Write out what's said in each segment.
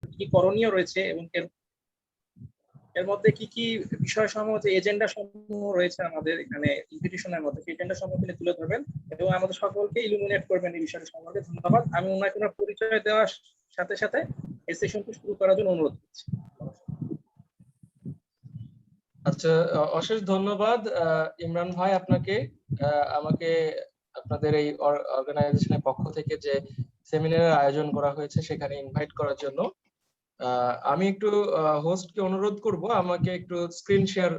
কি করণীয় রয়েছে এবং এর মধ্যে কি কি বিষয় সমূহ, যে এজেন্ডা সমূহ রয়েছে আমাদের এখানে ইনভিটেশনের মধ্যে, সেই এজেন্ডা সমূহ তিনি তুলে ধরবেন এবং আমাদের সকলকে ইলুমিনেট করবেন এই বিষয়টা সম্পর্কে। ধন্যবাদ। আমি ওনাকে ওনার পরিচয় দেওয়ার সাথে সাথে এই সেশনটি শুরু করার জন্য অনুরোধ করছি। আচ্ছা, অশেষ ধন্যবাদ ইমরান ভাই আপনাকে, আমাকে আপনাদের এই অর্গানাইজেশনের পক্ষ থেকে যে সেমিনারের আয়োজন করা হয়েছে সেখানে ইনভাইট করার জন্য। আমি একটু হোস্টকে অনুরোধ করব আমাকে একটু স্ক্রিন শেয়ার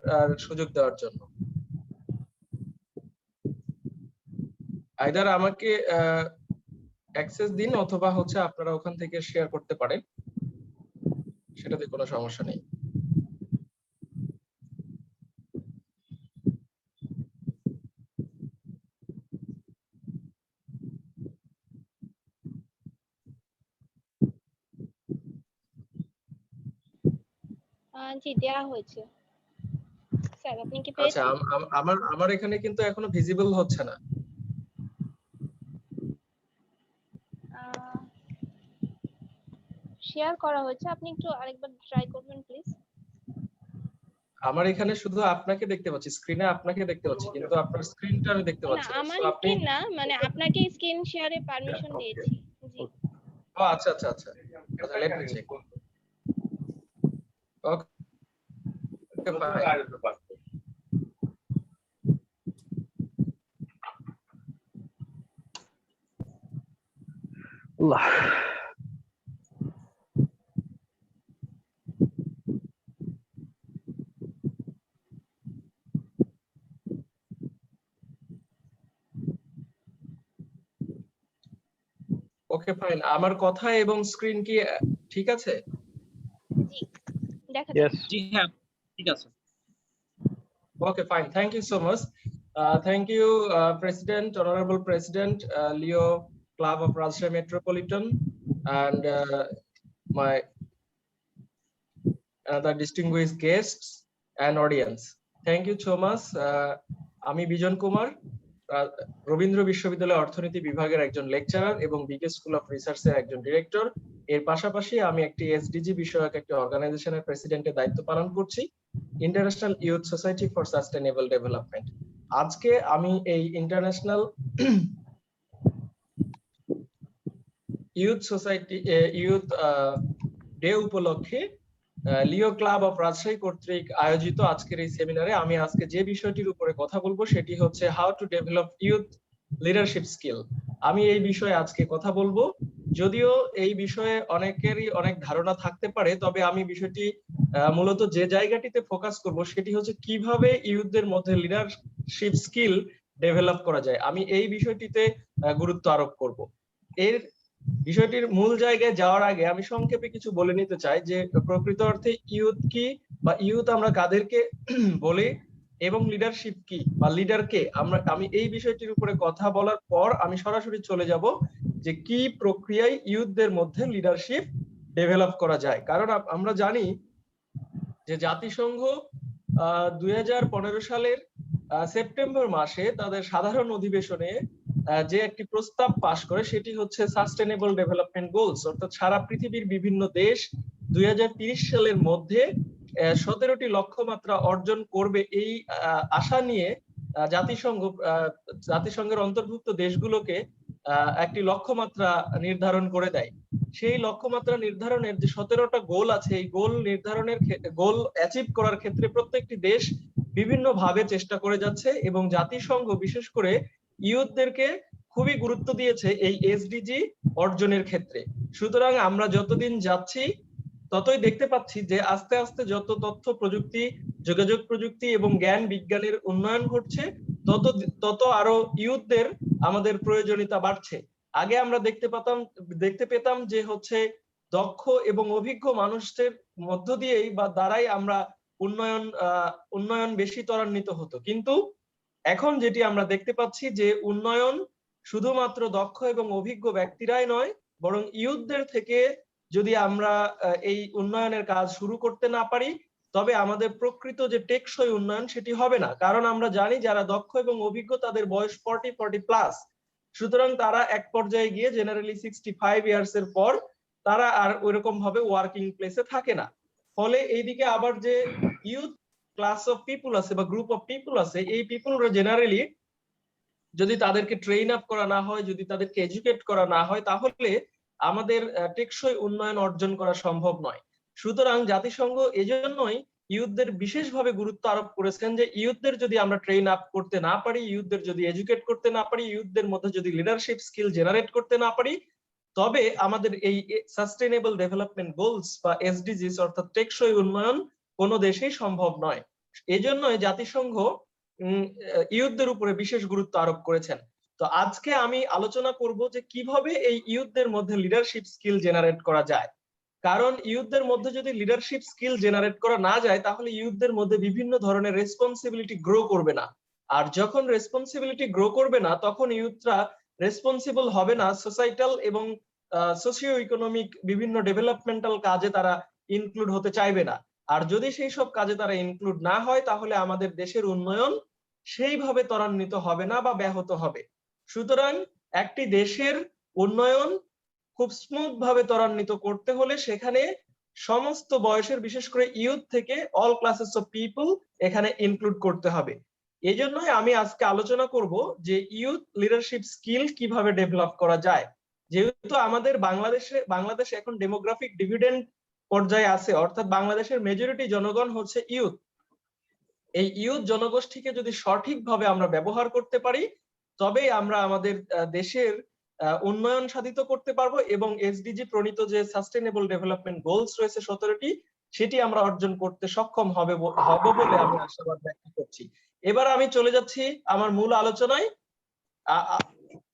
সুযোগ দেওয়ার জন্য। আইদার আমাকে অ্যাক্সেস দিন অথবা হচ্ছে আপনারা ওখান থেকে শেয়ার করতে পারেন, সেটাতে কোনো সমস্যা নেই। জি, দেয়া হয়েছে স্যার, আপনি কি পেয়েছেন? আচ্ছা, আমার এখানে কিন্তু এখনো ভিজিবল হচ্ছে না। শেয়ার করা হয়েছে, আপনি একটু আরেকবার ট্রাই করবেন প্লিজ। আমার এখানে শুধু আপনাকে দেখতে পাচ্ছি, স্ক্রিনে আপনাকে দেখতে পাচ্ছি, কিন্তু আপনার স্ক্রিনটা আমি দেখতে পাচ্ছি না, না। আমার সো আপনি স্ক্রিন না, মানে আপনাকে স্ক্রিন শেয়ারে পারমিশন দিয়েছি। জি। ও আচ্ছা আচ্ছা আচ্ছা, let me check. Okay fine. আল্লাহ, ওকে ফাইন। আমার কথা এবং স্ক্রিন কি ঠিক আছে? জি, দেখা yes, যাচ্ছে। জি হ্যাঁ, ঠিক আছে। Okay, fine. Thank you so much. Thank you, President, Honorable President, Leo Club of Rajshahi Metropolitan, and my other distinguished guests and audience. Thank you so much. আমি বিজন কুমার, রবীন্দ্র বিশ্ববিদ্যালয় অর্থনীতি বিভাগের একজন লেকচারার এবং বিকে স্কুল অফ রিসার্চের একজন ডিরেক্টর। এর পাশাপাশি আমি একটি এসডিজি বিষয়ক একটি অর্গানাইজেশনের প্রেসিডেন্টের দায়িত্ব পালন করছি, international youth society for sustainable development. আজকে আমি এই international youth society youth day উপলক্ষে লিও ক্লাব অফ রাজশাহী কর্তৃক আয়োজিত আজকের এই সেমিনারে আমি আজকে যে বিষয়টির উপরে কথা বলবো সেটি হচ্ছে how to develop youth leadership skill. আমি এই বিষয়ে আজকে কথা বলবো। যদিও এই বিষয়ে অনেকেরই অনেক ধারণা থাকতে পারে, তবে আমি বিষয়টি মূলত যে জায়গাটিতে ফোকাস করব সেটি হচ্ছে কিভাবে ইউথদের মধ্যে লিডারশিপ স্কিল ডেভেলপ করা যায়। আমি এই বিষয়টিতে গুরুত্ব আরোপ করব। এর বিষয়টির মূল জায়গায় যাওয়ার আগে আমি সংক্ষেপে কিছু বলে নিতে চাই যে প্রকৃত অর্থে ইউথ কি বা ইউথ আমরা কাদেরকে বলি এবং লিডারশিপ কি বা লিডার কে। আমি এই বিষয়টির উপরে কথা বলার পর আমি সরাসরি চলে যাব যে কি প্রক্রিয়ায় ইউথদের মধ্যে লিডারশিপ ডেভেলপ করা যায়। কারণ আমরা জানি যে জাতিসংঘ 2015 সালের সেপ্টেম্বর মাসে তাদের সাধারণ অধিবেশনে যে একটি প্রস্তাব পাশ করে সেটি হচ্ছে সাস্টেনেবল ডেভেলপমেন্ট গোলস, অর্থাৎ সারা পৃথিবীর বিভিন্ন দেশ 2030 সালের মধ্যে 17টি লক্ষ্যমাত্রা অর্জন করবে এই আশা নিয়ে জাতিসংঘের অন্তর্ভুক্ত দেশগুলোকে একটি লক্ষ্যমাত্রা নির্ধারণ করে দেয়। সেই লক্ষ্যমাত্রা নির্ধারণের যে 17টা গোল আছে, এই গোল নির্ধারণের গোল অ্যাচিভ করার ক্ষেত্রে প্রত্যেকটি দেশ বিভিন্ন ভাবে চেষ্টা করে যাচ্ছে এবং জাতিসংঘ বিশেষ করে ইউথদেরকে খুবই গুরুত্ব দিয়েছে এই এসডিজি অর্জনের ক্ষেত্রে। সুতরাং আমরা যতদিন যাচ্ছি ততই দেখতে পাচ্ছি যে আস্তে আস্তে যত তথ্য প্রযুক্তি, যোগাযোগ প্রযুক্তি এবং জ্ঞান বিজ্ঞানের উন্নয়ন ঘটছে তত আরো ইউথদের আমাদের প্রয়োজনীয়তা বাড়ছে। আগে আমরা দেখতে পেতাম যে হচ্ছে দক্ষ এবং অভিজ্ঞ মানুষদের মধ্য দিয়েই বা দ্বারাই আমরা উন্নয়ন বেশি ত্বরান্বিত হতো, কিন্তু এখন যেটি আমরা দেখতে পাচ্ছি যে উন্নয়ন শুধুমাত্র দক্ষ এবং অভিজ্ঞ ব্যক্তিরাই নয়, বরং ইউথদের থেকে যদি আমরা এই উন্নয়নের কাজ শুরু করতে না পারি তবে আমাদের প্রকৃত যে টেকসই উন্নয়ন সেটি হবে না। কারণ আমরা জানি যারা দক্ষ এবং অভিজ্ঞ তাদের বয়স 40+ সুতরাং তারা এক পর্যায়ে গিয়ে জেনারেলি 65 ইয়ার্স এর পর তারা আর ওইরকম ভাবে ওয়ার্কিং প্লেসে থাকে না। ফলে এইদিকে আবার যে ইউথ ক্লাস অফ পিপুল আছে বা গ্রুপ অফ পিপুল আছে, এই পিপুলরা জেনারেলি যদি তাদেরকে ট্রেন আপ করা না হয়, যদি তাদেরকে এডুকেট করা না হয়, তাহলে আমাদের টেকসই উন্নয়ন অর্জন করা সম্ভব নয়। সুতরাং জাতিসংঘ এজন্যই ইউথদের বিশেষভাবে গুরুত্ব আরোপ করেছেন যে ইউথদের যদি আমরা ট্রেন আপ করতে না পারি, ইউথদের যদি এডুকেট করতে না পারি, ইউথদের মধ্যে যদি লিডারশিপ স্কিল জেনারেট করতে না পারি, তবে আমাদের এই সাস্টেইনেবল ডেভেলপমেন্ট গোলস বা এসডিজিস অর্থাৎ টেকসই উন্নয়ন কোনো দেশেই সম্ভব নয়। এজন্যই জাতিসংঘ ইউথদের উপরে বিশেষ গুরুত্ব আরোপ করেছেন। তো আজকে আমি আলোচনা করব যে কিভাবে এই ইউথদের মধ্যে লিডারশিপ স্কিল জেনারেট করা যায়। কারণ ইউথদের মধ্যে যদি লিডারশিপ স্কিল জেনারেট করা না যায়, তাহলে ইউথদের মধ্যে বিভিন্ন ধরনের রেসপন্সিবিলিটি গ্রো করবে না। আর যখন রেসপন্সিবিলিটি গ্রো করবে না, তখন ইউথরা রেসপন্সিবল হবে না সোসাইটাল এবং সোশিও ইকোনমিক বিভিন্ন ডেভেলপমেন্টাল কাজে তারা ইনক্লুড হতে চাইবে না। আর যদি সেই সব কাজে তারা ইনক্লুড না হয়, তাহলে আমাদের দেশের উন্নয়ন সেইভাবে ত্বরান্বিত হবে না বা ব্যাহত হবে। সুতরাং একটি দেশের উন্নয়ন খুব স্মুথ ভাবে ত্বরান্বিত করতে হলে সেখানে সমস্ত বয়সের, বিশেষ করে ইউথ থেকে অল ক্লাসেস অফ পিপল এখানে ইনক্লুড করতে হবে। এই জন্যই আমি আজকে আলোচনা করব যে ইউথ লিডারশিপ স্কিল কিভাবে ডেভেলপ করা যায়। যেহেতু আমাদের বাংলাদেশ এখন ডেমোগ্রাফিক ডিভিডেন্ড পর্যায়ে আছে, অর্থাৎ বাংলাদেশের মেজরিটি জনগণ হচ্ছে ইউথ। এই ইউথ জনগোষ্ঠীকে যদি সঠিকভাবে আমরা ব্যবহার করতে পারি, তবেই আমরা আমাদের দেশের উন্নয়ন সাধিত করতে পারবো এবং এসডিজি প্রণীত যে সাস্টেইনেবল ডেভেলপমেন্ট গোলস রয়েছে 17টি, সেটি আমরা অর্জন করতে সক্ষম হব বলে আমি আশাবাদ ব্যক্ত করছি। এবার আমি চলে যাচ্ছি আমার মূল আলোচনায়।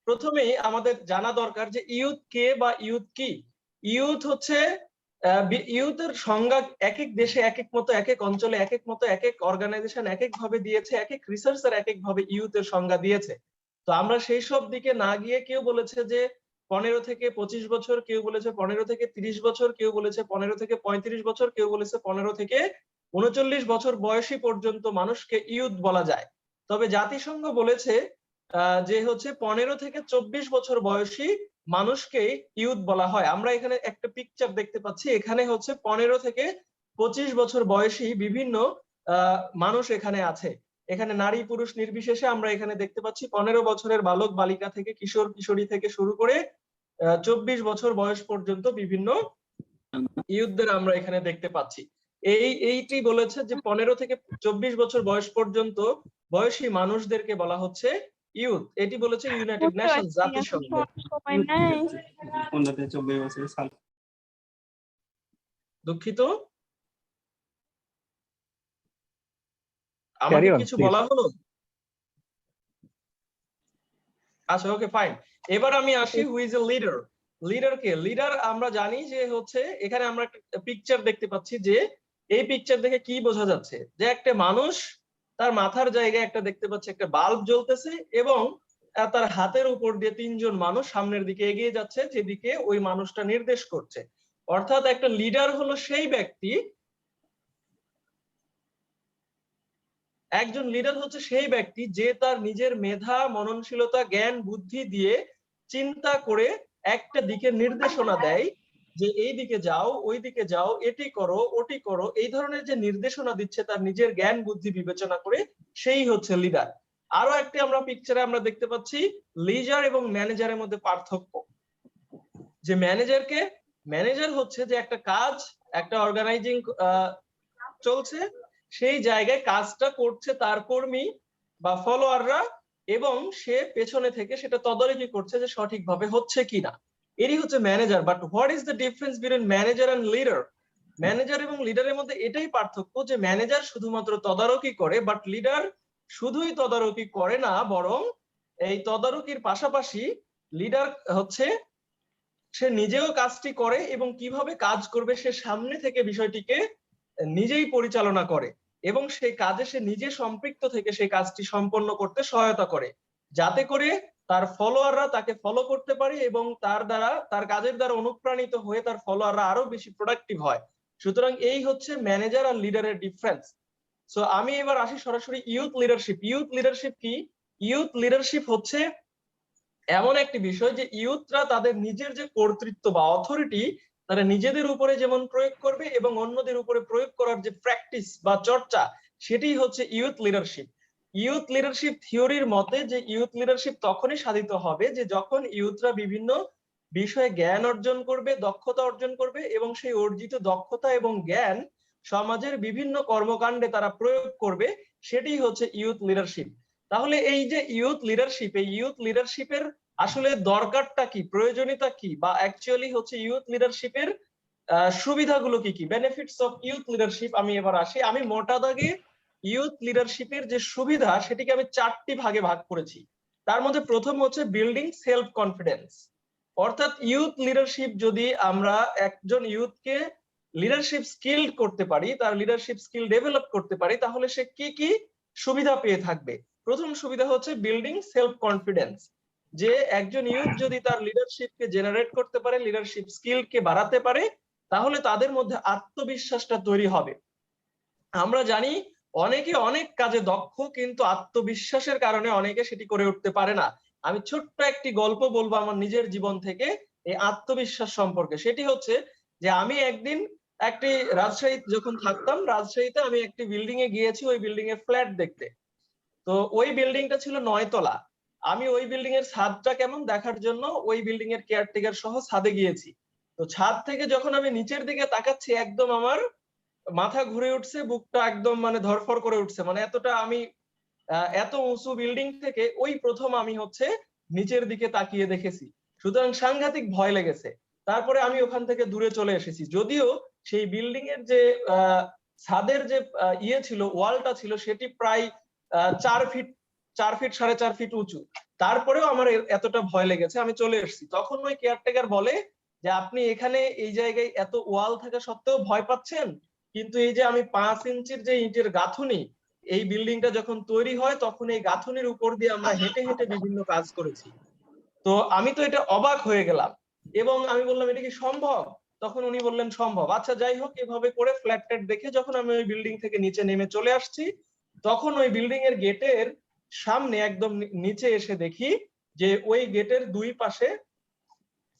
প্রথমেই আমাদের জানা দরকার যে ইউথ কে বা ইউথ কি। ইউথ হচ্ছে ইউথের সংজ্ঞা এক এক দেশে এক এক মতো, এক এক অঞ্চলে এক এক মতো, এক এক অর্গানাইজেশন এক এক ভাবে দিয়েছে, এক এক রিসার্চার এক এক ভাবে ইউথের সংজ্ঞা দিয়েছে। তো আমরা সেই সব দিকে না গিয়ে, কেউ বলেছে যে 15 থেকে 25 বছর, কেউ বলেছে 15 থেকে 30 বছর, কেউ বলেছে 15 থেকে 35 বছর, কেউ বলেছে 15 থেকে 39 বছর বয়সী পর্যন্ত মানুষকে ইউথ বলা যায়। তবে জাতিসংঘ বলেছে যে হচ্ছে 15 থেকে 24 বছর বয়সী মানুষকে ইউথ বলা হয়। আমরা এখানে একটা পিকচার দেখতে পাচ্ছি, এখানে হচ্ছে 15 থেকে 25 বছর বয়সী বিভিন্ন মানুষ এখানে আছে। এখানে নারী পুরুষ নির্বিশেষে আমরা এখানে দেখতে পাচ্ছি 15 বছরের বালক বালিকা থেকে কিশোর কিশোরী থেকে শুরু করে 24 বছর বয়স পর্যন্ত বিভিন্ন ইউথদের আমরা এখানে দেখতে পাচ্ছি। এইটি বলেছে যে 15 থেকে 24 বছর বয়স পর্যন্ত বয়সী মানুষদেরকে বলা হচ্ছে ইউথ। এটি বলেছে ইউনাইটেড নেশনস, জাতিসংঘ। দুঃখিত, আমাকে কিছু বলা হলো? আচ্ছা, ওকে, ফাইন। এবার আমি আসি, who is a leader. Leader K? Leader আমরা জানি যে হচ্ছে, এখানে আমরা একটা পিকচার দেখতে পাচ্ছি, যে এই পিকচার দেখে কি বোঝা যাচ্ছে, যে একটা মানুষ তার মাথার জায়গায় একটা দেখতে পাচ্ছে একটা বাল্ব জ্বলতেছে এবং তার হাতের উপর দিয়ে 3 জন মানুষ সামনের দিকে এগিয়ে যাচ্ছে, যেদিকে ওই মানুষটা নির্দেশ করছে। অর্থাৎ একটা লিডার হলো সেই ব্যক্তি, একজন লিডার হচ্ছে সেই ব্যক্তি যে তার নিজের মেধা, মননশীলতা, জ্ঞান, বুদ্ধি দিয়ে চিন্তা করে একটা দিকে নির্দেশনা দেয়, যে এই দিকে যাও, ওই দিকে যাও, এটি করো, ওটি করো। এই ধরনের যে নির্দেশনা দিচ্ছে তার নিজের জ্ঞান বুদ্ধি বিবেচনা করে, সেই হচ্ছে লিডার। আরো একটি আমরা পিকচারে আমরা দেখতে পাচ্ছি লিডার এবং ম্যানেজারের মধ্যে পার্থক্য। যে ম্যানেজার হচ্ছে যে একটা কাজ, একটা অর্গানাইজিং চলছে, সেই জায়গায় কাজটা করছে তার কর্মী বা ফলোয়াররা, এবং সে পেছনে থেকে সেটা তদারকি করছে যে সঠিকভাবে হচ্ছে কিনা। এরই হচ্ছে manager. But what is the difference between manager and leader? Manager এবং লিডারের মধ্যে এটাই পার্থক্য যে ম্যানেজার শুধুমাত্র তদারকি করে, বাট লিডার শুধুই তদারকি করে না, বরং এই তদারকির পাশাপাশি লিডার হচ্ছে সে নিজেও কাজটি করে এবং কিভাবে কাজ করবে সে সামনে থেকে বিষয়টিকে নিজেই পরিচালনা করে, এবং সেই কাজে সে নিজে সম্পৃক্ত থেকে সেই কাজটি সম্পন্ন করতে সহায়তা করে, যাতে করে তার ফলোয়াররা তাকে ফলো করতে পারে এবং তার কাজের দ্বারা অনুপ্রাণিত হয়ে তার ফলোয়াররা আরো বেশি প্রোডাক্টিভ হয়। সুতরাং এই হচ্ছে ম্যানেজার আর লিডারের ডিফারেন্স। সো আমি এবার আসি সরাসরি ইউথ লিডারশিপ। ইউথ লিডারশিপ কি? ইউথ লিডারশিপ হচ্ছে এমন একটি বিষয় যে ইউথরা তাদের নিজের যে কর্তৃত্ব বা অথরিটি, তারা নিজেদের উপরে যেমন প্রয়োগ করবে এবং অন্যদের উপরে প্রয়োগ করার যে প্র্যাকটিস বা চর্চা, সেটাই হচ্ছে ইউথ লিডারশিপ। ইউথ লিডারশিপ থিওরির মতে যে ইউথ লিডারশিপ তখনই সাধিত হবে যে যখন ইউথরা বিভিন্ন বিষয়ে জ্ঞান অর্জন করবে, দক্ষতা অর্জন করবে এবং সেই অর্জিত দক্ষতা এবং জ্ঞান সমাজের বিভিন্ন কর্মকাণ্ডে তারা প্রয়োগ করবে, সেটি হচ্ছে ইউথ লিডারশিপ। তাহলে এই যে ইউথ লিডারশিপ, এই ইউথ লিডারশিপের আসলে দরকারটা কি, প্রয়োজনীয়তা কি, বা অ্যাকচুয়ালি হচ্ছে ইউথ লিডারশিপের সুবিধাগুলো কি কি, বেনিফিটস অফ ইউথ লিডারশিপ। আমি এবার আসি, আমি মোটা দাগে ইউথ লিডারশিপের যে সুবিধা সেটিকে আমি 4টি ভাগে ভাগ করেছি। তার মধ্যে প্রথম হচ্ছে বিল্ডিং সেলফ কনফিডেন্স। অর্থাৎ ইউথ লিডারশিপ যদি আমরা একজন ইউথকে লিডারশিপ স্কিল করতে পারি, তার লিডারশিপ স্কিল ডেভেলপ করতে পারি, তাহলে সে কি কি সুবিধা পেয়ে থাকবে। প্রথম সুবিধা হচ্ছে বিল্ডিং সেলফ কনফিডেন্স, যে একজন ইউথ যদি তার লিডারশিপকে জেনারেট করতে পারে, লিডারশিপ স্কিলকে বাড়াতে পারে, তাহলে তাদের মধ্যে আত্মবিশ্বাসটা তৈরি হবে। আমরা জানি অনেকে অনেক কাজে দক্ষ, কিন্তু আত্মবিশ্বাসের কারণে অনেকে সেটি করে উঠতে পারে না। আমি ছোট্ট একটি গল্প বলবো আমার নিজের জীবন থেকে এই আত্মবিশ্বাস সম্পর্কে। সেটি হচ্ছে যে আমি একদিন একটি রাজশাহী যখন থাকতাম, রাজশাহীতে আমি একটি বিল্ডিং এ গিয়েছি ওই বিল্ডিং এর ফ্ল্যাট দেখতে। তো ওই বিল্ডিংটা ছিল 9 তলা। আমি ওই বিল্ডিং এর ছাদটা কেমন দেখার জন্য ওই বিল্ডিং এর কেয়ারটেকার সহ ছাদে গিয়েছি। তো ছাদ থেকে যখন আমি নিচের দিকে তাকাচ্ছি, একদম আমার মাথা ঘুরে উঠছে, বুকটা একদম মানে ধরফর করে উঠছে, মানে এতটা আমি এত উঁচু বিল্ডিং থেকে ওই প্রথম আমি হচ্ছে নিচের দিকে তাকিয়ে দেখেছি। সুতরাং সাংঘাতিক ভয় লেগেছে। তারপরে আমি ওখান থেকে দূরে চলে এসেছি, যদিও সেই বিল্ডিং এর যে ছাদের যে ইয়ে ছিল, ওয়ালটা ছিল, সেটি প্রায় 4 ফিট 4 ফিট 4.5 ফিট উঁচু। তারপরেও আমার এতটা ভয় লেগেছে, আমি চলে এসেছি। তখন ওই কেয়ারটেকার বলে যে আপনি এখানে এই জায়গায় এত ওয়াল থাকা সত্ত্বেও ভয় পাচ্ছেন, কিন্তু এই যে আমি 5 ইঞ্চির যে ইটের গাঁথুনি, এই বিল্ডিংটা যখন তৈরি হয় তখন এই গাঁথুনির উপর দিয়ে আমরা হেঁটে হেঁটে বিভিন্ন কাজ করেছি। তো আমি তো এটা অবাক হয়ে গেলাম এবং আমি বললাম এটা কি সম্ভব? তখন উনি বললেন সম্ভব। আচ্ছা যাই হোক, এভাবে করে ফ্ল্যাট ট্যাট দেখে যখন আমি ওই বিল্ডিং থেকে নিচে নেমে চলে আসছি, তখন ওই বিল্ডিং এর গেটের সামনে একদম নিচে এসে দেখি যে ওই গেটের 2 পাশে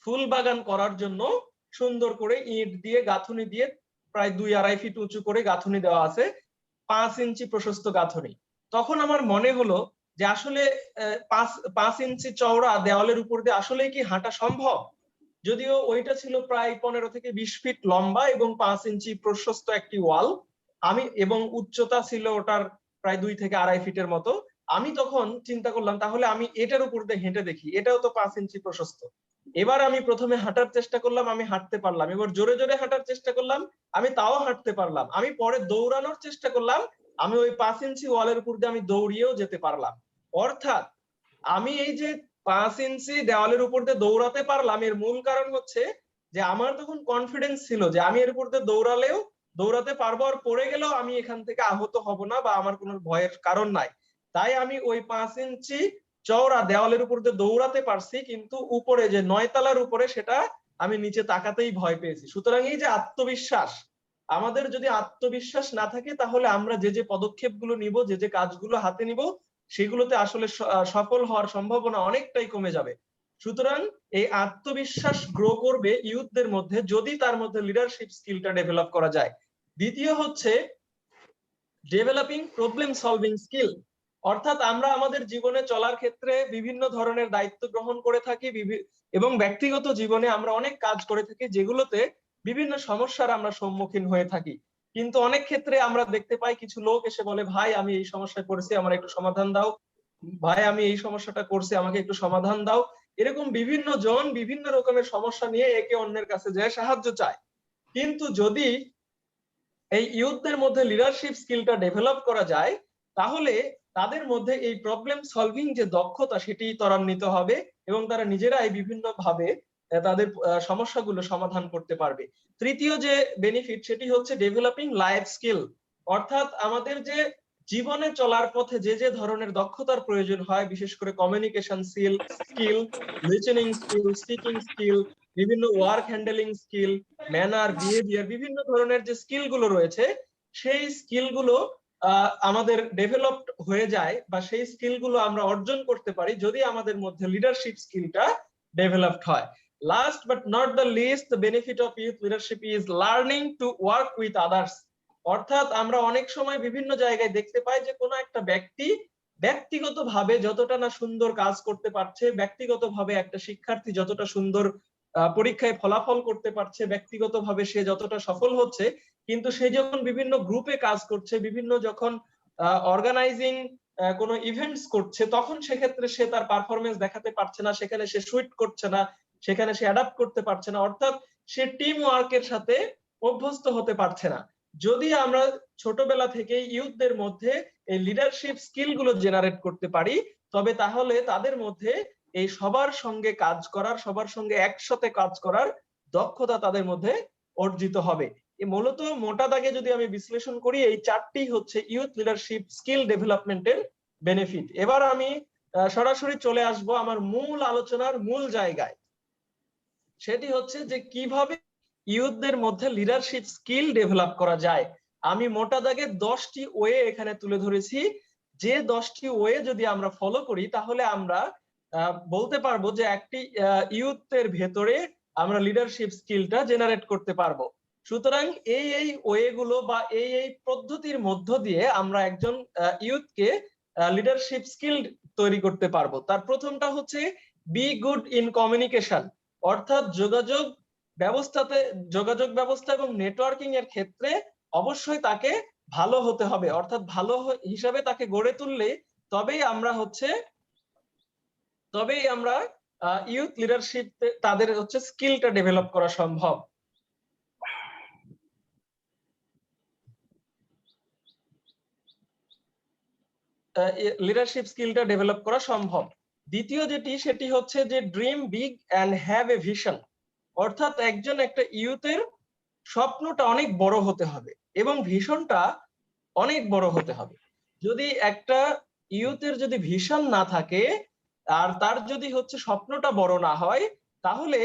ফুল বাগান করার জন্য সুন্দর করে ইট দিয়ে গাঁথুনি দিয়ে প্রায় 2-2.5 ফিট উঁচু করে গাঁথুনি দেওয়া আছে, 5 ইঞ্চি প্রশস্ত গাঁথুনি। তখন আমার মনে হলো যে আসলে 5 ইঞ্চি চওড়া দেওয়ালের উপর দিয়ে আসলে কি হাঁটা সম্ভব? যদিও ওইটা ছিল প্রায় 15 থেকে 20 ফিট লম্বা এবং 5 ইঞ্চি প্রশস্ত একটি ওয়াল। আমি এবং উচ্চতা ছিল ওটার প্রায় 2 থেকে 2.5 ফিটের মতো। আমি তখন চিন্তা করলাম তাহলে আমি এটার উপর দিয়ে হেঁটে দেখি, এটাও তো 5 ইঞ্চি প্রশস্ত। এবার আমি প্রথমে হাঁটার চেষ্টা করলাম, আমি হাঁটতে পারলাম। এবার জোরে জোরে হাঁটার চেষ্টা করলাম, আমি তাও হাঁটতে পারলাম। আমি পরে দৌড়ানোর চেষ্টা করলাম, আমি ওই 5 ইঞ্চি ওয়ালের উপর দিয়ে আমি দৌড়িয়েও যেতে পারলাম। অর্থাৎ আমি এই যে 5 ইঞ্চি দেওয়ালের উপর দিয়ে দৌড়াতে পারলাম, এর মূল কারণ হচ্ছে যে আমার তখন কনফিডেন্স ছিল যে আমি এর উপর দিয়ে দৌড়ালেও দৌড়াতে পারবো, আর পড়ে গেলেও আমি এখান থেকে আহত হব না বা আমার কোনো ভয়ের কারণ নাই। তাই আমি ওই 5 ইঞ্চি চওড়া দেওয়ালের উপর দিয়ে দৌড়াতে পারছি, কিন্তু উপরে যে 9 তলার উপরে সেটা আমি নিচে তাকাতেই ভয় পেয়েছি। সুতরাং এই যে আত্মবিশ্বাস, আমাদের যদি আত্মবিশ্বাস না থাকে তাহলে আমরা যে যে পদক্ষেপগুলো নিব, যে যে কাজগুলো হাতে নিব, সেগুলোতে আসলে সফল হওয়ার সম্ভাবনা অনেকটাই কমে যাবে। সুতরাং এই আত্মবিশ্বাস গ্রো করবে ইউথদের মধ্যে যদি তার মধ্যে লিডারশিপ স্কিলটা ডেভেলপ করা যায়। দ্বিতীয় হচ্ছে ডেভেলপিং প্রবলেম সলভিং স্কিল। অর্থাৎ আমরা আমাদের জীবনে চলার ক্ষেত্রে বিভিন্ন ধরনের দায়িত্ব গ্রহণ করে থাকি এবং ব্যক্তিগত জীবনে আমরা অনেক কাজ করে থাকি যেগুলোতে বিভিন্ন সমস্যার আমরা সম্মুখীন হয়ে থাকি। কিন্তু অনেক ক্ষেত্রে আমরা দেখতে পাই কিছু লোক এসে বলে, ভাই আমি এই সমস্যায় পড়েছি, আমার একটু সমাধান দাও, ভাই আমি এই সমস্যাটা করছি, আমাকে একটু সমাধান দাও। এরকম বিভিন্ন জন বিভিন্ন রকমের সমস্যা নিয়ে একে অন্যের কাছে যায় সাহায্য চায়। কিন্তু যদি এই ইউথদের মধ্যে লিডারশিপ স্কিলটা ডেভেলপ করা যায়, তাহলে তাদের মধ্যে এই প্রবলেম সলভিং যে দক্ষতা সেটি ত্বরান্বিত হবে এবং তারা নিজেরাই বিভিন্ন ভাবে তাদের সমস্যাগুলো সমাধান করতে পারবে। তৃতীয় যে বেনিফিট সেটি হচ্ছে ডেভেলপিং লাইফ স্কিল। অর্থাৎ আমাদের যে জীবনে চলার পথে যে যে ধরনের দক্ষতার প্রয়োজন হয়, বিশেষ করে communication skill, listening skill, speaking skill, বিভিন্ন work handling skill, manner, behaviour, বিভিন্ন ধরনের যে স্কিল গুলো রয়েছে, সেই স্কিল গুলো আমাদের ডেভেলপড হয়ে যায় বা সেই স্কিল গুলো আমরা অর্জন করতে পারি যদি আমাদের মধ্যে লিডারশিপ স্কিলটা ডেভেলপড হয়। Last but not the least, the benefit of youth leadership is learning to work with others. অর্থাৎ আমরা অনেক সময় বিভিন্ন জায়গায় দেখতে পাই যে কোনো একটা ব্যক্তি ব্যক্তিগতভাবে যতটা না সুন্দর কাজ করতে পারছে, ব্যক্তিগতভাবে একটা শিক্ষার্থী যতটা সুন্দর পরীক্ষায় ফলাফল করতে পারছে, ব্যক্তিগতভাবে সে যতটা সফল হচ্ছে, কিন্তু সে যখন বিভিন্ন গ্রুপে কাজ করছে, বিভিন্ন যখন অর্গানাইজিং কোনো ইভেন্টস করছে, তখন সেক্ষেত্রে সে তার পারফরমেন্স দেখাতে পারছে না, সেখানে সে সুইট করছে না, সেখানে সে অ্যাডাপ্ট করতে পারছে না, অর্থাৎ সে টিম ওয়ার্কের সাথে অভ্যস্ত হতে পারছে না। যদি আমরা ছোটবেলা থেকে ইউথদের মধ্যে এই লিডারশিপ স্কিল গুলো জেনারেট করতে পারি, তবে তাহলে তাদের মধ্যে এই সবার সঙ্গে কাজ করার, সবার সঙ্গে একসাথে কাজ করার দক্ষতা তাদের মধ্যে অর্জিত হবে। মূলত মোটা দাগে যদি আমি বিশ্লেষণ করি, এই চারটি হচ্ছে ইউথ লিডারশিপ স্কিল ডেভেলপমেন্টের বেনিফিট। এবার আমি সরাসরি চলে আসব আমার মূল আলোচনার মূল জায়গায়। সেটি হচ্ছে যে কিভাবে ইউথদের মধ্যে লিডারশিপ স্কিল ডেভেলপ করা যায়। আমি মোটা দাগে 10টি ওয়ে এখানে তুলে ধরেছি, যে 10টি ওয়ে যদি আমরা ফলো করি তাহলে আমরা বলতে পারবো যে একটি ইউথের ভেতরে আমরা লিডারশিপ স্কিলটা জেনারেট করতে পারবো। সুতরাং এই ওয়েগুলো বা এই পদ্ধতির মধ্য দিয়ে আমরা একজন ইউথকে লিডারশিপ স্কিল তৈরি করতে পারবো। তার প্রথমটা হচ্ছে বি গুড ইন কমিউনিকেশন, অর্থাৎ যোগাযোগ ব্যবস্থা এবং নেটওয়ার্কিং এর ক্ষেত্রে অবশ্যই তাকে ভালো হতে হবে, অর্থাৎ ভালো হিসাবে তাকে গড়ে তুললে তবেই আমরা ইউথ লিডারশিপ তাদের হচ্ছে স্কিলটা ডেভেলপ করা সম্ভব। লিডারশিপ স্কিলটা ডেভেলপ করা সম্ভব। দ্বিতীয় যেটি, সেটি হচ্ছে যে dream big and have a vision, অর্থাৎ একটা ইউথের স্বপ্নটা অনেক বড় হতে হবে এবং ভিশনটা অনেক বড় হতে হবে। যদি একটা ইউথের যদি ভিশন না থাকে আর তার যদি হচ্ছে স্বপ্নটা বড় না হয়, তাহলে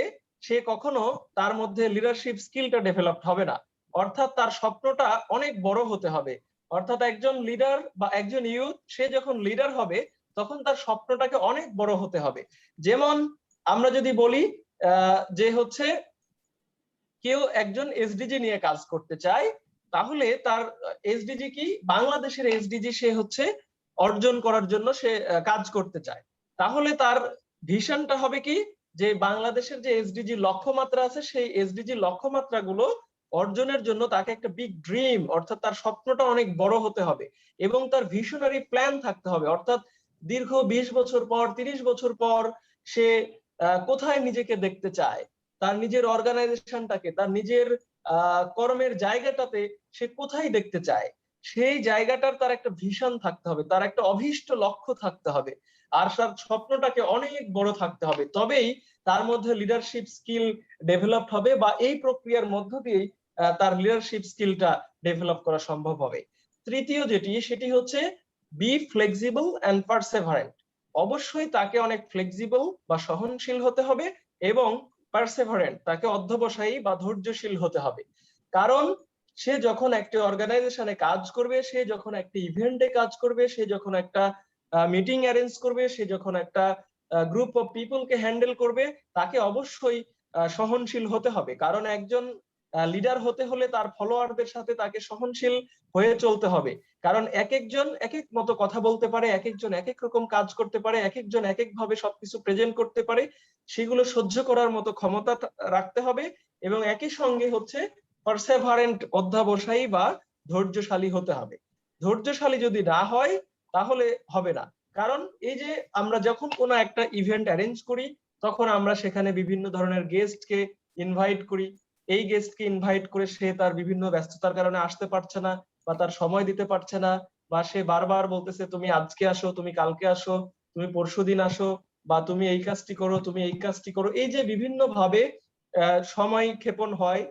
সে কখনো তার মধ্যে লিডারশিপ স্কিলটা ডেভেলপ হবে না। অর্থাৎ তার স্বপ্নটা অনেক বড় হতে হবে। অর্থাৎ একজন লিডার বা একজন ইউথ সে যখন লিডার হবে তখন তার স্বপ্নটাকে অনেক বড় হতে হবে। যেমন আমরা যদি বলি যে হচ্ছে কেউ একজন এসডিজি নিয়ে কাজ করতে চায়, তাহলে তার এসডিজি কি, বাংলাদেশের এসডিজি সে হচ্ছে অর্জন করার জন্য সে কাজ করতে চায়, তাহলে তার ভিশনটা হবে কি, যে বাংলাদেশের যে এসডিজি লক্ষ্যমাত্রা আছে সেই এসডিজি লক্ষ্যমাত্রাগুলো অর্জনের জন্য তাকে একটা বিগ ড্রিম, অর্থাৎ তার স্বপ্নটা অনেক বড় হতে হবে এবং তার ভিশনারি প্ল্যান থাকতে হবে। অর্থাৎ দীর্ঘ 20 বছর পর 30 বছর পর সে কোথায় নিজেকে দেখতে চায়, তার নিজের অর্গানাইজেশনটাকে, তার নিজের কর্মের জায়গাটাতে সে কোথায় দেখতে চায়, সেই জায়গাটার তার একটা ভিশন থাকতে হবে, তার একটা অভীষ্ট লক্ষ্য থাকতে হবে, আর তার স্বপ্নটাকে অনেক বড় থাকতে হবে। তবেই তার মধ্যে লিডারশিপ স্কিল ডেভেলপ হবে বা এই প্রক্রিয়ার মধ্য দিয়েই তার লিডারশিপ স্কিলটা ডেভেলপ করা সম্ভব হবে। তৃতীয় যেটি, সেটি হচ্ছে বি ফ্লেক্সিবল এন্ড পারসেভারেন্ট। অবশ্যই তাকে অনেক ফ্লেক্সিবল বা সহনশীল হতে হবে এবং পারসেভারেন্ট, তাকে অধ্যবসায়ী বা ধৈর্যশীল হতে হবে। কারণ সে যখন একটা অর্গানাইজেশনে কাজ করবে, সে যখন একটা ইভেন্টে কাজ করবে, সে যখন একটা মিটিং অ্যারেঞ্জ করবে, সে যখন একটা গ্রুপ অফ পিপলকে হ্যান্ডেল করবে, তাকে অবশ্যই সহনশীল হতে হবে। কারণ একজন লিডার হতে হলে তার ফলোয়ারদের সাথে তাকে সহনশীল হয়ে চলতে হবে। কারণ এক একজন এক এক মতো কথা বলতে পারে, এক একজন এক এক রকম কাজ করতে পারে, এক একজন এক এক ভাবে সবকিছু প্রেজেন্ট করতে পারে, সেগুলো সহ্য করার মতো ক্ষমতা রাখতে হবে এবং একই সঙ্গে হচ্ছে পারসেভারেন্ট, অধ্যবসায়ী বা ধৈর্যশালী হতে হবে। ধৈর্যশালী যদি না হয় তাহলে হবে না। কারণ এই যে আমরা যখন কোনো একটা ইভেন্ট অ্যারেঞ্জ করি তখন আমরা সেখানে বিভিন্ন ধরনের গেস্টকে ইনভাইট করি, এই গেস্টকে ইনভাইট করে সে তার বিভিন্ন ব্যস্ততার কারণে আসতে পারছে না বা তার সময় দিতে পারছে না, বা সে বারবার বলতেছে তুমি আজকে আসো, তুমি কালকে আসো, তুমি পরশুদিন আসো, বা তুমি এই কাজটি করো, তুমি এই কাজটি করো। এই যে বিভিন্ন ভাবে সময় ক্ষেপণ হয়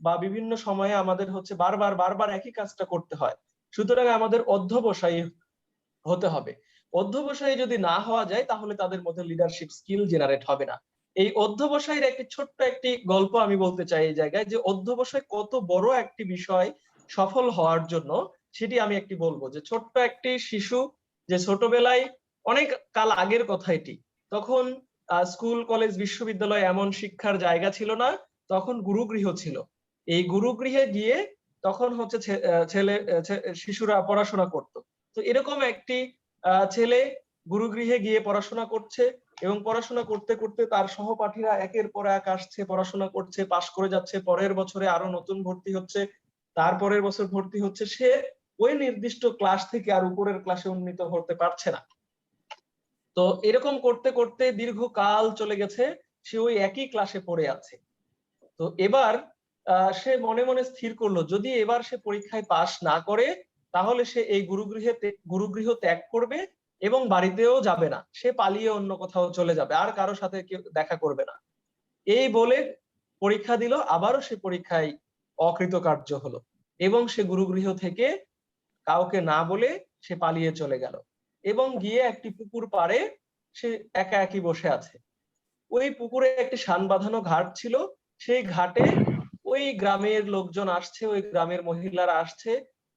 বা বিভিন্ন সময়ে আমাদের হচ্ছে বারবার একই কাজটা করতে হয়। সুতরাং আমাদের অধ্যবসায়ী হতে হবে। অধ্যবসায়ী যদি না হওয়া যায় তাহলে তাদের মধ্যে লিডারশিপ স্কিল জেনারেট হবে না। এই অধ্যবসায়ের একটি ছোট্ট একটি গল্প আমি বলতে চাই এই জায়গায়, যে অধ্যবসায় কত বড় একটি বিষয় সফল হওয়ার জন্য, সেটি আমি একটি বলবো। যে ছোট্ট একটি শিশু, যে ছোটবেলায়, অনেক কাল আগের কথা এটি, তখন স্কুল কলেজ বিশ্ববিদ্যালয় এমন শিক্ষার জায়গা ছিল না, তখন গুরুগৃহ ছিল। এই গুরুগৃহে গিয়ে তখন হচ্ছে শিশুরা পড়াশোনা করত। তো এরকম একটি ছেলে গুরুগৃহে গিয়ে পড়াশোনা করছে এবং পড়াশোনা করতে করতে তার সহপাঠীরা একের পর এক আসছে, পড়াশোনা করছে, পাশ করে যাচ্ছে, পরের বছরে আরো নতুন ভর্তি হচ্ছে, তারপরের বছর ভর্তি হচ্ছে, সে ওই নির্দিষ্ট ক্লাস থেকে আর উপরের ক্লাসে উন্নীত হতে পারছে না। তো এরকম করতে করতে দীর্ঘকাল চলে গেছে, সে ওই একই ক্লাসে পড়ে আছে। তো এবার সে মনে মনে স্থির করলো, যদি এবার সে পরীক্ষায় পাশ না করে তাহলে সে এই গুরুগৃহ ত্যাগ করবে এবং বাড়িতেও যাবে না, সে পালিয়ে অন্য কোথাও চলে যাবে, আর কারো সাথে কেউ দেখা করবে না। এই বলে পরীক্ষা দিল, আবারও সে পরীক্ষায় অকৃতকার্য হলো এবং সে গুরুগৃহ থেকে কাউকে না বলে সে পালিয়ে চলে গেল এবং গিয়ে একটি পুকুর পাড়ে সে একা একই বসে আছে। ওই পুকুরে একটি শান বাঁধানো ঘাট ছিল, সেই ঘাটে ওই গ্রামের লোকজন আসছে, ওই গ্রামের মহিলারা আসছে,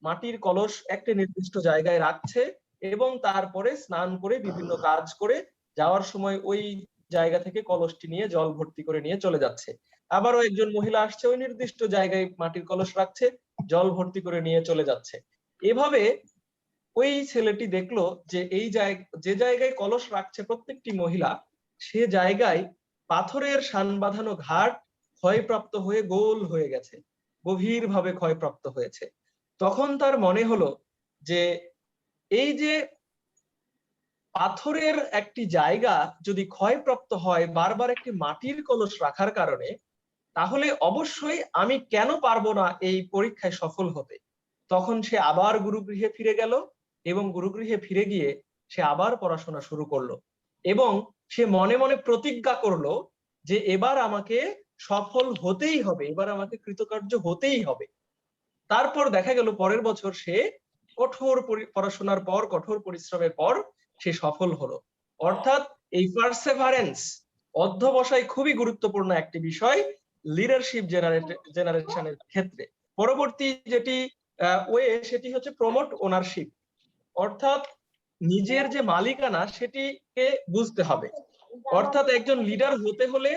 মাটির কলস একটি নির্দিষ্ট জায়গায় রাখছে এবং তারপরে স্নান করে বিভিন্ন কাজ করে যাওয়ার সময় ওই জায়গা থেকে কলসটি নিয়ে জল ভর্তি করে নিয়ে চলে যাচ্ছে। আবারও একজন মহিলা আসছে, ওই নির্দিষ্ট জায়গায় মাটির কলস রাখছে, জল ভর্তি করে নিয়ে চলে যাচ্ছে। এভাবে ওই ছেলেটি দেখলো যে এই যে জায়গায় কলস রাখছে প্রত্যেকটি মহিলা, সে জায়গায় পাথরের শান বাঁধানো ঘাট ক্ষয়প্রাপ্ত হয়ে গোল হয়ে গেছে, গভীরভাবে ক্ষয়প্রাপ্ত হয়েছে। তখন তার মনে হলো যে এই যে পাথরের একটি জায়গা যদি ক্ষয়প্রাপ্ত হয় বারবার একটি মাটির কলস রাখার কারণে, তাহলে অবশ্যই আমি কেন পারবো না এই পরীক্ষায় সফল হতে। তখন সে আবার গুরুগৃহে ফিরে গেল এবং গুরুগৃহে ফিরে গিয়ে সে আবার পড়াশোনা শুরু করলো এবং সে মনে মনে প্রতিজ্ঞা করলো যে এবার আমাকে সফল হতেই হবে, এবার আমাকে কৃতকার্য হতেই হবে। তারপর দেখা গেল পরের বছর সে কঠোর পড়াশোনার পর, কঠোর পরিশ্রমের পর সে সফল হলো। অর্থাৎ এই পারসেভারেন্স, অধ্যবসায় খুবই গুরুত্বপূর্ণ একটি বিষয় লিডারশিপ জেনারেশনের ক্ষেত্রে। পরবর্তী যেটি ওয়ে সেটি হচ্ছে প্রমোট ওনারশিপ, অর্থাৎ নিজের যে মালিকানা সেটিকে বুঝতে হবে। অর্থাৎ একজন লিডার হতে হলে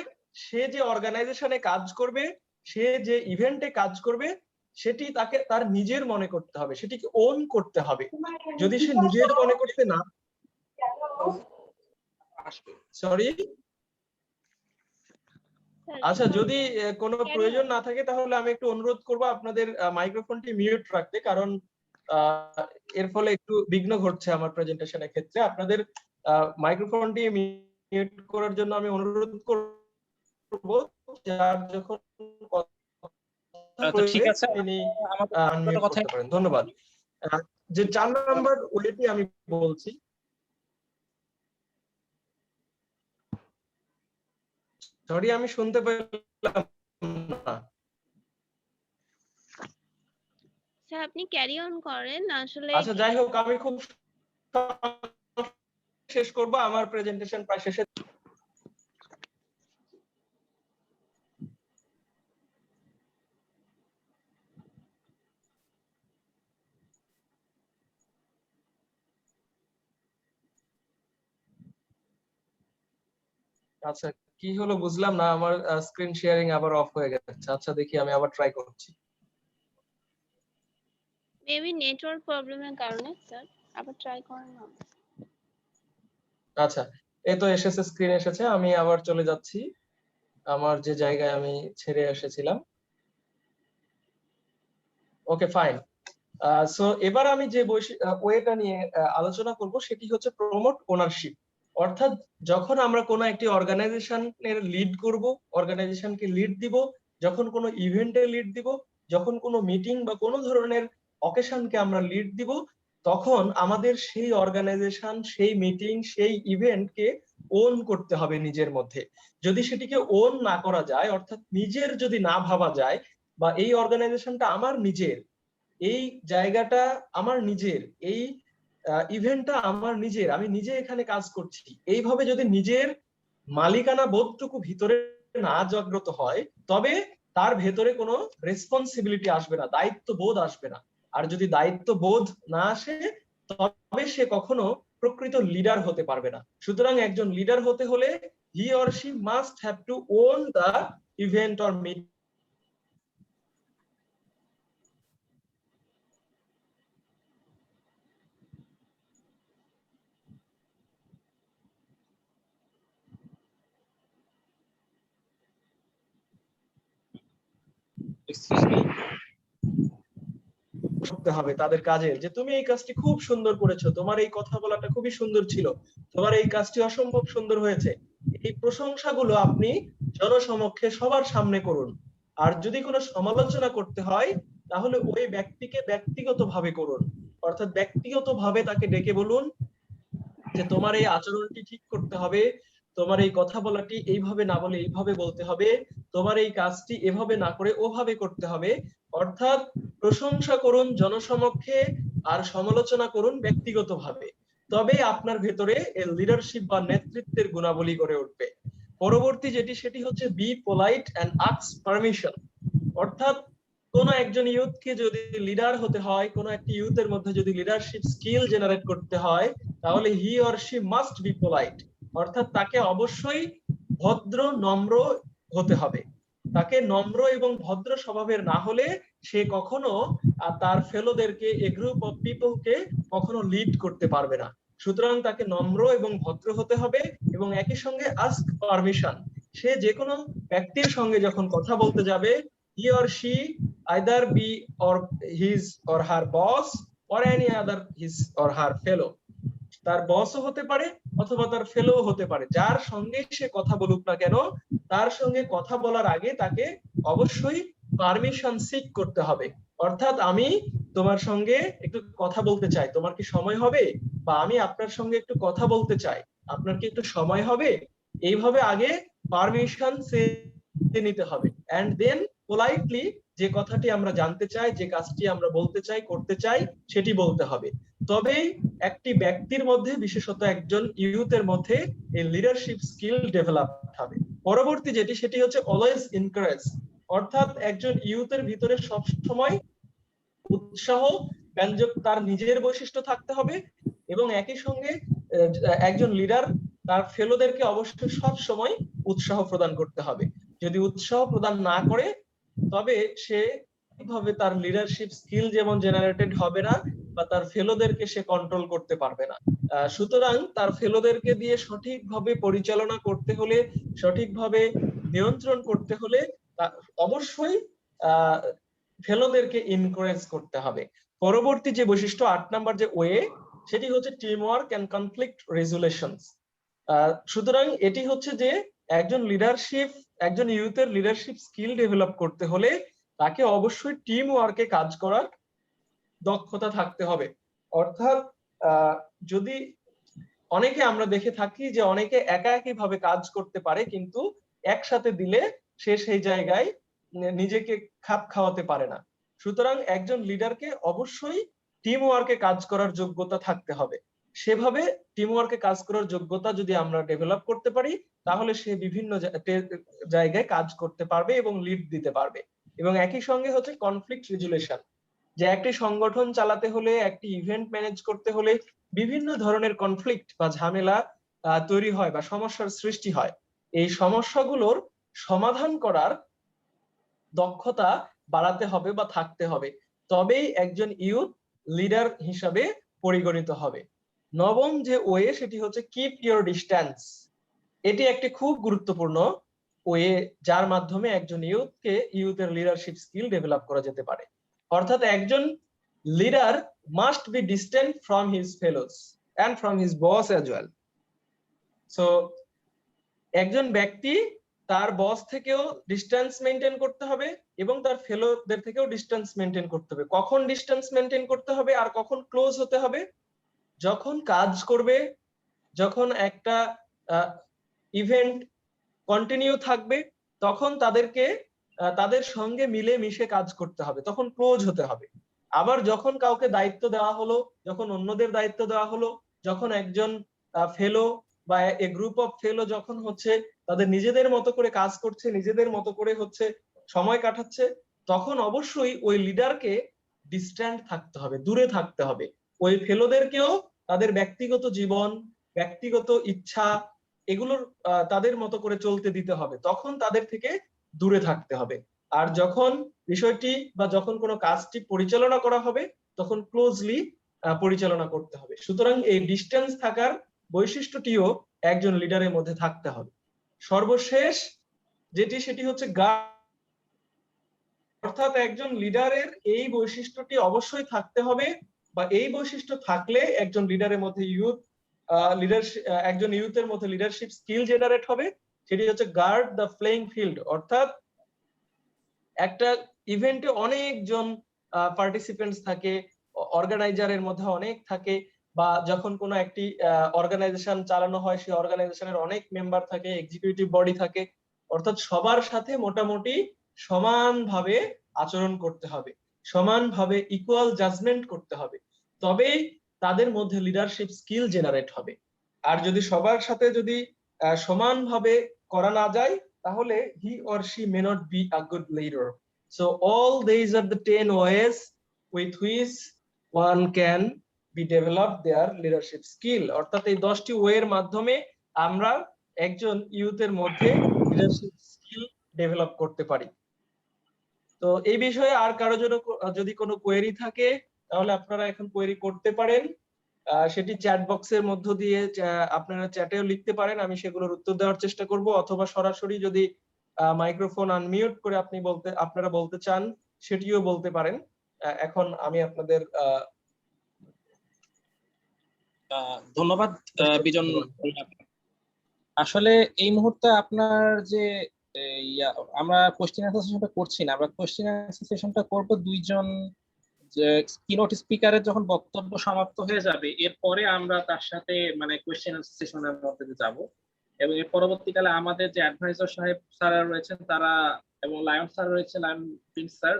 সে যে অর্গানাইজেশনে কাজ করবে, সে যে ইভেন্টে কাজ করবে, সেটি তাকে তার নিজের মনে করতে হবে, সেটিকে ওন করতে হবে। যদি সে নিজের মনে করতে না, সরি, আচ্ছা, যদি কোনো প্রয়োজন না থাকে তাহলে আমি একটু অনুরোধ করব আপনাদের মাইক্রোফোনটি মিউট রাখতে, কারণ এর ফলে একটু বিঘ্ন ঘটছে আমার প্রেজেন্টেশনের ক্ষেত্রে। আপনাদের মাইক্রোফোনটি মিউট করার জন্য আমি অনুরোধ করব, যার যখন ঠিক আছে, তিনি আমাদের কথা করতে পারেন। ধন্যবাদ। যে 4 নাম্বার ওয়েটি আমি বলছি, সরি আমি শুনতে পেলাম না। স্যার আপনি ক্যারি অন করেন আসলে। আচ্ছা, যাই হোক, আমি খুব শেষ করব, আমার প্রেজেন্টেশন প্রায় শেষে। আচ্ছা, কি হলো বুঝলাম না, আমার স্ক্রিন শেয়ারিং আবার অফ হয়ে গেছে। আচ্ছা, দেখি আমি আবার ট্রাই করছি। মেবি নেটওয়ার্ক প্রবলেমের কারণে স্যার, আবার ট্রাই করেন না। আচ্ছা, এই তো এসেছে, স্ক্রিন এসেছে, আমি আবার চলে যাচ্ছি আমার যে জায়গায় আমি ছেড়ে এসেছিলাম। ওকে, ফাইন। সো এবার আমি যে ওয়েটা নিয়ে আলোচনা করব সেটি হচ্ছে প্রমোট ওনারশিপ। অর্থাৎ যখন আমরা কোনো একটি অর্গানাইজেশনের লিড করব, অর্গানাইজেশনকে লিড দিব, যখন কোনো ইভেন্টে লিড দিব, যখন কোনো মিটিং বা কোনো ধরনের অকেশনকে আমরা লিড দিব, তখন আমাদের সেই অর্গানাইজেশন, সেই মিটিং, সেই ইভেন্টকে ওন করতে হবে নিজের মধ্যে। যদি সেটিকে ওন না করা যায়, অর্থাৎ নিজের যদি না ভাবা যায়, বা এই অর্গানাইজেশনটা আমার নিজের, এই জায়গাটা আমার নিজের, এই ইভেন্টটা আমার নিজের, আমি নিজে এখানে কাজ করছি, এইভাবে যদি নিজের মালিকানা বোধটুকু ভিতরে না জাগ্রত হয়, তবে তার ভেতরে কোনো রেসপন্সিবিলিটি আসবে না, দায়িত্ব বোধ আসবে না। আর যদি দায়িত্ব বোধ না আসে, তবে সে কখনো প্রকৃত লিডার হতে পারবে না। সুতরাং একজন লিডার হতে হলে he or she must have to own the event or meeting. Excuse me, করতে হবে তাদের কাজের, যে তুমি এই কাজটি খুব সুন্দর করেছো, তোমার এই কথা বলাটা খুবই সুন্দর ছিল, তোমার এই কাজটি অসম্ভব সুন্দর হয়েছে। এই প্রশংসাগুলো আপনি জনসমক্ষে সবার সামনে করুন। আর যদি কোনো সমালোচনা করতে হয় তাহলে ওই ব্যক্তিকে ব্যক্তিগতভাবে করুন, অর্থাৎ ব্যক্তিগতভাবে তাকে ডেকে বলুন যে তোমার এই আচরণটি ঠিক করতে হবে, তোমার এই কথা বলাটি এইভাবে না বলে এইভাবে বলতে হবে, তোমার এই কাজটি এভাবে না করে ওভাবে করতে হবে। অর্থাৎ প্রশংসা করুন জনসমক্ষে আর সমালোচনা করুন ব্যক্তিগতভাবে, তবে আপনার ভেতরে লিডারশিপ বা নেতৃত্বের গুণাবলী গড়ে উঠবে। পরবর্তী যেটি সেটি হচ্ছে be polite and ask permission. অর্থাৎ কোন একজন ইউথকে যদি লিডার হতে হয়, কোন একটা ইউথের মধ্যে যদি লিডারশিপ স্কিল জেনারেট করতে হয়, তাহলে he or she must be polite. অর্থাৎ তাকে অবশ্যই ভদ্র নম্র হতে হবে। তাকে নম্র এবং ভদ্র স্বভাবের না হলে সে কখনো তার ফেলোদেরকে, এ গ্রুপ অফ পিপলকে কখনো লিড করতে পারবে না। সুতরাং তাকে নম্র এবং ভদ্র হতে হবে এবং একই সঙ্গে আস্ক পারমিশন। সে যে কোনো ব্যক্তির সঙ্গে যখন কথা বলতে যাবে, he or she either be or his or her boss or any other his or her fellow, তার বসও হতে পারে অথবা তার ফেলো হতে পারে, যার সঙ্গে সে কথা বলুক না কেন, তার সঙ্গে কথা বলার আগে তাকে অবশ্যই পারমিশন সিক করতে হবে। অর্থাৎ আমি তোমার সঙ্গে একটু কথা বলতে চাই, তোমার কি সময় হবে, বা আমি আপনার সঙ্গে একটু কথা বলতে চাই, আপনার কি একটু সময় হবে, এইভাবে আগে পারমিশন নিতে হবে। এন্ড দেন পোলাইটলি যে কথাটি আমরা জানতে চাই, যে কাজটি আমরা বলতে চাই, করতে চাই, সেটি বলতে হবে। তবেই একটি ব্যক্তির মধ্যে, বিশেষত একজন ইউথের মধ্যে এই লিডারশিপ স্কিল ডেভেলপ হবে। পরবর্তী যেটি সেটি হচ্ছে অলওয়েজ এনকারেজ। অর্থাৎ একজন ইউথের ভিতরে সব সময় উৎসাহ ব্যঞ্জক তার নিজের বৈশিষ্ট্য থাকতে হবে এবং একই সঙ্গে একজন লিডার তার ফেলোদেরকে অবশ্যই সব সময় উৎসাহ প্রদান করতে হবে। যদি উৎসাহ প্রদান না করে তবে সে কিভাবে তার লিডারশিপ স্কিল যেমন জেনারেটেড হবে না, বা তার ফেলোদেরকে সে কন্ট্রোল করতে পারবে না। সুতরাং তার ফেলোদেরকে দিয়ে সঠিকভাবে পরিচালনা করতে হলে, সঠিকভাবে নিয়ন্ত্রণ করতে হলে অবশ্যই ফেলোদেরকে এনকারেজ করতে হবে। পরবর্তী যে বৈশিষ্ট্য 8 নাম্বার যে ওয়ে, সেটি হচ্ছে teamwork and conflict resolution. সুতরাং এটি হচ্ছে যে একজন ইউথের লিডারশিপ স্কিল ডেভেলপ করতে হলে তাকে অবশ্যই টিম ওয়ার্কে কাজ করার দক্ষতা থাকতে হবে। অর্থাৎ যদি অনেকে আমরা দেখে থাকি যে অনেকে একা একই ভাবে কাজ করতে পারে, কিন্তু একসাথে দিলে সে সেই জায়গায় নিজেকে খাপ খাওয়াতে পারে না। সুতরাং একজন লিডারকে অবশ্যই টিম ওয়ার্কে কাজ করার যোগ্যতা থাকতে হবে। সেভাবে টিম ওয়ার্কে কাজ করার যোগ্যতা যদি আমরা ডেভেলপ করতে পারি, তাহলে সে বিভিন্ন জায়গায় কাজ করতে পারবে এবং লিড দিতে পারবে। এবং একই সঙ্গে হচ্ছে কনফ্লিক্ট রেজুলেশন, যে একটি সংগঠন চালাতে হলে, একটি ইভেন্ট ম্যানেজ করতে হলে বিভিন্ন ধরনের কনফ্লিক্ট বা ঝামেলা তৈরি হয় বা সমস্যার সৃষ্টি হয়। এই সমস্যাগুলোর সমাধান করার দক্ষতা বাড়াতে হবে বা থাকতে হবে, তবেই একজন ইউথ লিডার হিসাবে পরিগণিত হবে। নবম যে ওয়ে সেটি হচ্ছে কিপ ইউর ডিস্টেন্স। এটি একটি খুব গুরুত্বপূর্ণ ওয়ে, যার মাধ্যমে একজন ইউথের লিডারশিপ স্কিল ডেভেলপ করা যেতে পারে। অর্থাৎ একজন leader must be distant from his fellows and from his boss as well. So একজন ব্যক্তি তার বস থেকেও ডিস্টেন্স মেনটেন করতে হবে এবং তার ফেলোদের থেকেও ডিস্টেন্স মেনটেন করতে হবে। কখন ডিস্টেন্স মেনটেন করতে হবে আর কখন ক্লোজ হতে হবে? যখন কাজ করবে, যখন একটা ইভেন্ট কন্টিনিউ থাকবে, তখন তাদের সঙ্গে মিলে মিশে কাজ করতে হবে, তখন ক্লোজ হতে হবে। আবার যখন কাউকে দায়িত্ব দেওয়া হলো, যখন অন্যদের দায়িত্ব দেওয়া হলো, যখন একজন ফেলো বা এ গ্রুপ অফ ফেলো যখন হচ্ছে তাদের নিজেদের মতো করে কাজ করছে, নিজেদের মতো করে হচ্ছে সময় কাটাচ্ছে, তখন অবশ্যই ওই লিডারকে ডিস্ট্যান্ট থাকতে হবে, দূরে থাকতে হবে। ওই ফেলোদেরকেও তাদের ব্যক্তিগত জীবন, ব্যক্তিগত ইচ্ছা, এগুলোর তাদের মতো করে চলতে দিতে হবে, তখন তাদের থেকে দূরে থাকতে হবে। আর যখন বিষয়টি বা যখন কোনো কাজটি পরিচালনা করা হবে তখন ক্লোজলি পরিচালনা করতে হবে। সুতরাং এই ডিস্টেন্স থাকার বৈশিষ্ট্যটিও একজন লিডারের মধ্যে থাকতে হবে। সর্বশেষ যেটি সেটি হচ্ছে অর্থাৎ একজন লিডারের এই বৈশিষ্ট্যটি অবশ্যই থাকতে হবে, বা এই বৈশিষ্ট্য থাকলে একজন লিডারের মধ্যে একজন ইউথের মধ্যে লিডারশিপ স্কিল জেনারেট হবে। সেটি হচ্ছে গার্ড দ্য প্লেইং ফিল্ড, অর্থাৎ একটা ইভেন্টে অনেকজন পার্টিসিপেন্টস থাকে, অর্গানাইজারের মধ্যে অনেক থাকে, বা যখন কোনো একটি অর্গানাইজেশন চালানো হয় সেই অর্গানাইজেশনের অনেক মেম্বার থাকে, এক্সিকিউটিভ বডি থাকে, অর্থাৎ সবার সাথে মোটামুটি সমানভাবে আচরণ করতে হবে, সমানভাবে ইকুয়াল জাজমেন্ট করতে হবে, তবেই তাদের মধ্যে লিডারশিপ স্কিল জেনারেট হবে। আর যদি সবার সাথে যদি সমানভাবে করা না যায় তাহলে he or she may not be a good leader. So all these are the 10 ways with which one can be developed their leadership skill. অর্থাৎ এই 10টি ওয়ের মাধ্যমে আমরা একজন ইউথের মধ্যে লিডারশিপ স্কিল ডেভেলপ করতে পারি। তো এই বিষয়ে আর কারো জন্য যদি কোনো কোয়েরি থাকে তাহলে আপনারা এখন কোয়েরি করতে পারেন। সেটি চ্যাট বক্সের মধ্য দিয়ে আপনারা চ্যাটেও লিখতে পারেন, আমি সেগুলোর উত্তর দেওয়ার চেষ্টা করব, অথবা সরাসরি যদি মাইক্রোফোন আনমিউট করে আপনারা বলতে চান সেটিও বলতে পারেন। এখন আমি আপনাদের ধন্যবাদ বিজন। আসলে এই মুহূর্তে আপনার যে আমরা কোশ্চেন অ্যান্সার সেশনটা করছি না, আমরা কোশ্চেন অ্যান্সার সেশনটা করব দুইজন যে কিনোট স্পিকারের যখন বক্তব্য সমাপ্ত হয়ে যাবে এরপরে আমরা তার সাথে মানে কোশ্চেন অ্যান্সার সেশনের মধ্যে যাব, এবং এর পরবর্তীকালে আমাদের যে অ্যাডভাইজার সাহেব স্যাররা রয়েছেন তারা এবং লায়ন স্যার রয়েছে, লায়ন প্রিন্স স্যার,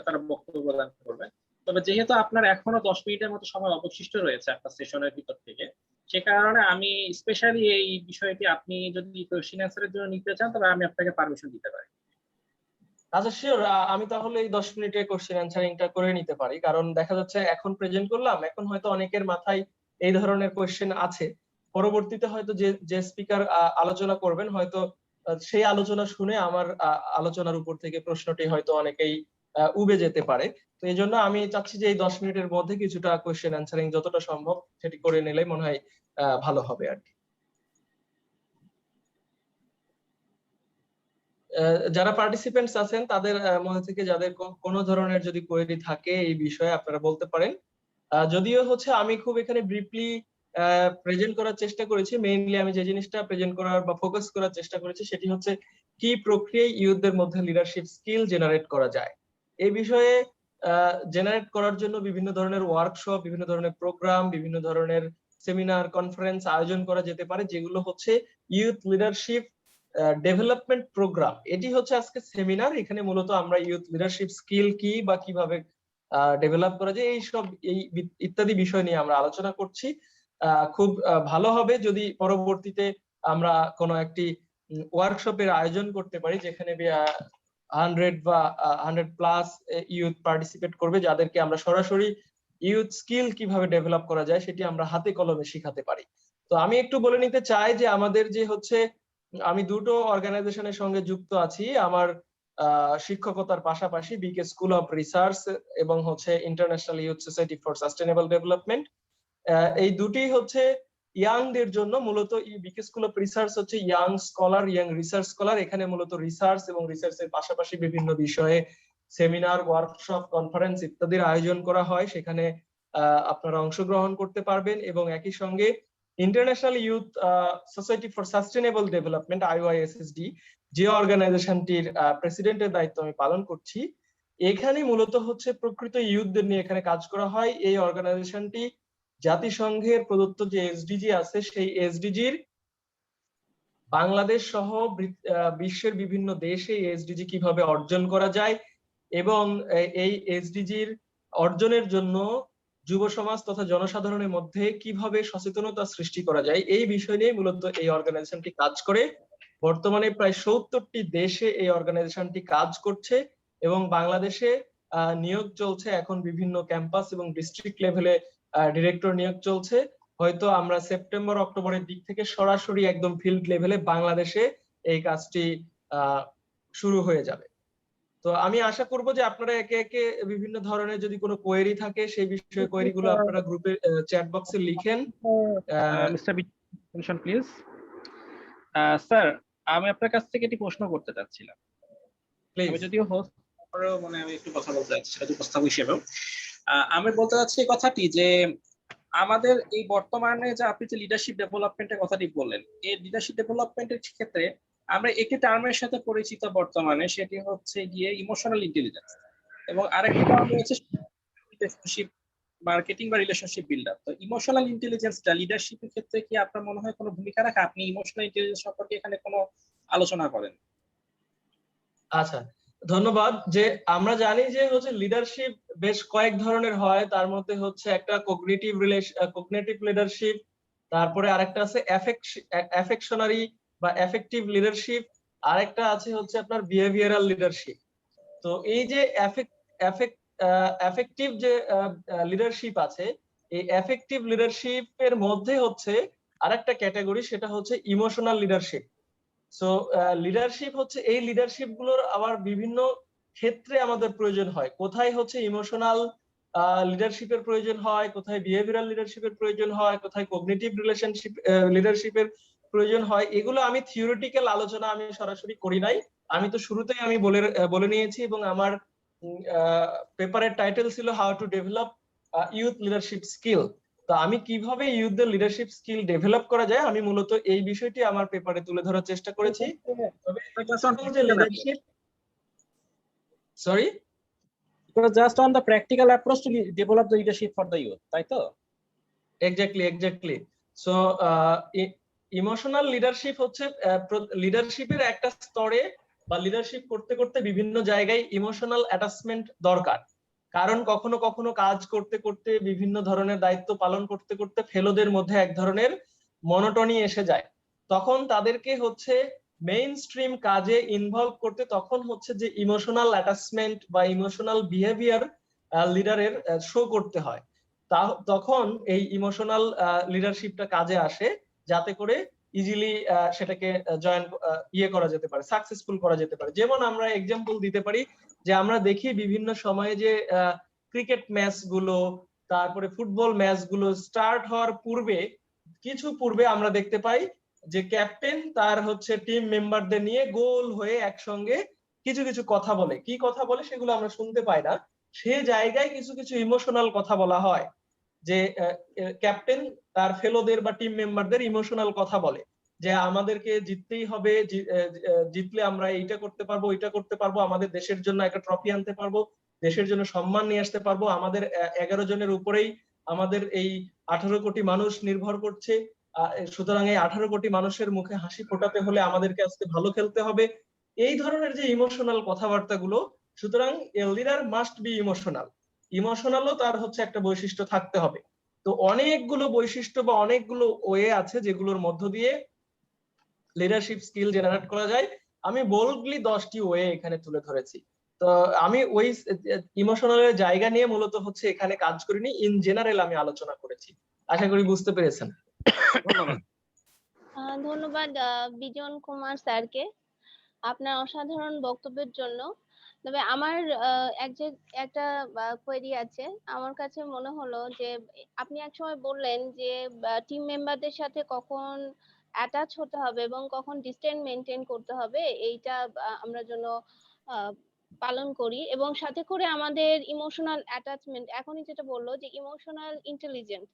তারা বক্তব্য প্রদান করবেন। তবে যেহেতু আপনার এখনো 10 মিনিটের মতো সময় অবশিষ্ট রয়েছে একটা সেশনের ভিতর থেকে, সে কারণে আমি স্পেশালি এই বিষয়টি আপনি যদি কোশ্চেন অ্যান্সারের জন্য নিতে চান তবে আমি আপনাকে পারমিশন দিতে পারি। আচ্ছা শিওর, আমি তাহলে এই 10 মিনিটের কোশ্চেন অ্যান্সারিংটা করে নিতে পারি, কারণ দেখা যাচ্ছে এখন প্রেজেন্ট করলাম, এখন হয়তো অনেকের মাথায় এই ধরনের কোশ্চেন আছে, পরবর্তীতে হয়তো যে স্পিকার আলোচনা করবেন হয়তো সেই আলোচনা শুনে আমার আলোচনার উপর থেকে প্রশ্নটি হয়তো অনেকেই উবে যেতে পারে। তো এই জন্য আমি চাচ্ছি যে এই 10 মিনিটের মধ্যে কিছুটা কোশ্চেন অ্যান্সারিং যতটা সম্ভব সেটি করে নিলে মনে হয় ভালো হবে আর কি। যারা পার্টিসিপেন্টস আছেন তাদের মধ্যে থেকে যাদের কোনো ধরনের যদি কোয়েরি থাকে এই বিষয়ে আপনারা বলতে পারেন। যদিও হচ্ছে আমি খুব এখানে ব্রিফলি প্রেজেন্ট করার চেষ্টা করেছি, মেইনলি আমি যে জিনিসটা প্রেজেন্ট করার বা ফোকাস করার চেষ্টা করেছি সেটি হচ্ছে কি প্রক্রিয়ায় ইউথদের মধ্যে লিডারশিপ স্কিল জেনারেট করা যায়। এই বিষয়ে জেনারেট করার জন্য বিভিন্ন ধরনের ওয়ার্কশপ, বিভিন্ন ধরনের প্রোগ্রাম, বিভিন্ন ধরনের সেমিনার, কনফারেন্স আয়োজন করা যেতে পারে, যেগুলো হচ্ছে ইউথ লিডারশিপ ডেভেলপমেন্ট প্রোগ্রাম। এটি হচ্ছে আজকে সেমিনার, এখানে মূলত আমরা ইউথ লিডারশিপ স্কিল কি বা কিভাবে ডেভেলপ করা যায় এই ইত্যাদি বিষয় নিয়ে আমরা আলোচনা করছি। খুব ভালো হবে যদি পরবর্তীতে আমরা কোনো একটি ওয়ার্কশপের আয়োজন করতে পারি যেখানে 100 বা 100+ ইউথ পার্টিসিপেট করবে, যাদেরকে আমরা সরাসরি ইউথ স্কিল কিভাবে ডেভেলপ করা যায় সেটি আমরা হাতে কলমে শিখাতে পারি। তো আমি একটু বলে নিতে চাই যে আমাদের যে হচ্ছে আমি দুটো অর্গানাইজেশনের সঙ্গে যুক্ত আছি আমার শিক্ষকতার পাশাপাশি, বিকে স্কুল অফ রিসার্চ এবং হচ্ছে international youth society for sustainable development. এই দুটি হচ্ছে ইয়াংদের জন্য, মূলত বিকে স্কুল অফ রিসার্চ হচ্ছে young scholar, young research scholar. এখানে মূলত রিসার্চ এবং রিসার্চের পাশাপাশি বিভিন্ন বিষয়ে সেমিনার, ওয়ার্কশপ, কনফারেন্স ইত্যাদির আয়োজন করা হয়, সেখানে আপনারা অংশগ্রহণ করতে পারবেন। এবং একই সঙ্গে international youth society for sustainable development IYSSD, যে অর্গানাইজেশনটির প্রেসিডেন্টের দায়িত্ব আমি পালন করছি, এখানে মূলত হচ্ছে প্রকৃত ইউথদের নিয়ে এখানে কাজ করা হয়। এই অর্গানাইজেশনটি জাতিসংঘের প্রদত্ত যে এসডিজি আছে সেই এসডিজির বাংলাদেশ সহ বিশ্বের বিভিন্ন দেশে এসডিজি কিভাবে অর্জন করা যায় এবং এই এসডিজির অর্জনের জন্য যুব সমাজ তথা জনসাধারণের মধ্যে কিভাবে সচেতনতা সৃষ্টি করা যায় এই বিষয় নিয়ে মূলত এই অর্গানাইজেশনটি কাজ করে। বর্তমানে প্রায় 70টি দেশে এই অর্গানাইজেশনটি কাজ করছে এবং বাংলাদেশে নিয়োগ চলছে এখন বিভিন্ন ক্যাম্পাস এবং ডিস্ট্রিক্ট লেভেলে ডিরেক্টর নিয়োগ চলছে। হয়তো আমরা সেপ্টেম্বর অক্টোবরের দিক থেকে সরাসরি একদম ফিল্ড লেভেলে বাংলাদেশে এই কাজটি শুরু হয়ে যাবে। তো আমি আশা করব যে আপনারা একে একে বিভিন্ন ধরনের যদি কোনো কোয়েরি থাকে সেই বিষয়ে কোয়েরিগুলো আপনারা গ্রুপে চ্যাট বক্সে লিখেন। মিস্টার প্লিজ স্যার, আমি আপনার কাছ থেকে একটি প্রশ্ন করতে চাচ্ছিলাম। আমি যদিও হোস্ট, তারপরেও মানে আমি একটু কথা বলতে চাচ্ছি সেটা উপস্থাপক হিসেবেও। আমি বলতে চাচ্ছি এই কথাটি যে আমাদের এই বর্তমানে যে আপনি যে লিডারশিপ ডেভেলপমেন্টের কথাটি বললেন, এই লিডারশিপ ডেভেলপমেন্টের ক্ষেত্রে আমরা একটি টার্মের সাথে পরিচিত বর্তমানে, সেটি হচ্ছে গিয়ে ইমোশনাল ইন্টেলিজেন্স, এবং আরেকটি টার্ম রয়েছে রিলেশনশিপ মার্কেটিং বা রিলেশনশিপ বিল্ডার। তো ইমোশনাল ইন্টেলিজেন্সটা লিডারশিপের ক্ষেত্রে কি আপনার মনে হয় কোনো ভূমিকা রাখে? আপনি ইমোশনাল ইন্টেলিজেন্স সম্পর্কে এখানে কোনো আলোচনা করেন? আচ্ছা, ধন্যবাদ। যে আমরা জানি যে হচ্ছে লিডারশিপ বেশ কয়েক ধরনের হয়, তার মধ্যে হচ্ছে একটা কগনিটিভ লিডারশিপ, তারপরে আরেকটা আছে অ্যাফেকশনারি বা এফেক্টিভ লিডারশিপ, আরেকটা আছে হচ্ছে আপনার বিহেভিয়ারাল লিডারশিপ। তো এই যে এফেক্টিভ যে লিডারশিপ আছে, এই এফেক্টিভ লিডারশিপের মধ্যে হচ্ছে আরেকটা ক্যাটাগরি, সেটা হচ্ছে ইমোশনাল লিডারশিপ। সো লিডারশিপ হচ্ছে এই লিডারশিপ গুলোর আবার বিভিন্ন ক্ষেত্রে আমাদের প্রয়োজন হয়। কোথায় হচ্ছে ইমোশনাল লিডারশিপের প্রয়োজন হয়, কোথায় বিহেভিয়ারাল লিডারশিপের প্রয়োজন হয়, কোথায় কগনিটিভ রিলেশনশিপ লিডারশিপের প্রয়োজন হয়, এগুলো আমি থিওরিটিক্যাল আলোচনা আমি সরাসরি করি নাই। আমি তো শুরুতেই আমি বলে নিয়েছি, এবং আমার পেপারের টাইটেল ছিল how to develop youth leadership skill. তো আমি কিভাবে ইউথদের লিডারশিপ স্কিল ডেভেলপ করা যায়, আমি মূলত এই বিষয়টি আমার পেপারে তুলে ধরার চেষ্টা করেছি। তবে leadership, sorry, It was just on the practical approach to develop the leadership for the youth, তাই তো? এক্স্যাক্টলি। সো ইমোশনাল লিডারশিপ হচ্ছে লিডারশিপের একটা স্তরে বা লিডারশিপ করতে করতে বিভিন্ন জায়গায় ইমোশনাল অ্যাটাচমেন্ট দরকার। কারণ কখনো কখনো কাজ করতে করতে, বিভিন্ন ধরনের দায়িত্ব পালন করতে করতে ফেলোদের মধ্যে এক ধরনের মনোটনি এসে যায়। তখন তাদেরকে হচ্ছে মেইন স্ট্রিম কাজে ইনভলভ করতে, তখন হচ্ছে যে ইমোশনাল অ্যাটাচমেন্ট বা ইমোশনাল বিহেভিয়ার লিডারের শো করতে হয়। তখন এই ইমোশনাল লিডারশিপটা কাজে আসে, যাতে করে ইজিলি সেটাকে করা যেতে পারে, সাকসেসফুল করা যেতে পারে। যেমন আমরা এক্সাম্পল দিতে পারি যে আমরা দেখি বিভিন্ন সময়ে যে ক্রিকেট ম্যাচ গুলো, তারপরে ফুটবল ম্যাচ গুলো স্টার্ট হওয়ার কিছু পূর্বে আমরা দেখতে পাই যে ক্যাপ্টেন তার হচ্ছে টিম মেম্বারদের নিয়ে গোল হয়ে একসঙ্গে কিছু কিছু কথা বলে। কি কথা বলে সেগুলো আমরা শুনতে পাই না, সে জায়গায় কিছু কিছু ইমোশনাল কথা বলা হয়, যে ক্যাপ্টেন তার ফেলোদের বা টিম মেম্বারদের ইমোশনাল কথা বলে যে আমাদেরকে জিততেই হবে, জিতলে আমরা এইটা করতে পারবো, ওইটা করতে পারবো, আমাদের দেশের জন্য একটা ট্রফি আনতে পারবো, দেশের জন্য সম্মান নিয়ে আসতে পারবো, আমাদের 11 জনের উপরেই আমাদের এই 18 কোটি মানুষ নির্ভর করছে, সুতরাং এই 18 কোটি মানুষের মুখে হাসি ফোটাতে হলে আমাদেরকে আজকে ভালো খেলতে হবে। এই ধরনের যে ইমোশনাল কথাবার্তা গুলো, সুতরাং লিডার মাস্ট বি ইমোশনাল। ইমোশনালও তার হচ্ছে একটা বৈশিষ্ট্য থাকতে হবে। তো অনেকগুলো বৈশিষ্ট্য বা অনেকগুলো ওয়ে আছে যেগুলোর মধ্য দিয়ে লিডারশিপ স্কিল জেনারেট করা যায়। আমি বোল্ডলি 10টি ওয়ে এখানে তুলে ধরেছি। তো আমি ওই ইমোশনালের জায়গা নিয়ে মূলত হচ্ছে এখানে কাজ করিনি, ইন জেনারেল আমি আলোচনা করেছি। আশা করি বুঝতে পেরেছেন। ধন্যবাদ। ধন্যবাদ বিজন কুমার স্যারকে আপনার অসাধারণ বক্তব্যের জন্য। তবে আমার একটা কোয়েরি আছে। আমার কাছে মনে হলো যে আপনি একসময় বললেন যে টিম মেম্বারদের সাথে কখন অ্যাটাচ হতে হবে এবং কখন ডিস্টেন্স মেনটেন করতে হবে, এইটা আমরা যেন পালন করি, এবং সাথে করে আমাদের ইমোশনাল অ্যাটাচমেন্ট, এখনই যেটা বললো যে ইমোশনাল ইন্টেলিজেন্স,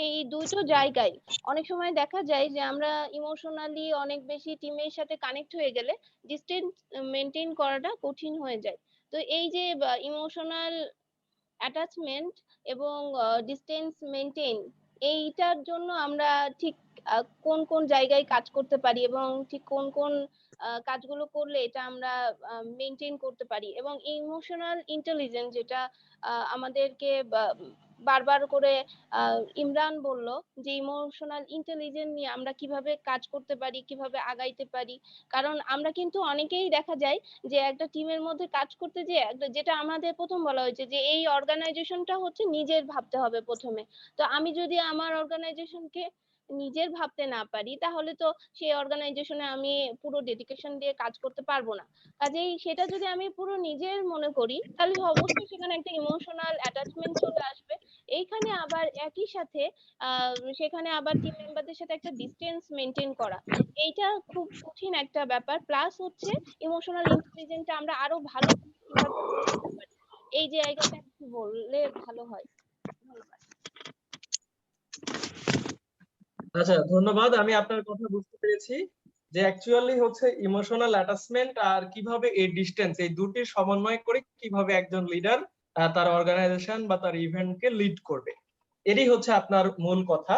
এই দুটো জায়গায় অনেক সময় দেখা যায় যে আমরা ইমোশনালি অনেক বেশি টিমের সাথে কানেক্ট হয়ে গেলে ডিস্টেন্স মেনটেন করাটা কঠিন হয়ে যায়। তো এই যে ইমোশনাল অ্যাটাচমেন্ট এবং ডিস্টেন্স মেনটেন, এইটার জন্য আমরা ঠিক কোন কোন জায়গায় কাজ করতে পারি এবং ঠিক কোন কোন কাজগুলো করলে এটা আমরা মেনটেন করতে পারি, এবং ইমোশনাল ইন্টেলিজেন্স যেটা আমাদেরকে বারবার করে ইমরান বলল যে ইমোশনাল ইন্টেলিজেন্স নিয়ে আমরা কিভাবে কাজ করতে পারি, কিভাবে আগাইতে পারি। কারণ আমরা কিন্তু অনেকেই দেখা যায় যে একটা টিমের মধ্যে কাজ করতে যে যেটা আমাদের প্রথম বলা হয়েছে যে এই অর্গানাইজেশনটা হচ্ছে নিজের ভাবতে হবে প্রথমে। তো আমি যদি আমার অর্গানাইজেশনকে নিজের ভাবতে না পারি তাহলে তো সেই অর্গানাইজেশনে আমি পুরো ডেডিকেশন দিয়ে কাজ করতে পারবো না। কাজেই সেটা যদি আমি পুরো নিজের মনে করি তাহলে অবশ্যই সেখানে একটা ইমোশনাল অ্যাটাচমেন্ট চলে আসবে। এইখানে আবার একই সাথে সেখানে আবার টিম মেম্বারদের সাথে একটা ডিসটেন্স মেনটেন করা, এইটা খুব কঠিন একটা ব্যাপার। প্লাস হচ্ছে ইমোশনাল ইন্টেলিজেন্সটা আমরা আরো ভালো কিভাবে করতে পারি, এই জায়গাটা একটু বললে ভালো হয়। ধন্যবাদ। আচ্ছা, ধন্যবাদ। আমি আপনার কথা বুঝতে পেরেছি যে অ্যাকচুয়ালি হচ্ছে ইমোশনাল অ্যাটাচমেন্ট আর কিভাবে এই ডিসটেন্স, এই দুটির সমন্বয় করে কিভাবে একজন লিডার তার অর্গানাইজেশন বা তার ইভেন্টকে লিড করবে, এটাই হচ্ছে আপনার মূল কথা।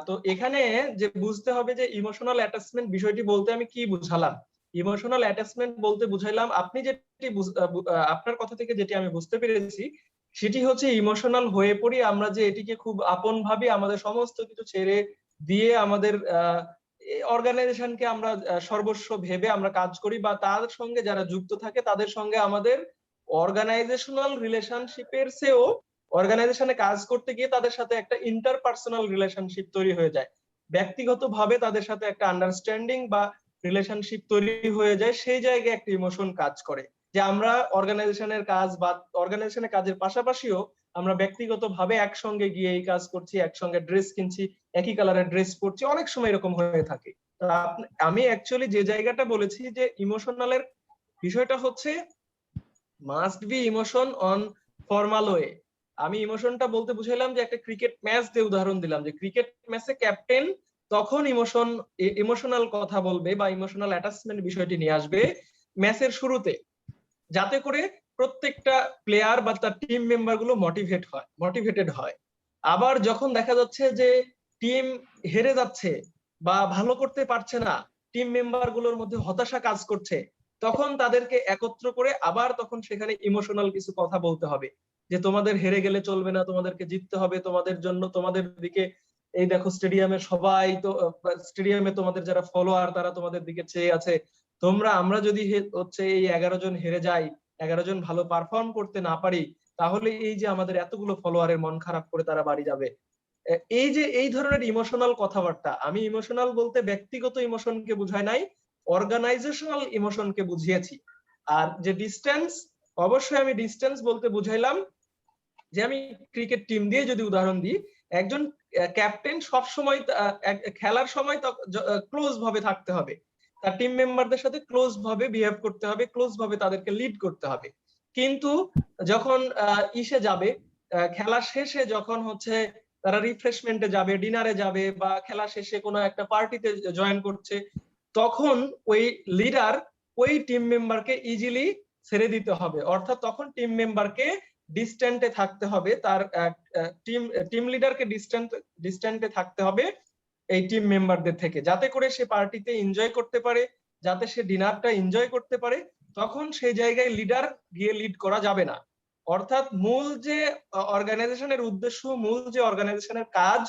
তো এখানে যে বুঝতে হবে যে ইমোশনাল অ্যাটাচমেন্ট বিষয়টি বলতে আমি কি বুঝালাম। ইমোশনাল অ্যাটাচমেন্ট বলতে বুঝাইলাম, আপনি যেটি আপনার কথা থেকে যেটি আমি বুঝতে পেরেছি সেটি হচ্ছে ইমোশনাল হয়ে পড়ি আমরা, যে এটিকে খুব আপন ভাবে আমাদের সমস্ত কিছু ছেড়ে দিয়ে আমাদের অর্গানাইজেশনকে আমরা সর্বস্ব ভেবে আমরা কাজ করি, বা তার সঙ্গে যারা যুক্ত থাকে তাদের সঙ্গে আমাদের অর্গানাইজেশনাল রিলেশনশিপের চেয়েও অর্গানাইজেশনে কাজ করতে গিয়ে তাদের সাথে একটা ইন্টারপার্সোনাল রিলেশনশিপ তৈরি হয়ে যায়, ব্যক্তিগতভাবে তাদের সাথে একটা আন্ডারস্ট্যান্ডিং বা রিলেশনশিপ তৈরি হয়ে যায়। সেই জায়গায় একটা ইমোশন কাজ করে যে আমরা অর্গানাইজেশনের কাজ বা অর্গানাইজেশনের কাজের পাশাপাশিও আমরা ব্যক্তিগতভাবে একসঙ্গে গিয়ে এই কাজ করছি, একসঙ্গে ড্রেস কিনছি, একই কালারের ড্রেস পরছি, অনেক সময় এরকম হয়ে থাকে। তো আমি অ্যাকচুয়ালি যে জায়গাটা বলেছি যে ইমোশনালের বিষয়টা হচ্ছে must be emotion on formal way. আমি ইমোশনটা বলতে বুঝাইলাম যে একটা ক্রিকেট ম্যাচ দিয়ে উদাহরণ দিলাম যে ক্রিকেট ম্যাচে ক্যাপ্টেন তখন ইমোশনাল কথা বলবে বা ইমোশনাল অ্যাটাচমেন্ট বিষয়টি নিয়ে আসবে ম্যাচের শুরুতে, যাতে করে প্রত্যেকটা প্লেয়ার বা তার টিম মেম্বার গুলো মোটিভেটেড হয়। আবার যখন দেখা যাচ্ছে যে টিম হেরে যাচ্ছে বা ভালো করতে পারছে না, টিম মেম্বার গুলোর মধ্যে হতাশা কাজ করছে, তখন তাদেরকে একত্র করে আবার তখন সেখানে ইমোশনাল কিছু কথা বলতে হবে যে তোমাদের হেরে গেলে চলবে না, তোমাদেরকে জিততে হবে, তোমাদের জন্য তোমাদের দিকে এই দেখো স্টেডিয়ামে সবাই তো, স্টেডিয়ামে তোমাদের যারা ফলোয়ার তারা তোমাদের দিকে চেয়ে আছে, আমরা যদি হচ্ছে এই 11 জন হেরে যাই, 11 জন ভালো পারফর্ম করতে না পারি, তাহলে এই যে আমাদের এতগুলো ফলোয়ারের মন খারাপ করে তারা বাড়ি যাবে। এই যে এই ধরনের ইমোশনাল কথাবার্তা, আমি ইমোশনাল বলতে ব্যক্তিগত ইমোশনকে বুঝাই নাই, অর্গানাইজেশনাল ইমোশনকে বুঝিয়েছি। আর যে ডিস্টেন্স, অবশ্যই আমি ডিস্টেন্স বলতে বুঝাইলাম যে আমি ক্রিকেট টিম দিয়ে যদি উদাহরণ দিই, একজন ক্যাপ্টেন সব সময় খেলার সময় ক্লোজ ভাবে থাকতে হবে, তার টিম মেম্বারদের সাথে ক্লোজ ভাবে বিহেভ করতে হবে, ক্লোজ ভাবে তাদেরকে লিড করতে হবে। কিন্তু যখন ইসে যাবে, খেলা শেষে যখন হচ্ছে তারা রিফ্রেশমেন্টে যাবে, ডিনারে যাবে, বা খেলা শেষে কোনো একটা পার্টিতে জয়েন করছে, তখন ওই লিডার ওই টিম মেম্বারকে ইজিলি ছেড়ে দিতে হবে। অর্থাৎ তখন টিম মেম্বারকে ডিস্ট্যান্টে থাকতে হবে, তার টিম লিডারকে ডিস্ট্যান্টে থাকতে হবে এই টিম মেম্বারদের থেকে, যাতে করে সে পার্টিতে এনজয় করতে পারে, যাতে সে ডিনারটা এনজয় করতে পারে। তখন সেই জায়গায় লিডার গিয়ে লিড করা যাবে না। অর্থাৎ মূল যে অর্গানাইজেশনের উদ্দেশ্য, মূল যে অর্গানাইজেশনের কাজ,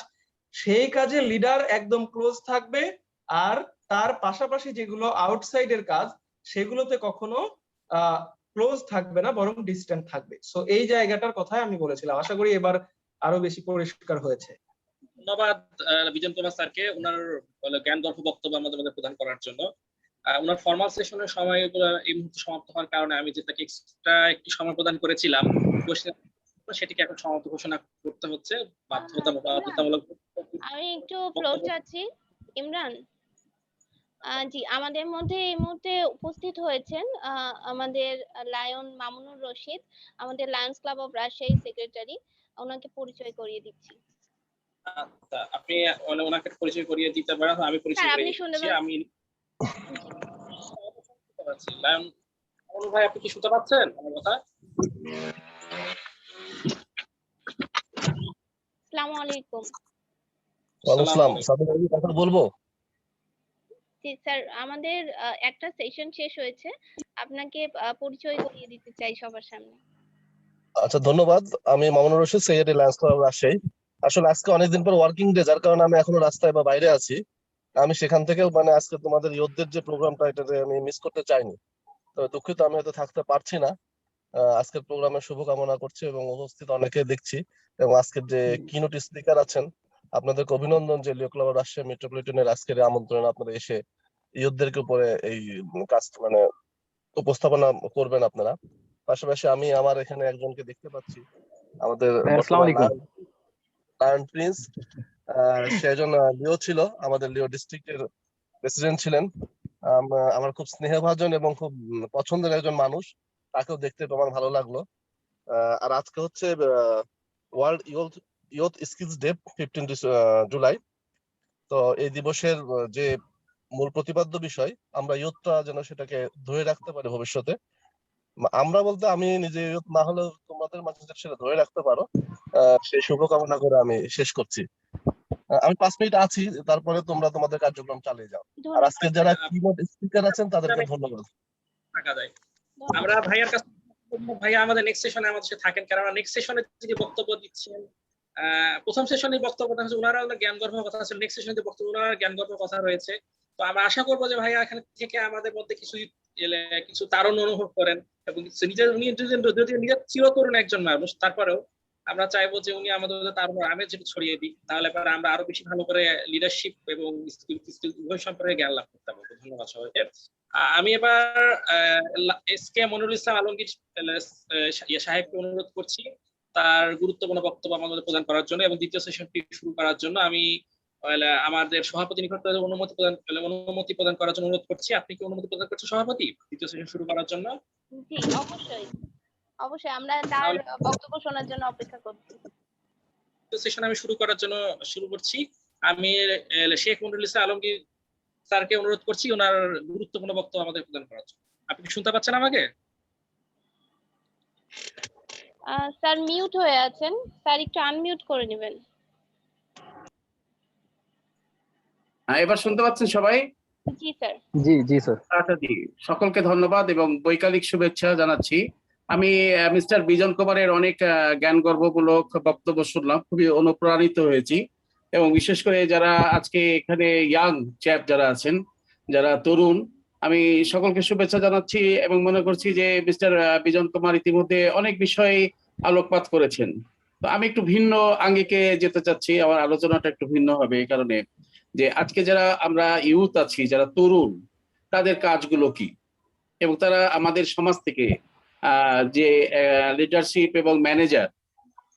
সেই কাজে লিডার একদম ক্লোজ থাকবে, আর তার পাশাপাশি যেগুলো আউটসাইডের কাজ সেগুলোতে কখনো ক্লোজ থাকবে না, বরং ডিস্টেন্ট থাকবে। সো এই জায়গাটার কথাই আমি বলেছিলাম, আশা করি এবার আরো বেশি পরিষ্কার হয়েছে। ধন্যবাদ বিজন কুমার স্যারকে ওনার জ্ঞানগর্ভ বক্তব্য আমাদের মধ্যে প্রদান করার জন্য। ওনার ফর্মাল সেশনের সময় এই মুহূর্তে সমাপ্ত হওয়ার কারণে আমি যে তাকে এক্সট্রা একটি সময় প্রদান করেছিলাম সেটিকে এখন সমাপ্ত ঘোষণা করতে হচ্ছে বাধ্যতামূলক। আমি একটু ফ্লোর চাচ্ছি। ইমরান, জি, আমাদের মধ্যে এই মুহূর্তে উপস্থিত হয়েছেন আমাদের লায়ন মামুনুর রশিদ, আমাদের Lions club of Rajshahi secretary. ওনাকে পরিচয় করিয়ে দিচ্ছি। আচ্ছা, আপনি ওনাকে পরিচয় করিয়ে দিতে পারেন, আমি পরিচয় স্যার করিয়ে আপনি শুনতে দিচ্ছি। আমি লায়ন মামুনুর ভাই, আপনি কি শুনতে পাচ্ছেন আমার কথা? আসসালামু আলাইকুম। ওয়ালাইকুম আসসালাম। সাথে কথা বলবো? জি স্যার, আমাদের একটা সেশন শেষ হয়েছে, আপনাকে পরিচয় করিয়ে দিতে চাই সবার সামনে। আচ্ছা, ধন্যবাদ। আমি Mamunur Rashid, CIT Lions club Rajshahi. আসলে আজকে অনেকদিন পর ওয়ার্কিং ডে, যার কারণে আমি এখনো রাস্তায় বা বাইরে আছি। আমি সেখান থেকেও মানে আজকে তোমাদের ইয়ুথদের যে প্রোগ্রামটা, এটাতে আমি মিস করতে চাইনি। তবে দুঃখিত, আমি হয়তো থাকতে পারছি না। আজকের প্রোগ্রামের শুভকামনা করছি এবং উপস্থিত অনেকে দেখছি, এবং আজকের যে কিনোট স্পিকার আছেন, আপনাদেরকে অভিনন্দন যে লিও ক্লাব রাজশাহী মেট্রোপলিটনের আজকের এই আমন্ত্রণে আপনারা এসে ইয়ুথদেরকে উপরে এই কাজ মানে উপস্থাপনা করবেন আপনারা। পাশাপাশি আমি আমার এখানে একজনকে দেখতে পাচ্ছি, আমাদের আসসালামু বর্তমান আলাইকুম। Lion Prince. সে একজন লিও ছিল, আমাদের লিও ডিস্ট্রিক্টের প্রেসিডেন্ট ছিলেন। আমার খুব স্নেহভাজন এবং খুব পছন্দের একজন মানুষ। তাকেও দেখতে আমার ভালো লাগলো। আর আজকে হচ্ছে world youth skills day, 15 July. তো এই দিবসের যে মূল প্রতিপাদ্য বিষয়, আমরা ইয়ুথটা যেন সেটাকে ধরে রাখতে পারি ভবিষ্যতে। আমরা বলতে আমি নিজে ইয়ুথ না হলেও তোমাদের মাঝে যেটা সেটা ধরে রাখতে পারো, সেই শুভকামনা করে আমি শেষ করছি। আমি 5 মিনিট আছি, তারপরে তোমরা তোমাদের কার্যক্রম চালিয়ে যাও। আর ধন্যবাদ আজকে যারা কিনোট স্পিকার আছেন তাদেরকে ধন্যবাদ। থাকা যায়। ধন্যবাদ। আমরা ভাইয়ার কাছে, ভাইয়া আমাদের নেক্সট সেশনে আমাদের সাথে থাকেন, কারণ নেক্সট সেশনে যে বক্তব্য দিচ্ছেন, প্রথম সেশনে বক্তব্যটা হচ্ছে ওনারা জ্ঞান গর্ভের কথা ছিল, নেক্সট সেশনে বক্তব্য ওনারা জ্ঞান গর্ভের কথা রয়েছে। তো আমরা আশা করবো যে ভাইয়া এখানে থেকে আমাদের মধ্যে কিছু তারুণ অনুভব করেন, এবং উনি যদি নিজের চিরতরুণ একজন মানুষ, তারপরেও আমরা চাইবো যে উনি আমাদের মধ্যে তারুণ আমেজ যদি ছড়িয়ে দিই, তাহলে পরে আমরা আরো বেশি ভালো করে লিডারশিপ এবং স্কিল উভয় সম্পর্কে জ্ঞান লাভ করতে পারবো। ধন্যবাদ সবাইকে। আমি এবার এস কে মনিরুল ইসলাম আলমগীর সাহেবকে অনুরোধ করছি তার গুরুত্বপূর্ণ বক্তব্য আমাদের প্রদান করার জন্য এবং দ্বিতীয় সেশনটি শুরু করার জন্য। আমি আমাদের সভাপতি নিকট অনুমতি প্রদান করার জন্য অনুরোধ করছি। আপনি কি অনুমতি প্রদান করছেন সভাপতি দ্বিতীয় সেশন শুরু করার জন্য? জি, অবশ্যই অবশ্যই আমরা তার বক্তব্য শোনার জন্য অপেক্ষা করছি। সেশন আমি শুরু করার জন্য শুরু করছি। আমি শেখ মনিরুল ইসলাম আলমগীর স্যারকে অনুরোধ করছি ওনার গুরুত্বপূর্ণ বক্তব্য আমাদের প্রদান করার জন্য। আপনি কি শুনতে পাচ্ছেন আমাকে? স্যার মিউট হয়ে আছেন, স্যার একটু আনমিউট করে নেবেন। এবার শুনতে পাচ্ছেন সবাই? জি স্যার। জি জি স্যার। আচ্ছা জি, সকলকে ধন্যবাদ এবং বৈকালিক শুভেচ্ছা জানাচ্ছি। আমি মিস্টার বিজন কুমারের অনেক জ্ঞান গর্বমূলক বক্তব্য শুনলাম, খুবই অনুপ্রাণিত হয়েছি। এবং বিশেষ করে যারা আজকে এখানে ইয়াং চ্যাপ যারা আছেন, যারা তরুণ, আমি সকলকে শুভেচ্ছা জানাচ্ছি এবং মনে করছি যে মিস্টার বিজন কুমার ইতিমধ্যে অনেক বিষয়ে আলোকপাত করেছেন। তো আমি একটু ভিন্ন আঙ্গিকে যেতে চাচ্ছি, আমার আলোচনাটা একটু ভিন্ন হবে এই কারণে যে আজকে যারা আমরা ইউথ আছি, যারা তরুণ, তাদের কাজগুলো কি, এবং তারা আমাদের সমাজ থেকে যে লিডারশিপ এবং ম্যানেজার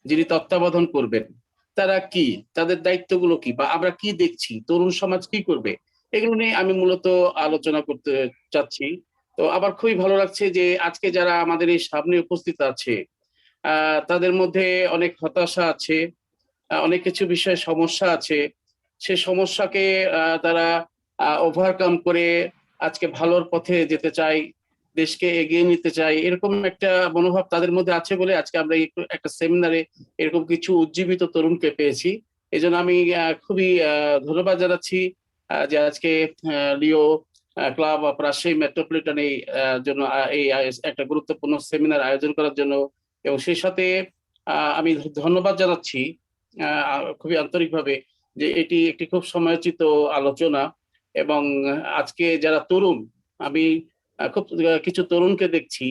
যিনি তত্ত্বাবধান করবেন, তারা কি, তাদের দায়িত্বগুলো কি, বা আমরা কি দেখছি, তরুণ সমাজ কি করবে, এগুলো নিয়ে আমি মূলত আলোচনা করতে চাচ্ছি। তো আবার খুবই ভালো লাগছে যে আজকে যারা আমাদের এই সামনে উপস্থিত আছে, তাদের মধ্যে অনেক হতাশা আছে, অনেক কিছু বিষয়ে সমস্যা আছে। সে সমস্যাকে তারা ওভারকাম করে আজকে ভালোর পথে যেতে চাই, দেশকে এগিয়ে নিতে চাই, এরকম একটা মনোভাব তাদের মধ্যে আছে বলে আজকে আমরা একটা সেমিনারে এরকম কিছু উজ্জীবিত তরুণকে পেয়েছি। এই জন্য আমি খুবই ধন্যবাদ জানাচ্ছি যে আজকে লিও ক্লাব অফ রাজশাহী মেট্রোপলিটন এই জন্য এই একটা গুরুত্বপূর্ণ সেমিনার আয়োজন করার জন্য। এবং সেই সাথে আমি ধন্যবাদ জানাচ্ছি খুবই আন্তরিকভাবে যে এটি একটি খুব সময়োচিত আলোচনা। এবং আজকে যারা তরুণ, আমি খুব কিছু তরুণকে দেখছি,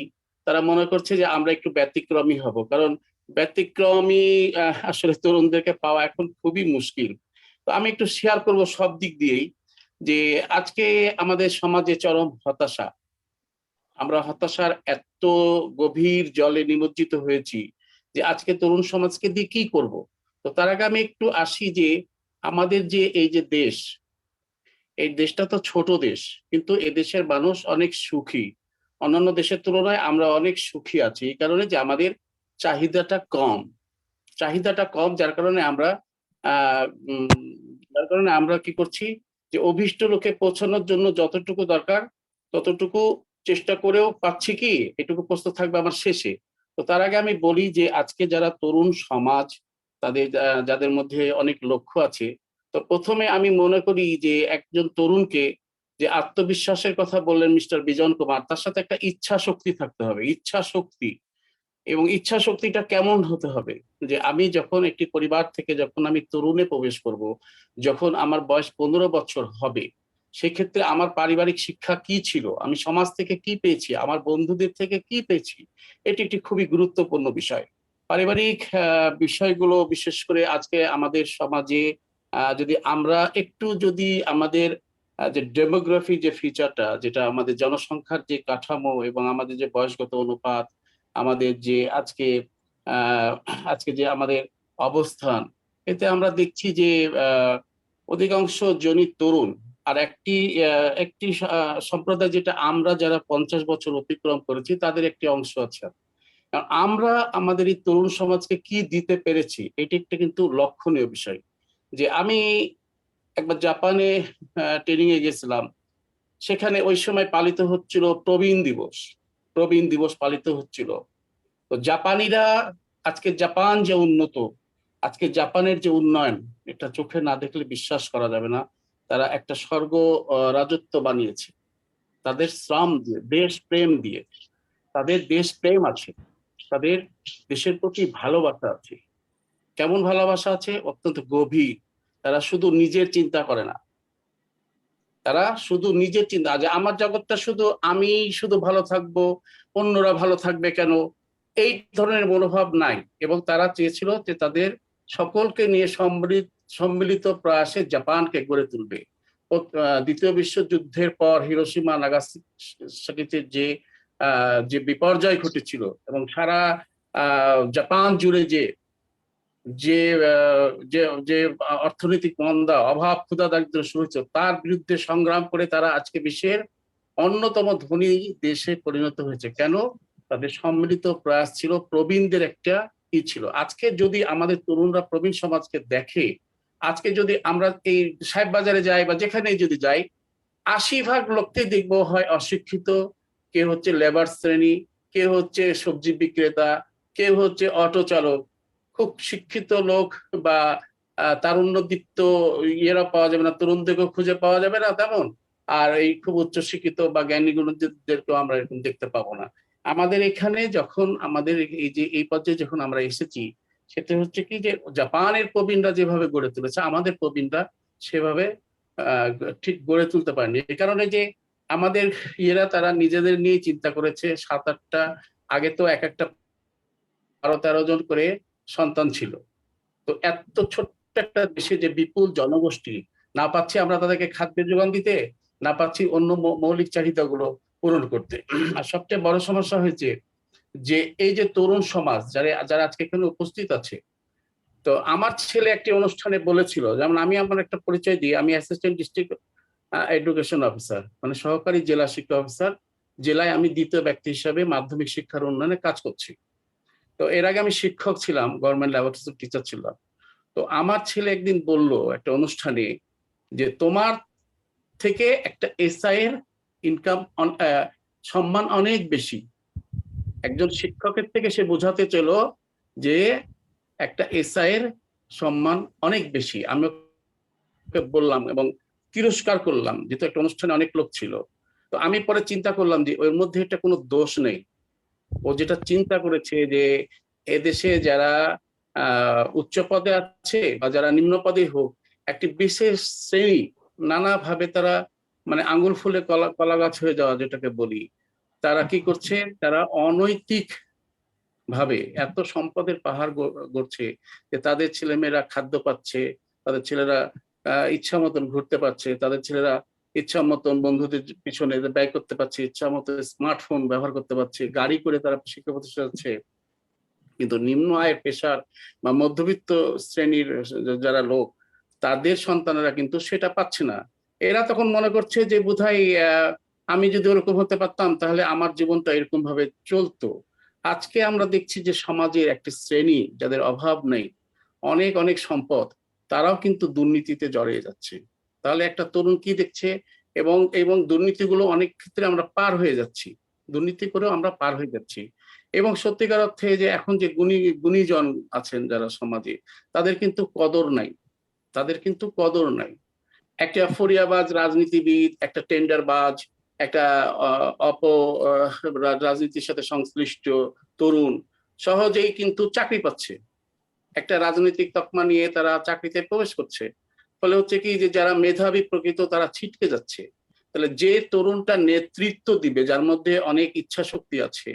তারা মনে করছে যে আমরা একটু ব্যতিক্রমী হব, কারণ ব্যতিক্রমী আসলে তরুণদেরকে পাওয়া এখন খুবই মুশকিল। তো আমি একটু শেয়ার করব সব দিক দিয়েই যে আজকে আমাদের সমাজে চরম হতাশা, আমরা হতাশার এত গভীর জলে নিমজ্জিত হয়েছি যে আজকে তরুণ সমাজকে দিয়ে কি করব। তো তার আগে আমি একটু আসি যে আমাদের যে এই যে দেশ, এই দেশটা তো ছোট দেশ, কিন্তু এদেশের মানুষ অনেক সুখী। অন্যান্য দেশের তুলনায় আমরা অনেক সুখী আছি এই কারণে যে আমাদের চাহিদাটা কম। চাহিদাটা কম যার কারণে আমরা কি করছি যে অভীষ্ট লোকে পৌঁছানোর জন্য যতটুকু দরকার ততটুকু চেষ্টা করেও পাচ্ছি কি, এটুকু প্রস্তুত থাকবে আমার শেষে। তো তার আগে আমি বলি যে আজকে যারা তরুণ সমাজ, তাদের যাদের মধ্যে অনেক লক্ষ্য আছে, তো প্রথমে আমি মনে করি যে একজন তরুণকে যে আত্মবিশ্বাসের কথা বললেন মিস্টার বিজন কুমার, তার সাথে একটা ইচ্ছা শক্তি থাকতে হবে। ইচ্ছা শক্তি, এবং ইচ্ছা শক্তিটা কেমন হতে হবে, যে আমি যখন একটি পরিবার থেকে যখন আমি তরুণে প্রবেশ করব, যখন আমার বয়স 15 বছর হবে, সেক্ষেত্রে আমার পারিবারিক শিক্ষা কি ছিল, আমি সমাজ থেকে কি পেয়েছি, আমার বন্ধুদের থেকে কি পেয়েছি, এটি একটি খুবই গুরুত্বপূর্ণ বিষয়। পারিবারিক বিষয়গুলো বিশেষ করে আজকে আমাদের সমাজে যদি আমরা একটু যদি আমাদের যে ডেমোগ্রাফি যে ফিচারটা, যেটা আমাদের জনসংখ্যার যে কাঠামো এবং আমাদের যে বয়সগত অনুপাত, আমাদের যে আজকে যে আমাদের অবস্থান, এতে আমরা দেখছি যে অধিকাংশ জনই তরুণ। আর একটি একটি সম্প্রদায়, যেটা আমরা যারা 50 বছর অতিক্রম করেছি তাদের একটি অংশ আছে। আমরা আমাদের এই তরুণ সমাজকে কি দিতে পেরেছি, এটি একটা কিন্তু লক্ষণীয় বিষয়। যে আমি একবার জাপানে ট্রেনিং এ গেছিলাম, সেখানে ওই সময় পালিত হচ্ছিল প্রবীণ দিবস। প্রবীণ দিবস পালিত হচ্ছিল। তো জাপানিরা, আজকে জাপান যে উন্নত, আজকে জাপানের যে উন্নয়ন, এটা চোখে না দেখলে বিশ্বাস করা যাবে না। তারা একটা স্বর্গ রাজত্ব বানিয়েছে তাদের শ্রম দিয়ে, দেশ প্রেম দিয়ে। তাদের দেশ প্রেম আছে, তাদের দেশের প্রতি ভালোবাসা আছে। কেমন ভালোবাসা আছে? অত্যন্ত গভীর। তারা শুধু নিজের চিন্তা করে না, তারা শুধু নিজের চিন্তা, যে আমার জগৎটা শুধু আমি শুধু ভালো থাকবো, অন্যরা ভালো থাকবে কেন, এই ধরনের মনোভাব নাই। এবং তারা চেয়েছিল যে তাদের সকলকে নিয়ে সম্মিলিত প্রয়াসে জাপানকে গড়ে তুলবে। দ্বিতীয় বিশ্বযুদ্ধের পর হিরোশিমা নাগাসাকিতে যে যে বিপর্যয় ঘটেছিল এবং সারা জাপান জুড়ে যে যে যে যে অর্থনৈতিক মন্দা, অভাব, ক্ষুধা, দারিদ্র্য শুরু হয়েছে, তার বিরুদ্ধে সংগ্রাম করে তারা আজকে বিশ্বের অন্যতম ধনী দেশে পরিণত হয়েছে। কেন? তাদের সম্মিলিত প্রয়াস ছিল, প্রবীণদের একটা ই ছিল। আজকে যদি আমাদের তরুণরা প্রবীণ সমাজকে দেখে, আজকে যদি আমরা এই সাহেব বাজারে যাই বা যেখানে যদি যাই, 80% লোককেই দেখবো হয় অশিক্ষিত, কেউ হচ্ছে লেবার শ্রেণী, কেউ হচ্ছে সবজি বিক্রেতা, কেউ হচ্ছে অটো চালক। খুব শিক্ষিত লোক বা তারুণ্যদীপ্ত ইয়েরা পাওয়া যাবে না, তরুণদেরকেও খুঁজে পাওয়া যাবে না তেমন। আর এই খুব উচ্চ শিক্ষিত বা জ্ঞানী গুণীদেরকেও আমরা এরকম দেখতে পাবো না। আমাদের এখানে যখন আমাদের এই যে এই পর্যায়ে যখন আমরা এসেছি, সেটা হচ্ছে কি, যে জাপানের প্রবীণরা যেভাবে গড়ে তুলেছে, আমাদের প্রবীণরা সেভাবে ঠিক গড়ে তুলতে পারেনি। এই কারণে যে আমাদের ইয়েরা তারা নিজেদের নিয়ে চিন্তা করেছে। 7-8টা, আগে তো এক একটা 12-13 জন করে সন্তান ছিল। তো এত ছোট্ট একটা দেশে যে বিপুল জনগোষ্ঠী, না পাচ্ছি আমরা তাদেরকে খাদ্যের যোগান দিতে, না পাচ্ছি অন্য মৌলিক চাহিদাগুলো পূরণ করতে। আর সবচেয়ে বড় সমস্যা হয়েছে যে এই যে তরুণ সমাজ যারা আজকে এখানে উপস্থিত আছে। তো আমার ছেলে একটি অনুষ্ঠানে বলেছিল, যেমন আমি আমার একটা পরিচয় দিই, আমি অ্যাসিস্ট্যান্ট ডিস্ট্রিক্ট এডুকেশন অফিসার, মানে সহকারী জেলা শিক্ষা অফিসার। জেলায় আমি দ্বিতীয় ব্যক্তি হিসাবে মাধ্যমিক শিক্ষার উন্নয়নে কাজ করছি। তো এর আগে আমি শিক্ষক ছিলাম, গভর্নমেন্ট ল্যাবরেটরি টিচার ছিলাম। তো আমার ছেলে একদিন বলল একটা অনুষ্ঠানে যে তোমার থেকে একটা এসআই এর ইনকাম সম্মান অনেক বেশি। একজন শিক্ষকের থেকে সে বোঝাতে চাইল যে একটা এসআই এর সম্মান অনেক বেশি। আমি বললাম এবং তিরস্কার করলাম, যেহেতু একটা অনুষ্ঠানে অনেক লোক ছিল। তো আমি পরে চিন্তা করলাম যে ওর মধ্যে এটা কোনো দোষ নেই। ও যেটা চিন্তা করেছে যে এদেশে যারা উচ্চ পদে আছে বা যারা নিম্ন পদে হোক, একটি বিশেষ শ্রেণী নানাভাবে তারা, মানে আঙ্গুল ফুলে কলা গাছ হয়ে যাওয়া যেটাকে বলি, তারা কি করছে, তারা অনৈতিক ভাবে এত সম্পদের পাহাড় গড়ছে যে তাদের ছেলেমেয়েরা খাদ্য পাচ্ছে, তাদের ছেলেরা ইচ্ছা মতন ঘুরতে পারছে, তাদের ছেলেরা ইচ্ছা মতন বন্ধুদের পিছনে ব্যয় করতে পারছে, ইচ্ছা মতো স্মার্টফোন ব্যবহার করতে পারছে, গাড়ি করে তারা শিক্ষা প্রতিষ্ঠান যাচ্ছে। কিন্তু নিম্ন আয়ের পেশার বা মধ্যবিত্ত শ্রেণীর যারা লোক, তাদের সন্তানেরা কিন্তু সেটা পাচ্ছে না। এরা তখন মনে করছে যে বোধহয় আমি যদি ওরকম হতে পারতাম তাহলে আমার জীবনটা এরকম ভাবে চলতো। আজকে আমরা দেখছি যে সমাজের একটি শ্রেণী যাদের অভাব নেই, অনেক অনেক সম্পদ, তারাও কিন্তু দুর্নীতিতে জড়িয়ে যাচ্ছে। তাহলে একটা তরুণ কি দেখছে, এবং এবং দুর্নীতিগুলো অনেক ক্ষেত্রে আমরা পার হয়ে যাচ্ছি, দুর্নীতি করেও আমরা পার হয়ে যাচ্ছি। এবং সত্যিকার অর্থে যে এখন যে গুণীজন আছেন যারা সমাজে, তাদের কিন্তু কদর নাই, তাদের কিন্তু কদর নাই। একটা ফরিয়াবাজ রাজনীতিবিদ, একটা টেন্ডারবাজ, একটা রাজনীতির সাথে সংশ্লিষ্ট তরুণ, সহজেই কিন্তু চাকরি পাচ্ছে, একটা রাজনৈতিক তকমা নিয়ে তারা চাকরিতে প্রবেশ করছে। ফলে হচ্ছে কি যে যারা মেধাবী প্রকৃত তারা ছিটকে যাচ্ছে। তাহলে যে তরুণটা নেতৃত্ব দিবে, যার মধ্যে অনেক ইচ্ছা শক্তি আছে,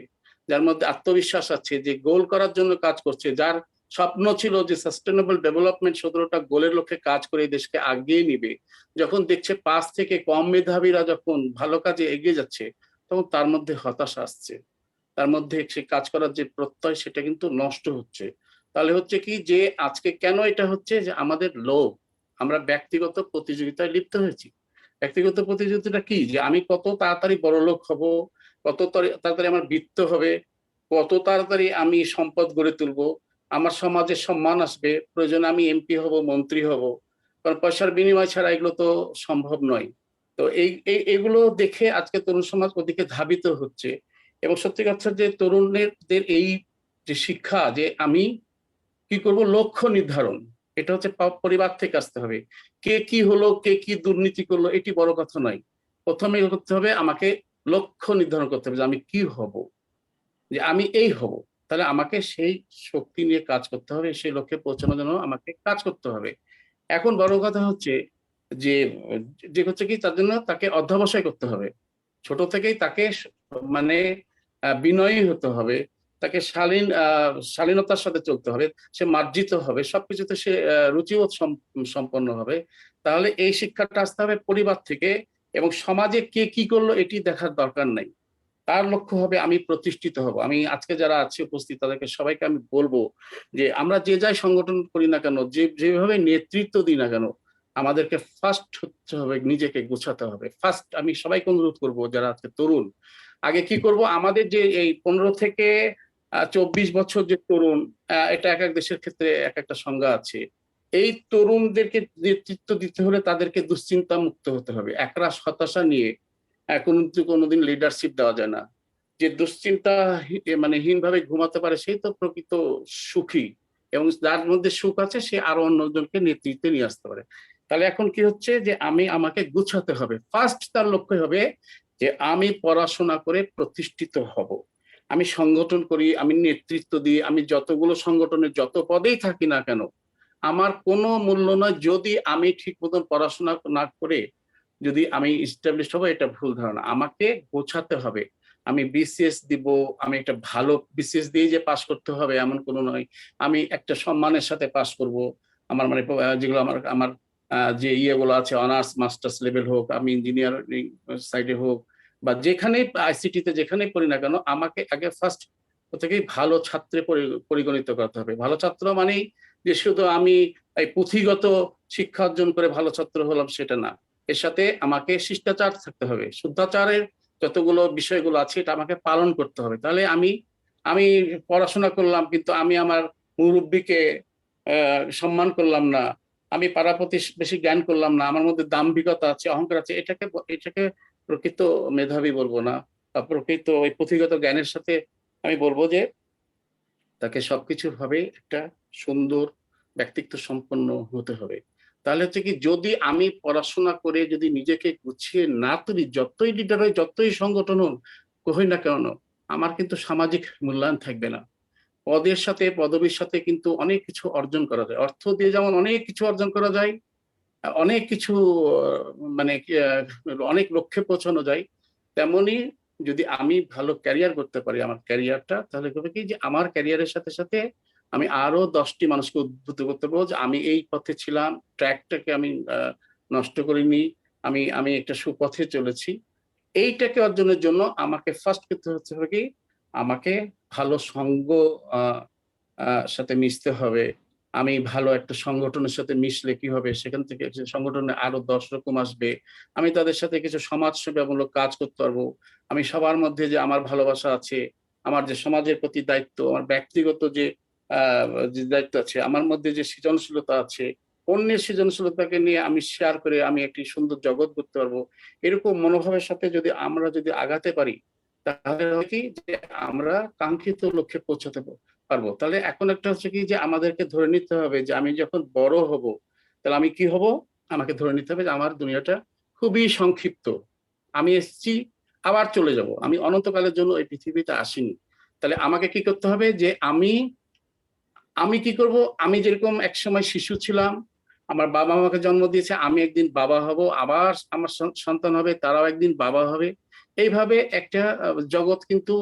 যার মধ্যে আত্মবিশ্বাস আছে, যে গোল করার জন্য কাজ করছে, যার স্বপ্ন ছিল যে সাস্টেনেবল ডেভেলপমেন্ট 17টা গোলের লক্ষ্যে কাজ করে এই দেশকে আগিয়ে নিবে, যখন দেখছে 5 থেকে কম মেধাবীরা যখন ভালো কাজে এগিয়ে যাচ্ছে, তখন তার মধ্যে হতাশা আসছে, তার মধ্যে সে কাজ করার যে প্রত্যয় সেটা কিন্তু নষ্ট হচ্ছে। তাহলে হচ্ছে কি যে আজকে কেন এটা হচ্ছে, যে আমাদের লোভ, আমরা ব্যক্তিগত প্রতিযোগিতায় লিপ্ত হয়েছি। ব্যক্তিগত প্রতিযোগিতাটা কি, যে আমি কত তাড়াতাড়ি বড়লোক হব, কত তাড়াতাড়ি আমার বৃত্ত হবে, কত তাড়াতাড়ি আমি সম্পদ গড়ে তুলবো, আমার সমাজে সম্মান আসবে, প্রয়োজনে আমি এমপি হব, মন্ত্রী হব, কারণ পয়সার বিনিময় ছাড়া এগুলো তো সম্ভব নয়। তো এইগুলো দেখে আজকে তরুণ সমাজ ওদিকে ধাবিত হচ্ছে। এবং সত্যি কথা যে তরুণদের এই যে শিক্ষা, যে আমি কি করব, লক্ষ্য নির্ধারণ, এটা হচ্ছে পরিবার থেকে আসতে হবে। কে কি হলো, কে কি দুর্নীতি করলো, এটি বড় কথা নয়। প্রথমে করতে হবে আমাকে লক্ষ্য নির্ধারণ করতে হবে, যে আমি কি হব, যে আমি এই হব। তাহলে আমাকে সেই শক্তি নিয়ে কাজ করতে হবে, সেই লক্ষ্যে পৌঁছানোর জন্য আমাকে কাজ করতে হবে। এখন বড় কথা হচ্ছে যে যে হচ্ছে কি তার জন্য তাকে অধ্যবসায় করতে হবে। ছোট থেকেই তাকে মানে বিনয়ী হতে হবে, তাকে শালীনতার সাথে চলতে হবে, সে মার্জিত হবে, সবকিছুতে সে রুচিবোধ সম্পন্ন হবে। তাহলে এই শিক্ষাটা আসতে হবে পরিবার থেকে, এবং সমাজে কে কি করলো এটি দেখার দরকার নাই। তার লক্ষ্য হবে আমি প্রতিষ্ঠিত হব। আমি আজকে যারা আছে উপস্থিত তাদেরকে সবাইকে আমি বলবো যে আমরা যে যাই সংগঠন করি না কেন, যেভাবে নেতৃত্ব দিই না কেন, আমাদেরকে ফার্স্ট হতে হবে, নিজেকে গোছাতে হবে। ফার্স্ট আমি সবাইকে অনুরোধ করবো যারা আজকে তরুণ, আগে কি করব, আমাদের যে এই 15 থেকে 24 বছর যে তরুণ, এটা এক এক দেশের ক্ষেত্রে এক একটা সংজ্ঞা আছে। এই তরুণদেরকে নেতৃত্ব দিতে হলে তাদেরকে দুশ্চিন্তা মুক্ত হতে হবে। একরাশ হতাশা নিয়ে কোনোদিন লিডারশিপ দেওয়া যায় না। যে দুশ্চিন্তা মানে হীনভাবে ঘুমাতে পারে সেই তো প্রকৃত সুখী, এবং যার মধ্যে সুখ আছে সে আরো অন্যজনকে নেতৃত্বে নিয়ে আসতে পারে। তাহলে এখন কি হচ্ছে, যে আমাকে গুছাতে হবে। ফার্স্ট তার লক্ষ্য হবে যে আমি পড়াশোনা করে প্রতিষ্ঠিত হব, আমি সংগঠন করি, আমি নেতৃত্ব দিই, আমি যতগুলো সংগঠনের যত পদেই থাকি না কেন, আমার কোনো মূল্য নয় যদি আমি ঠিক মতন পড়াশোনা না করে যদি আমি ইস্টাবলিশ হবো, এটা ভুল ধারণা। আমাকে গোছাতে হবে। আমি বিসিএস দিব, আমি একটা ভালো বিসিএস দিয়ে যে পাশ করতে হবে এমন কোনো নয়। আমি একটা সম্মানের সাথে পাশ করব। আমার মানে যেগুলো আমার আমার যে ইয়েগুলো আছে, অনার্স মাস্টার্স লেভেল হোক, আমি ইঞ্জিনিয়ারিং সাইডে হোক, বা যেখানেই আইসিটিতে যেখানেই পড়ি না কেন, আমাকে আগে ফার্স্ট থেকেই ভালো ছাত্রে পরিগণিত করতে হবে। ভালো ছাত্র মানেই যে শুধু আমি এই পুঁথিগত শিক্ষা অর্জন করে ভালো ছাত্র হলাম সেটা না, এর সাথে আমাকে শিষ্টাচার থাকতে হবে, শুদ্ধাচারের যতগুলো বিষয়গুলো আছে এটা আমাকে পালন করতে হবে। তাহলে আমি আমি পড়াশোনা করলাম কিন্তু আমি আমার মুরব্বীকে সম্মান করলাম না, আমি পাড়া প্রতিবেশী জ্ঞান করলাম না, আমার মধ্যে দাম্ভিকতা আছে, অহংকার আছে, এটাকে প্রকৃত মেধাবী বলবো না, বা প্রকৃত ওই পুঁথিগত জ্ঞানের সাথে আমি বলবো যে তাকে সবকিছু ভাবে একটা সুন্দর ব্যক্তিত্ব সম্পন্ন হতে হবে। তাহলে হচ্ছে কি, যদি আমি পড়াশোনা করে যদি নিজেকে গুছিয়ে না তুলি, যতই লিডার হয়, যতই সংগঠন হই না কেন, আমার কিন্তু সামাজিক মূল্যায়ন থাকবে না। পদের সাথে পদবীর সাথে কিন্তু অনেক কিছু অর্জন করা যায়, অর্থ দিয়ে যেমন অনেক কিছু অর্জন করা যায়, অনেক কিছু মানে অনেক লক্ষ্যে পৌঁছানো যায়, তেমনি যদি আমি ভালো ক্যারিয়ার করতে পারি আমার ক্যারিয়ারটা, তাহলে হবে কি যে আমার ক্যারিয়ারের সাথে সাথে আমি আরো 10টি মানুষকে উদ্বুদ্ধ করতে পারবো যে আমি এই পথে ছিলাম, ট্র্যাকটাকে আমি নষ্ট করিনি, আমি একটা সুপথে চলেছি। এইটাকে অর্জনের জন্য আমাকে ফার্স্ট করতে হচ্ছে কি, আমাকে ভালো সঙ্গ সাথে মিশতে হবে। আমি ভালো একটা সংগঠনের সাথে মিশলে কি হবে, সেখান থেকে সংগঠনে আরো 10 রকম আসবে, আমি তাদের সাথে কিছু সমাজসেবামূলক কাজ করতে পারবো। আমি সবার মধ্যে যে আমার ভালোবাসা আছে, আমার যে সমাজের প্রতি দায়িত্ব, আমার ব্যক্তিগত যে যে দায়িত্ব আছে, আমার মধ্যে যে সৃজনশীলতা আছে, অন্যের সৃজনশীলতাকে নিয়ে আমি শেয়ার করে আমি একটি সুন্দর জগৎ করতে পারবো। এরকম মনোভাবের সাথে যদি আমরা যদি আগাতে পারি, তাহলে কি যে আমরা কাঙ্ক্ষিত লক্ষ্যে পৌঁছাতে পারবো। তাহলে এখন একটা হচ্ছে কি যে আমাদেরকে ধরে নিতে হবে যে আমি যখন বড় হব, তাহলে আমি কি হব, আমাকে ধরে নিতে হবে যে আমার দুনিয়াটা খুবই সংক্ষিপ্ত, আমি এসেছি আবার চলে যাব, আমি অনন্তকালের জন্য এই পৃথিবীতে আসিনি। তাহলে আমাকে কি করতে হবে যে আমি কি করব, আমি যেরকম একসময় শিশু ছিলাম, আমার বাবা আমাকে জন্ম দিয়েছে, আমি একদিন বাবা হব, আবার আমার সন্তান হবে, তারাও একদিন বাবা হবে। এইভাবে একটা জগৎ কিন্তু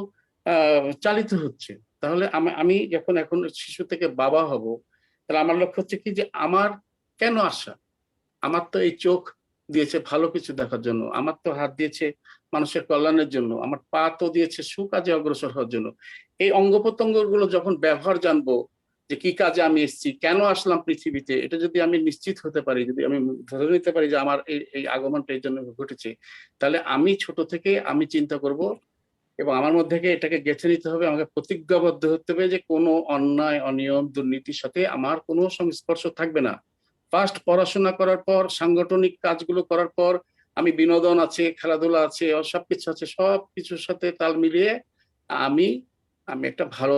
চালিত হচ্ছে। তাহলে আমি যখন এখন শিশু থেকে বাবা হব, তাহলে আমার লক্ষ্য হচ্ছে কি যে আমার কেন আশা, আমার তো এই চোখ দিয়েছে ভালো কিছু দেখার জন্য, আমার তো হাত দিয়েছে মানুষের কল্যাণের জন্য, আমার পা তো দিয়েছে সুকাজে অগ্রসর হওয়ার জন্য। এই অঙ্গ প্রত্যঙ্গ গুলো যখন ব্যবহার জানবো, যে কি কাজে আমি এসেছি, কেন আসলাম পৃথিবীতে, এটা যদি আমি নিশ্চিত হতে পারি, যদি আমি ধরে নিতে পারি যে আমার এই আগমনটা এই জন্য ঘটেছে, তাহলে আমি ছোট থেকে আমি চিন্তা করব এবং আমার মধ্যে এটাকে গেঁথে নিতে হবে, আমাকে প্রতিজ্ঞাবদ্ধ হতে হবে যে কোনো অন্যায়, অনিয়ম, দুর্নীতির সাথে আমার কোনো সংস্পর্শ থাকবে না। ফার্স্ট পড়াশোনা করার পর, সাংগঠনিক কাজগুলো করার পর, আমি বিনোদন আছে, খেলাধুলা আছে, সবকিছু আছে, সবকিছুর সাথে তাল মিলিয়ে আমি আমি একটা ভালো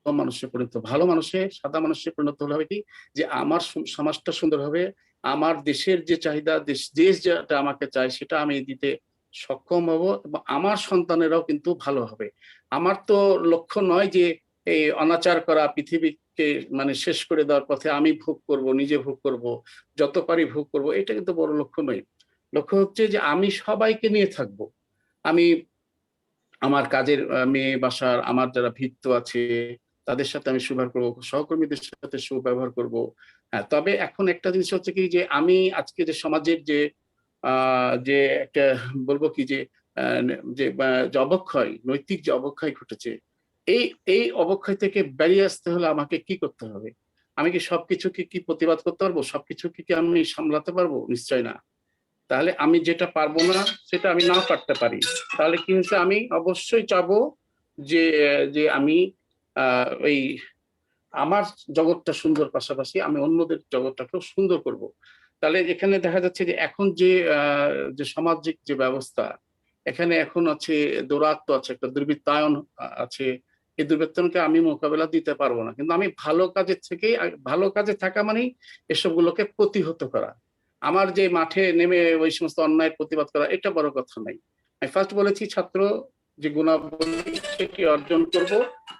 ভালো মানুষে, সাদা মানুষে পরিণত হলে হবে কি যে আমার সমাজটা সুন্দর হবে, আমার দেশের যে চাহিদা, দেশ যেটা আমাকে চায় সেটা আমি দিতে সক্ষম হব, এবং আমার সন্তানেরাও কিন্তু ভালো হবে। আমার তো লক্ষ্য নয় যে এই অনাচার করা, পৃথিবীকে মানে শেষ করে দেওয়ার পথে আমি ভোগ করব, নিজে ভোগ করব, যত পারি ভোগ করব, এটা কিন্তু বড় লক্ষ্য নয়। লক্ষ্য হচ্ছে যে আমি সবাইকে নিয়ে থাকব। আমি আমার কাজের মেয়ে বাসার আমার যারা ভৃত্য আছে তাদের সাথে আমি সুব্যবহার করবো, সহকর্মীদের সাথে সুব্যবহার করব। হ্যাঁ, তবে এখন একটা জিনিস হচ্ছে কি যে আমি আজকে যে সমাজের যে একটা বলবো কি যে যে অবক্ষয়, নৈতিক যে অবক্ষয় ঘটেছে, এই এই অবক্ষয় থেকে বেরিয়ে আসতে হলে আমাকে কি করতে হবে? আমি কি সবকিছুকে কি প্রতিবাদ করতে পারবো? সবকিছুকে কি আমি সামলাতে পারবো? নিশ্চয় না। তাহলে আমি যেটা পারবো না সেটা আমি না পারতে পারি, তাহলে কি হচ্ছে, আমি অবশ্যই চাবো যে যে আমি ওই আমার জগৎটা সুন্দর, পাশাপাশি আমি অন্যদের জগৎটাকেও সুন্দর করব। তাহলে এখানে দেখা যাচ্ছে যে এখন যে সামাজিক যে ব্যবস্থা, এখানে এখন আছে দৌরাত্ম, আছে একটা দুর্বৃত্তায়ন আছে। এই দুর্বৃত্তায়নকে আমি মোকাবেলা দিতে পারবো না, কিন্তু আমি ভালো কাজের থেকেই, ভালো কাজে থাকা মানেই এসবগুলোকে প্রতিহত করা। আমার যে মাঠে নেমে ওই সমস্ত অন্যায়ের প্রতিবাদ করা, এটা বড় কথা নাই। আমি ফার্স্ট বলেছি ছাত্র যে গুণাবলী সেটি অর্জন করব,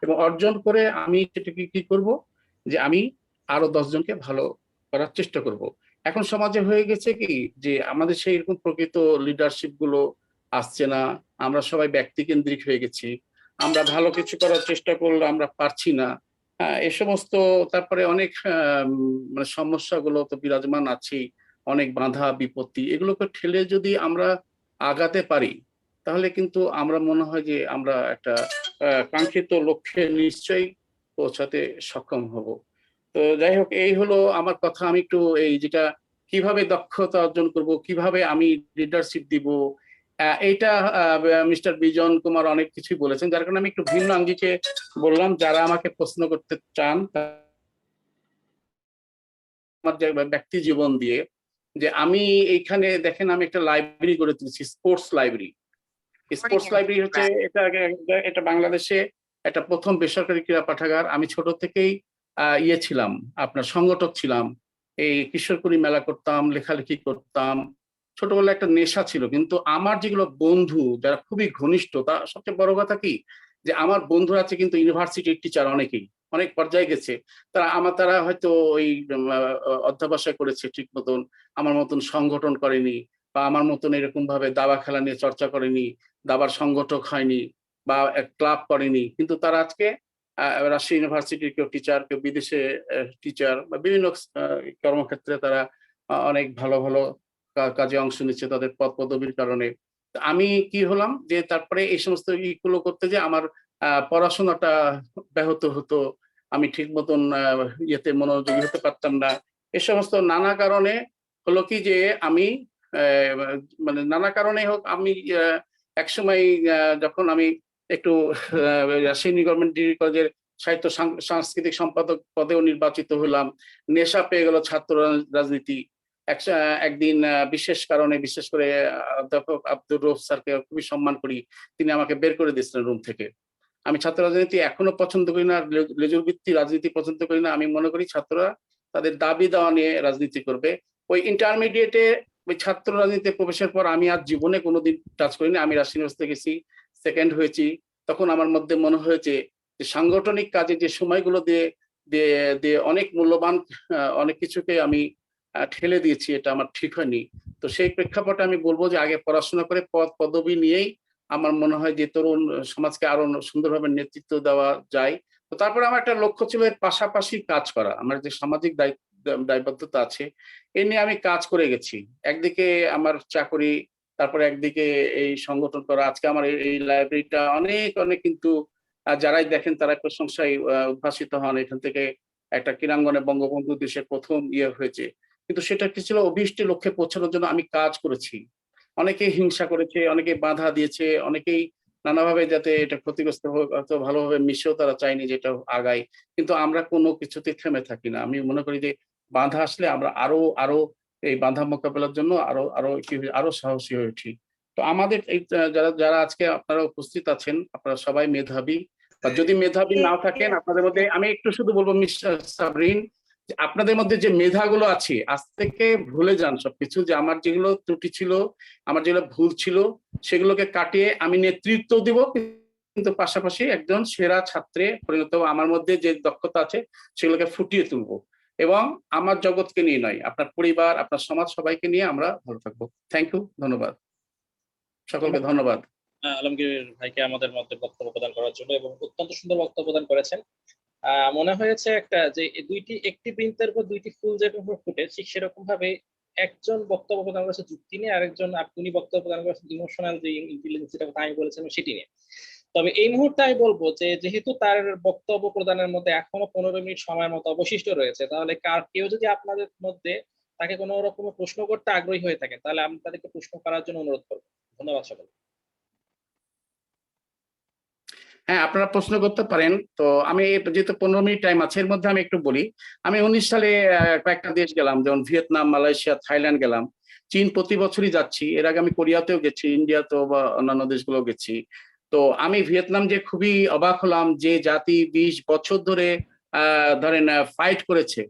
এবং অর্জন করে আমি সেটাকে কি করব যে আমি আরো 10 জনকে ভালো করার চেষ্টা করব। এখন সমাজে হয়ে গেছে কি যে আমাদের সেই রকম প্রকৃত লিডারশিপ গুলো আসছে না, আমরা সবাই ব্যক্তি কেন্দ্রিক হয়ে গেছি, আমরা ভালো কিছু করার চেষ্টা করলে আমরা পারছি না। এ সমস্ত, তারপরে অনেক মানে সমস্যাগুলো তো বিরাজমান আছেই, অনেক বাধা বিপত্তি, এগুলোকে ঠেলে যদি আমরা আগাতে পারি, তাহলে কিন্তু আমরা মনে হয় যে আমরা একটা কাঙ্ক্ষিত লক্ষ্যে নিশ্চয়ই পৌঁছাতে সক্ষম হব। তো যাই হোক, এই হলো আমার কথা। আমি একটু এই যেটা কিভাবে দক্ষতা অর্জন করব, কিভাবে আমি লিডারশিপ দিব, এইটা মিস্টার বিজন কুমার অনেক কিছুই বলেছেন, যার কারণে আমি একটু ভিন্ন আঙ্গিকে বললাম। যারা আমাকে প্রশ্ন করতে চান আমার যে ব্যক্তি জীবন দিয়ে, যে আমি এইখানে দেখেন আমি একটা লাইব্রেরি গড়ে তুলেছি, স্পোর্টস লাইব্রেরি। স্পোর্টস লাইব্রেরি হচ্ছে এটা বাংলাদেশে একটা প্রথম বেসরকারি ক্রীড়া পাঠাগার। আমি ছোট থেকেই ছিলাম, আপনার সংগঠক ছিলাম, এই কিশোরকুড়ি মেলা করতাম, লেখালেখি করতাম, ছোটবেলায় একটা নেশা ছিল। কিন্তু আমার যেগুলো বন্ধু যারা খুবই ঘনিষ্ঠ, তা সবচেয়ে বড় কথা কি যে আমার বন্ধুরা আছে কিন্তু ইউনিভার্সিটির টিচার, অনেকেই অনেক পর্যায়ে গেছে, তারা হয়তো ওই অধ্যাবসায় করেছে ঠিক মতন, আমার মতন সংগঠন করেনি, বা আমার মতন এরকম ভাবে দাবা খেলা নিয়ে চর্চা করেনি, দাবার সংগঠক হয়নি, বা ক্লাব করেনি, কিন্তু তারা আজকে রাজশাহী ইউনিভার্সিটির কেউ টিচার, কেউ বিদেশে টিচার, বা বিভিন্ন কর্মক্ষেত্রে তারা অনেক ভালো ভালো কাজে অংশ নিচ্ছে তাদের পদ পদবীর কারণে। আমি কি হলাম যে তারপরে এই সমস্ত ইগুলো করতে যে আমার পড়াশোনাটা ব্যাহত হতো, আমি ঠিক মতন ইয়েতে মনোযোগী হতে পারতাম না। এই সমস্ত নানা কারণে হলো কি যে আমি মানে নানা কারণে হোক, আমি একসময় যখন আমি একটু রাজশাহী গভর্নমেন্ট ডিগ্রি কলেজের সাহিত্য সাংস্কৃতিক সম্পাদক পদেও নির্বাচিত হলাম, নেশা পেয়ে গেল ছাত্র রাজনীতি। একদিন বিশেষ কারণে, বিশেষ করে অধ্যাপক আব্দুর রউফ স্যারকে খুবই সম্মান করি, তিনি আমাকে বের করে দিয়েছিলেন রুম থেকে। আমি ছাত্র রাজনীতি এখনো পছন্দ করি না, লেজুর ভিত্তিক রাজনীতি পছন্দ করি না। আমি মনে করি ছাত্ররা তাদের দাবি দেওয়া নিয়ে রাজনীতি করবে। ওই ইন্টারমিডিয়েটে ওই ছাত্র রাজনীতিতে প্রবেশের পর আমি আর জীবনে কোনোদিন টাচ করিনি। আমি রাজশাহী ইউনিভার্সিটিতে গেছি, সেকেন্ড হয়েছি, তখন আমার মধ্যে মনে হয়েছে যে সাংগঠনিক কাজে যে সময়গুলো দিয়ে দিয়ে দিয়ে অনেক মূল্যবান অনেক কিছুকে আমি ঠেলে দিয়েছি, এটা আমার ঠিক হয়নি। তো সেই প্রেক্ষাপটে আমি বলবো যে আগে পড়াশোনা করে পদ পদবি নিয়েই আমার মনে হয় যে তরুণ সমাজকে আরো সুন্দরভাবে নেতৃত্ব দেওয়া যায়। তো তারপরে আমার একটা লক্ষ্য ছিল এর পাশাপাশি কাজ করা, আমার যে সামাজিক দায়বদ্ধতা আছে এ নিয়ে আমি কাজ করে গেছি। একদিকে আমার চাকরি, তারপরে একদিকে এই সংগঠন করা। আজকে আমার এই লাইব্রেরিটা অনেক অনেক কিন্তু যারাই দেখেন তারা প্রশংসায় উদ্ভাসিত হন। এখান থেকে একটা ক্রীড়াঙ্গনে বঙ্গবন্ধু দেশের প্রথম ইয়ে হয়েছে, কিন্তু সেটা কি ছিল অভিষ্ট লক্ষ্যে পৌঁছানোর জন্য আমি কাজ করেছি। অনেকেই হিংসা করেছে, অনেকে বাধা দিয়েছে, অনেকেই নানাভাবে যাতে এটা ক্ষতিগ্রস্ত হোক অত ভালোভাবে মিশেও তারা চায়নি যে এটা আগায়, কিন্তু আমরা কোনো কিছুতে থেমে থাকি না। আমি মনে করি যে বাধা আসলে আমরা আরো আরো এই বাধা মোকাবেলার জন্য আরো আরো কি আরো সাহসী হয়ে উঠি। তো আমাদের এই যারা যারা আজকে আপনারা উপস্থিত আছেন আপনারা সবাই মেধাবী, বা যদি মেধাবী না থাকেন আপনাদের মধ্যে আমি একটু শুধু বলবো মিস্টার সাবরিন, আপনাদের মধ্যে যে মেধাগুলো আছে আজ থেকে ভুলে যান সবকিছু, যে আমার যেগুলো ত্রুটি ছিল, আমার যেগুলো ভুল ছিল সেগুলোকে কাটিয়ে আমি নেতৃত্ব দিব, কিন্তু পাশাপাশি একজন সেরা ছাত্রে পরিণত হবো। আমার মধ্যে যে দক্ষতা আছে সেগুলোকে ফুটিয়ে তুলবো, এবং আমার জগৎকে নিয়ে নয়, আপনার পরিবার আপনার সমাজ সবাইকে নিয়ে আমরা ভালো থাকবো। থ্যাংক ইউ, ধন্যবাদ সকলকে, ধন্যবাদ। আলমগীর ভাইকে আমাদের মধ্যে বক্তব্য প্রদান করার জন্য, এবং অত্যন্ত সুন্দর বক্তব্য প্রদান করেছেন। মনে হয়েছে একটা যে একটি বৃন্তের উপর দুইটি ফুল যেরকম ফুটে, ঠিক সেরকম ভাবে একজন বক্তব্য প্রদান করেছে যুক্তি নিয়ে, আরেকজন আপনি বক্তব্য প্রদান করেছেন ইমোশনাল যে ইন্টেলিজেন্স, যেটা আমি বলেছিলাম সেটি নিয়ে। তবে এই মুহূর্তে আমি বলবো যে যেহেতু তার বক্তব্য প্রদানের মধ্যে এখনো 15 মিনিট সময় মতো অবশিষ্ট রয়েছে, তাহলে কেউ যদি আপনাদের মধ্যে তাকে কোনো রকমের প্রশ্ন করতে আগ্রহী হয়ে থাকে তাহলে আমি তাদেরকে প্রশ্ন করার জন্য অনুরোধ করবো। ধন্যবাদ সকল। হ্যাঁ, আপনারা প্রশ্ন করতে পারেন। তো আমি যেহেতু 15 মিনিট টাইম আছে এর মধ্যে আমি একটু বলি। আমি 19 সালে কয়েকটা দেশ গেলাম, যেমন ভিয়েতনাম, মালয়েশিয়া, থাইল্যান্ড গেলাম। চীন প্রতি বছরই যাচ্ছি, এর আগে আমি কোরিয়াতেও গেছি, ইন্ডিয়াতেও বা অন্যান্য দেশগুলো গেছি। তো আমি ভিয়েতনাম যে খুবই অবাক হলাম, যে জাতি 20 বছর ধরে ধরেন ফাইট করেছে,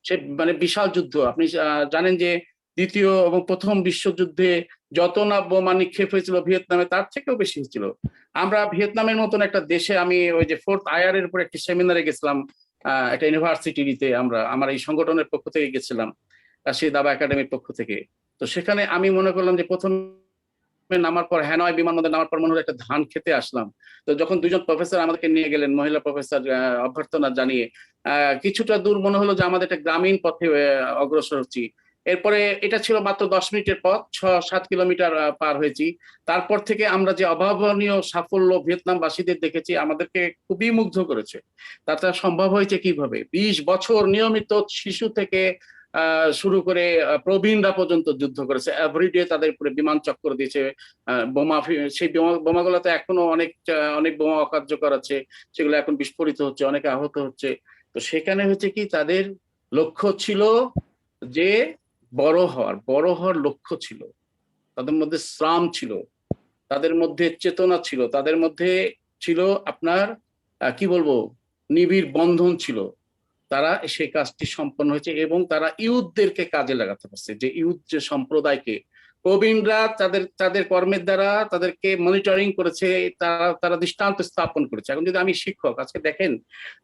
সে মানে বিশাল যুদ্ধ। আপনি জানেন যে দ্বিতীয় এবং প্রথম বিশ্বযুদ্ধে যত না বোমা নিক্ষেপ হয়েছিল ভিয়েতনামে তার থেকেও বেশি হয়েছিল। আমরা ভিয়েতনামের মতন একটা দেশে, আমি ওই যে 4th IR এর উপর একটি সেমিনারে গেছিলাম একটা ইউনিভার্সিটিতে, আমার এই সংগঠনের পক্ষ থেকে গেছিলাম, রাশিদ দাবা একাডেমির পক্ষ থেকে। তো সেখানে আমি মনে করলাম যে প্রথম নামার পর হ্যানয় বিমানবন্দর নামার পর মনে হলো একটা ধান খেতে আসলাম। তো যখন দুজন প্রফেসর আমাদেরকে নিয়ে গেলেন, মহিলা প্রফেসর, অভ্যর্থনা জানিয়ে কিছুটা দূর মনে হলো যে আমাদের একটা গ্রামীণ পথে অগ্রসর হচ্ছি। এরপরে এটা ছিল মাত্র 10 মিনিটের পথ, 6-7 কিলোমিটার পার হয়েছি। তারপর থেকে আমরা যে অভাবনীয় সাফল্য ভিয়েতনামবাসীদের দেখেছি আমাদেরকে খুবই মুগ্ধ করেছে। তাতে সম্ভব হয়েছে কিভাবে, 20 বছর নিয়মিত শিশু থেকে শুরু করে প্রবীণরা পর্যন্ত যুদ্ধ করেছে। এভরিডে তাদের উপরে বিমান চক্কর দিয়েছে, বোমা, সেই বোমাগুলোতে এখনো অনেক বোমা অকার্যকর আছে, সেগুলো এখন বিস্ফোরিত হচ্ছে, অনেকে আহত হচ্ছে। তো সেখানে হচ্ছে কি তাদের লক্ষ্য ছিল যে বড় হওয়ার লক্ষ্য ছিল, তাদের মধ্যে শ্রম ছিল, তাদের মধ্যে চেতনা ছিল, তাদের মধ্যে ছিল আপনার কি বলবো নিবিড় বন্ধন ছিল। তারা সেই কাজটি সম্পন্ন হয়েছে এবং তারা ইউথদেরকে কাজে লাগাতে পারছে, যে ইউথ যে সম্প্রদায়কে প্রবীণরা তাদের কর্মের দ্বারা তাদেরকে মনিটরিং করেছে, তারা দৃষ্টান্ত স্থাপন করেছে। এখন যদি আমি শিক্ষক, আজকে দেখেন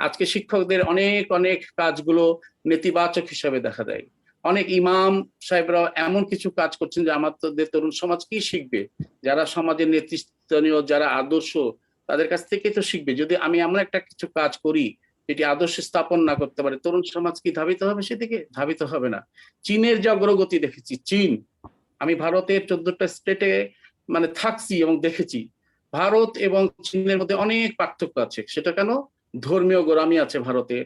আজকে শিক্ষকদের অনেক অনেক কাজগুলো নেতিবাচক হিসাবে দেখা দেয়। অনেক ইমাম সাহেবরা এমন কিছু কাজ করছেন যে আমাদের তরুণ সমাজ কি শিখবে, যারা সমাজের নেতৃত্বনীয়, যারা আদর্শ, তাদের কাছ থেকেই তো শিখবে। যদি আমি এমন একটা কিছু কাজ করি এটি আদর্শ স্থাপন না করতে পারে, তরুণ সমাজ কি ধাবিত হবে সেদিকে? ধাবিত হবে না। চীনের যে অগ্রগতি দেখেছি, চীন, আমি ভারতের 14টা স্টেটে মানে থাকছি এবং দেখেছি, ভারত এবং চীনের মধ্যে অনেক পার্থক্য আছে। সেটা কেন? ধর্মীয় গোড়ামি আছে ভারতে,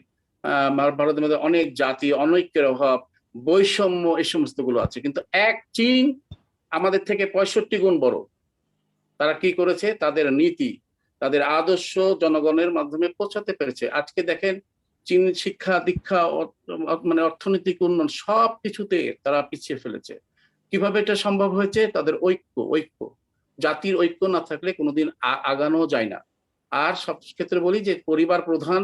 ভারতের মধ্যে অনেক জাতি, অনৈক্যের অভাব, বৈষম্য, এই সমস্ত গুলো আছে। কিন্তু এক চীন আমাদের থেকে 65 গুণ বড়। তারা কি করেছে? তাদের নীতি, তাদের আদর্শ জনগণের মাধ্যমে পৌঁছাতে পেরেছে। আজকে দেখেন চীন শিক্ষা দীক্ষা মানে অর্থনৈতিক উন্নয়ন সব কিছুতে তারা পিছিয়ে ফেলেছে। কিভাবে এটা সম্ভব হয়েছে? তাদের ঐক্য, জাতির ঐক্য না থাকলে কোনোদিন আগানো যায় না। আর সব ক্ষেত্রে বলি যে পরিবার প্রধান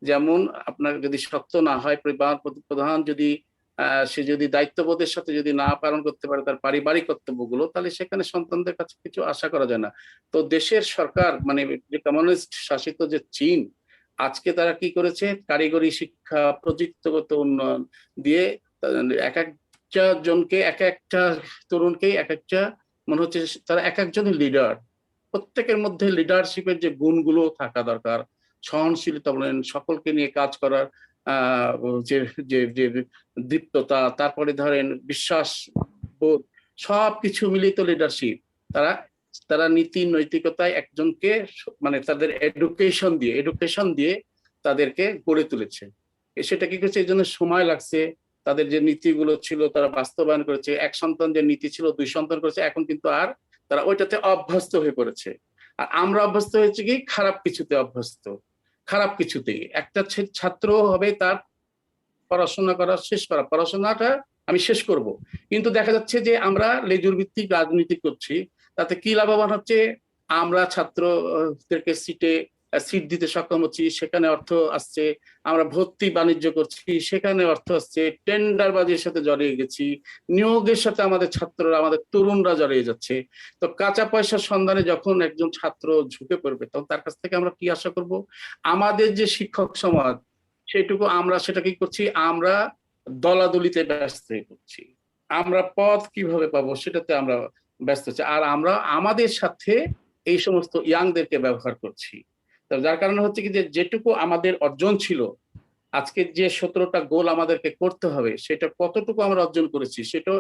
যেমন আপনার যদি শক্ত না হয়, পরিবার প্রধান যদি সে যদি দায়িত্ববোধের সাথে যদি না পালন করতে পারে তার পারিবারিক কর্তব্যগুলো, তাহলে সেখানে সন্তানদের কাছে কিছু আশা করা যায় না। তো দেশের সরকার মানে যে কমিউনিস্ট শাসিত যে চীন, আজকে তারা কি করেছে, কারিগরি শিক্ষা, প্রযুক্তিগত উন্নয়ন দিয়ে এক একটা জনকে, এক একটা তরুণকে, এক একটা মনে হচ্ছে তারা এক একজনই লিডার। প্রত্যেকের মধ্যে লিডারশিপের যে গুণগুলো থাকা দরকার, সহনশীলতা বলেন, সকলকে নিয়ে কাজ করার যে যে যে দীপ্ততা, তারপরে ধরেন বিশ্বাস বোধ, সবকিছু মিলিত লিডারশিপ। তারা তারা নীতি নৈতিকতায় একজনকে মানে তাদের এডুকেশন দিয়ে তাদেরকে গড়ে তুলেছে। সেটা কি করছে, এই জন্য সময় লাগছে। তাদের যে নীতিগুলো ছিল তারা বাস্তবায়ন করেছে। এক সন্তান যে নীতি ছিল 2 সন্তান করেছে, এখন কিন্তু আর তারা ওইটাতে অভ্যস্ত হয়ে পড়েছে। আর আমরা অভ্যস্ত হয়েছে কি খারাপ কিছুতে অভ্যস্ত, খারাপ কিছুতেই। একটা ছাত্র হবে তার পড়াশোনা করা শেষ করা, পড়াশোনাটা আমি শেষ করব, কিন্তু দেখা যাচ্ছে যে আমরা লেজুর ভিত্তিক রাজনীতি করছি। তাতে কি লাভবান হচ্ছে, আমরা ছাত্রদেরকে সিট দিতে সক্ষম হচ্ছি, সেখানে অর্থ আসছে। আমরা ভর্তি বাণিজ্য করছি, সেখানে অর্থ আসছে। টেন্ডারবাজির সাথে জড়িয়ে গেছি, নিয়োগের সাথে আমাদের ছাত্ররা, আমাদের তরুণরা জড়িয়ে যাচ্ছে। তো কাঁচা পয়সার সন্ধানে যখন একজন ছাত্র ঝুঁকে পড়বে, তখন তার কাছ থেকে আমরা কি আশা করব? আমাদের যে শিক্ষক সমাজ, সেটুকু আমরা সেটা কি করছি, আমরা দলাদলিতে ব্যস্ত হয়ে পড়ছি। আমরা পথ কিভাবে পাবো সেটাতে আমরা ব্যস্ত হচ্ছি। আর আমরা আমাদের সাথে এই সমস্ত ইয়াংদেরকে ব্যবহার করছি। যার কারণে হচ্ছে কি, যে যেটুকু আমাদের অর্জন ছিল, আজকে যে 17টা গোল আমাদেরকে করতে হবে, সেটা কতটুকু আমরা অর্জন করেছি, সেটা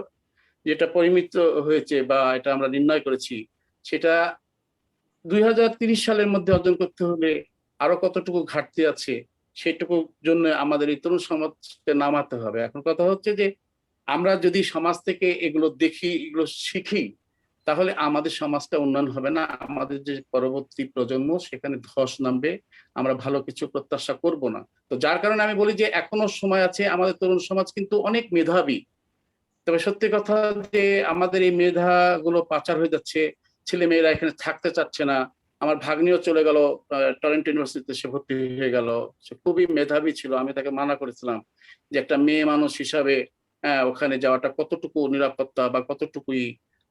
যেটা পরিমিত হয়েছে বা এটা আমরা নির্ণয় করেছি, সেটা 2030 সালের মধ্যে অর্জন করতে হলে আরো কতটুকু ঘাটতি আছে, সেটুকুর জন্য আমাদের এই তরুণ সমাজকে নামাতে হবে। এখন কথা হচ্ছে যে আমরা যদি সমাজ থেকে এগুলো দেখি, এগুলো শিখি, তাহলে আমাদের সমাজটা উন্নয়ন হবে না। আমাদের যে পরবর্তী প্রজন্ম, সেখানে ধস নামবে, আমরা ভালো কিছু প্রত্যাশা করব না। তো যার কারণে আমি বলি যে এখনো সময় আছে। আমাদের তরুণ সমাজ কিন্তু অনেক মেধাবী, তবে সত্যি কথা যে আমাদের এই মেধাগুলো পাচার হয়ে যাচ্ছে। ছেলে মেয়েরা এখানে থাকতে চাচ্ছে না। আমার ভাগ্নিও চলে গেল, টরন্টো ইউনিভার্সিটিতে সে ভর্তি হয়ে গেল। সে খুবই মেধাবী ছিল, আমি তাকে মানা করেছিলাম যে একটা মেয়ে মানুষ হিসাবে ওখানে যাওয়াটা কতটুকু নিরাপত্তা বা কতটুকুই,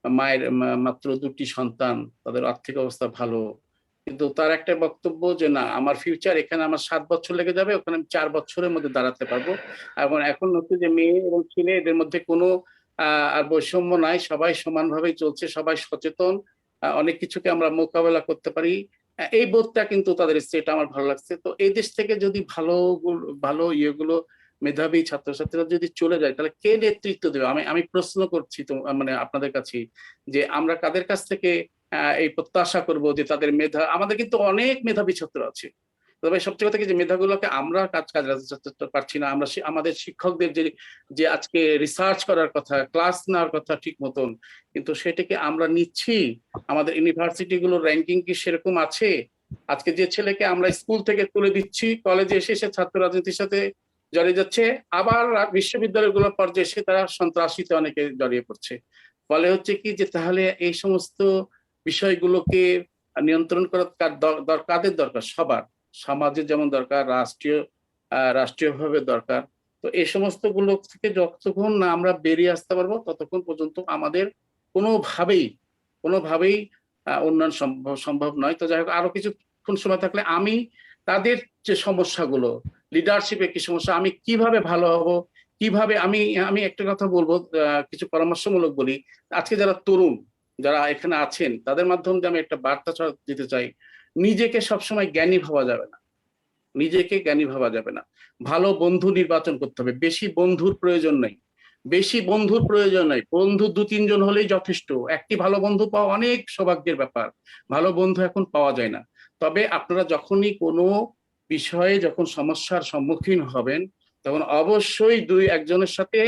মায়ের মাত্র 2টি সন্তান, তাদের আর্থিক অবস্থা ভালো, কিন্তু তার একটা বক্তব্য যে না, আমার ফিউচার এখানে, আমার 7 বছর লেগে যাবে, ওখানে আমি 4 বছরের মধ্যে দাঁড়াতে পারবো। এবং এখন হচ্ছে যে মেয়ে এবং ছেলে, এদের মধ্যে কোনো আর বৈষম্য নাই, সবাই সমানভাবেই চলছে, সবাই সচেতন, অনেক কিছুকে আমরা মোকাবেলা করতে পারি। এই বোধটা কিন্তু তাদের, সেটা আমার ভালো লাগছে। তো এই দেশ থেকে যদি ভালো ভালো ইয়েগুলো, মেধাবী ছাত্রছাত্রীরা যদি চলে যায়, তাহলে কে নেতৃত্ব দেবে? আমি প্রশ্ন করছি তো, মানে আপনাদের কাছে, যে আমরা কাদের কাছ থেকে এই প্রত্যাশা করব যে তাদের মেধা, আমাদের কিন্তু অনেক মেধাবী ছাত্র আছে, তবে সবচেয়ে কথা কি, যে মেধাগুলোকে আমরা কাজে লাগাতে পারছি না। আমরা আমাদের শিক্ষকদের যে যে আজকে রিসার্চ করার কথা, ক্লাস নেওয়ার কথা ঠিক মতন, কিন্তু সেটাকে আমরা নিচ্ছি? আমাদের ইউনিভার্সিটি গুলোর র্যাঙ্কিং কি সেরকম আছে? আজকে যে ছেলেকে আমরা স্কুল থেকে তুলে দিচ্ছি, কলেজে এসে সে ছাত্র রাজনীতির সাথে জড়িয়ে যাচ্ছে, আবার বিশ্ববিদ্যালয়গুলোর পর্যায়ে এসে তারা সন্ত্রাসীতে অনেকে জড়িয়ে পড়ছে। ফলে হচ্ছে কি, যে তাহলে এই সমস্ত বিষয়গুলোকে নিয়ন্ত্রণ করা কাদের দরকার? সবার, সমাজের যেমন দরকার, রাষ্ট্রীয়ভাবে দরকার। তো এই সমস্ত গুলো থেকে যতক্ষণ না আমরা বেরিয়ে আসতে পারবো, ততক্ষণ পর্যন্ত আমাদের কোনোভাবেই উন্নয়ন সম্ভব নয়। তো যাই হোক, আরো কিছুক্ষণ সময় থাকলে আমি তাদের যে সমস্যাগুলো, লিডারশিপে কি সমস্যা, আমি কিভাবে ভালো হব, কিভাবে আমি একটা কথা বলবো, কিছু পরামর্শমূলক বলি। আজকে যারা তরুণ, যারা এখানে আছেন, তাদের মাধ্যমে আমি একটা বার্তা দিতে চাই। নিজেকে সবসময় জ্ঞানী ভাবা যাবে না, নিজেকে জ্ঞানী ভাবা যাবে না। ভালো বন্ধু নির্বাচন করতে হবে। বেশি বন্ধুর প্রয়োজন নেই, বন্ধু 2-3 জন হলেই যথেষ্ট। একটি ভালো বন্ধু পাওয়া অনেক সৌভাগ্যের ব্যাপার। ভালো বন্ধু এখন পাওয়া যায় না। তবে আপনারা যখনই কোনো বিষয়ে, যখন সমস্যার সম্মুখীন হবেন, তখন অবশ্যই 2-1 জনের সাথে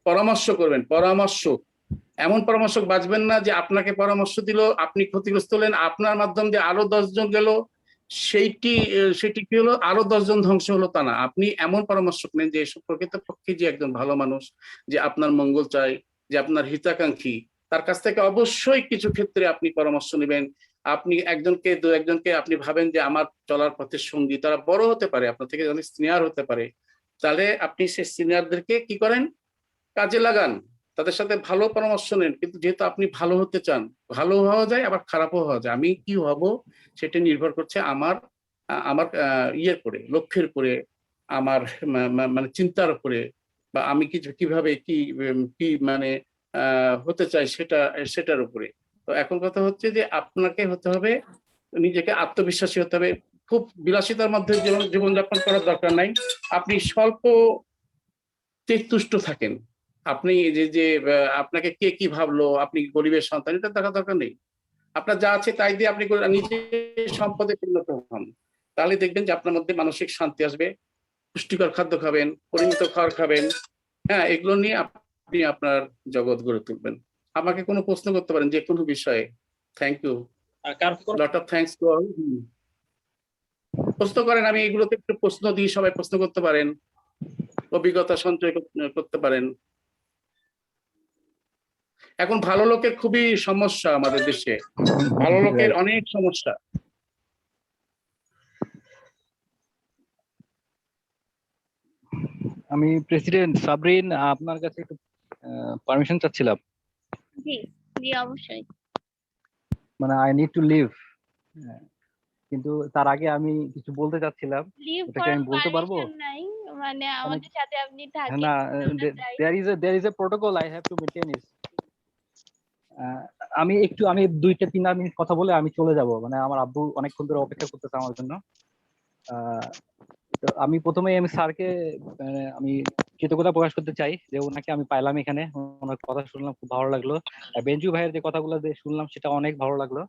পরামর্শ করবেন। এমন পরামর্শ বাঁচবেন না যে আপনাকে পরামর্শ দিল, আপনি ক্ষতিগ্রস্ত হলেন, আপনার মাধ্যম দিয়ে আরো 10 জন গেল, সেটি কি হলো, আরো 10 জন ধ্বংস হলো, তা না। আপনি এমন পরামর্শ নেন যে প্রকৃতপক্ষে যে একজন ভালো মানুষ, যে আপনার মঙ্গল চায়, যে আপনার হিতাকাঙ্ক্ষী, তার কাছ থেকে অবশ্যই কিছু ক্ষেত্রে আপনি পরামর্শ নেবেন। আপনি 2-1জনকে আপনি ভাবেন যে আমার চলার পথের সঙ্গী, তারা বড় হতে পারে, আপনার থেকে অনেক সিনিয়র হতে পারে, তাহলে আপনি সেই সিনিয়রদেরকে কি করেন, কাজে লাগান, তাদের সাথে ভালো পরামর্শ নেন। কিন্তু যেহেতু আপনি ভালো হতে চান, ভালো হওয়া যায় আবার খারাপও হওয়া যায়। আমি কি হব সেটা নির্ভর করছে আমার আমার ইয়ের উপরে, লক্ষ্যের উপরে, আমার মানে চিন্তার উপরে, বা আমি কিভাবে কি মানে হতে চাই সেটার উপরে। তো এখন কথা হচ্ছে যে আপনাকে হতে হবে, নিজেকে আত্মবিশ্বাসী হতে হবে। খুব বিলাসিতার মধ্যে জীবনযাপন করার দরকার নাই। আপনি স্বল্প তুষ্ট থাকেন। আপনি যে যে আপনাকে কে কি ভাবলো, আপনি গরিবের সন্তান, এটা দেখা দরকার নেই। আপনার যা আছে তাই দিয়ে আপনি নিজে সম্পদে পরিণত হন। তাহলে দেখবেন যে আপনার মধ্যে মানসিক শান্তি আসবে। পুষ্টিকর খাদ্য খাবেন, পরিমিত খাবার খাবেন, হ্যাঁ, এগুলো নিয়ে আপনি আপনার জগৎ গড়ে তুলবেন। আমাকে কোনো প্রশ্ন করতে পারেন যে কোনো বিষয়ে। থ্যাংক ইউ, কার কোনো lot of thanks to all. প্রশ্ন করেন, আমি এগুলোতে একটু প্রশ্ন দিই, সবাই প্রশ্ন করতে পারেন, অভিজ্ঞতা সঞ্চয় করতে পারেন। এখন ভালো লোকের খুবই সমস্যা আমাদের দেশে, ভালো লোকের অনেক সমস্যা। আমি প্রেসিডেন্ট সাবরিন, আপনার কাছে একটু পারমিশন চাচ্ছিলাম। জি জি অবশ্যই। মানে আই নিড টু লিভ, কিন্তু তার আগে আমি কিছু বলতে চাচ্ছিলাম। লিভ এটা কি করার আমি বলতে পারবো? পারমিশন নাই, মানে মানে আমাদের সাথে আপনি হ্যাঁ, থাকেন, না, আমরা চাই। there is a protocol I have to maintain it. আমি 2-3 মিনিট কথা বলে আমি চলে যাব। মানে আমার আব্বু অনেকক্ষণ ধরে অপেক্ষা করতেছে আমার জন্য। তো আমি প্রথমেই স্যারকে আমি কৃতজ্ঞতা প্রকাশ করতে চাই যে ওনাকে আমি পাইলাম এখানে, ওনার কথা শুনলাম, খুব ভালো লাগলো। বেঞ্জু ভাইয়ের যে কথাগুলো শুনলাম সেটা অনেক ভালো লাগলো।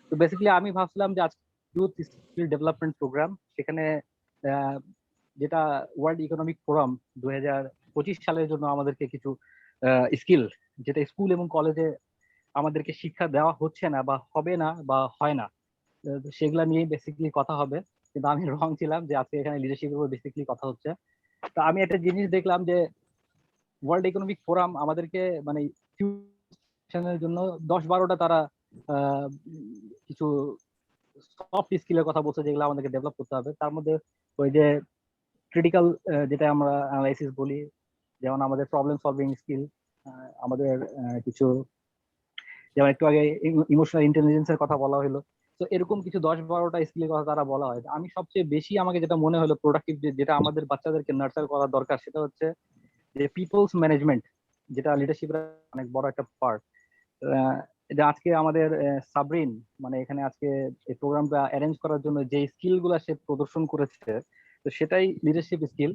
তো বেসিক্যালি আমি ভাবছিলাম যে আজকে ইউথ স্কিল ডেভেলপমেন্ট প্রোগ্রাম, সেখানে যেটা ওয়ার্ল্ড ইকোনমিক ফোরাম 2025 সালের জন্য আমাদেরকে কিছু স্কিল, যেটা স্কুল এবং কলেজে আমাদেরকে শিক্ষা দেওয়া হচ্ছে না বা হবে না বা হয় না, সেগুলা নিয়ে বেসিক্যালি কথা হবে। কিন্তু আমি রং ছিলাম যে আজকে এখানে লিডারশিপের উপর বেসিক্যালি কথা হচ্ছে। তো আমি একটা জিনিস দেখলাম যে ওয়ার্ল্ড ইকোনমিক ফোরাম আমাদেরকে মানে ফিউচারের জন্য 10-12টা তারা কিছু সফট স্কিলের কথা বলছে যেগুলো আমাদেরকে ডেভেলপ করতে হবে। তার মধ্যে ওই যে ক্রিটিক্যাল, যেটা আমরা অ্যানালাইসিস বলি, যেমন আমাদের প্রবলেম সলভিং স্কিল, আমাদের কিছু, যেমন একটু আগে ইমোশনাল ইন্টেলিজেন্সের কথা বলা হলো। তো এরকম কিছু 10-12টা স্কিলের কথা তারা বলা হয়। আমি সবচেয়ে বেশি আমাকে যেটা মনে হলো প্রোডাক্টিভ, যেটা আমাদের বাচ্চাদেরকে নার্চার করা দরকার, সেটা হচ্ছে যে পিপলস ম্যানেজমেন্ট, যেটা লিডারশিপের অনেক বড় একটা পার্ট। যে আজকে আমাদের সাবরিন, মানে এখানে আজকে এই প্রোগ্রামটা অ্যারেঞ্জ করার জন্য যে স্কিল গুলা সে প্রদর্শন করেছে, তো সেটাই লিডারশিপ স্কিল।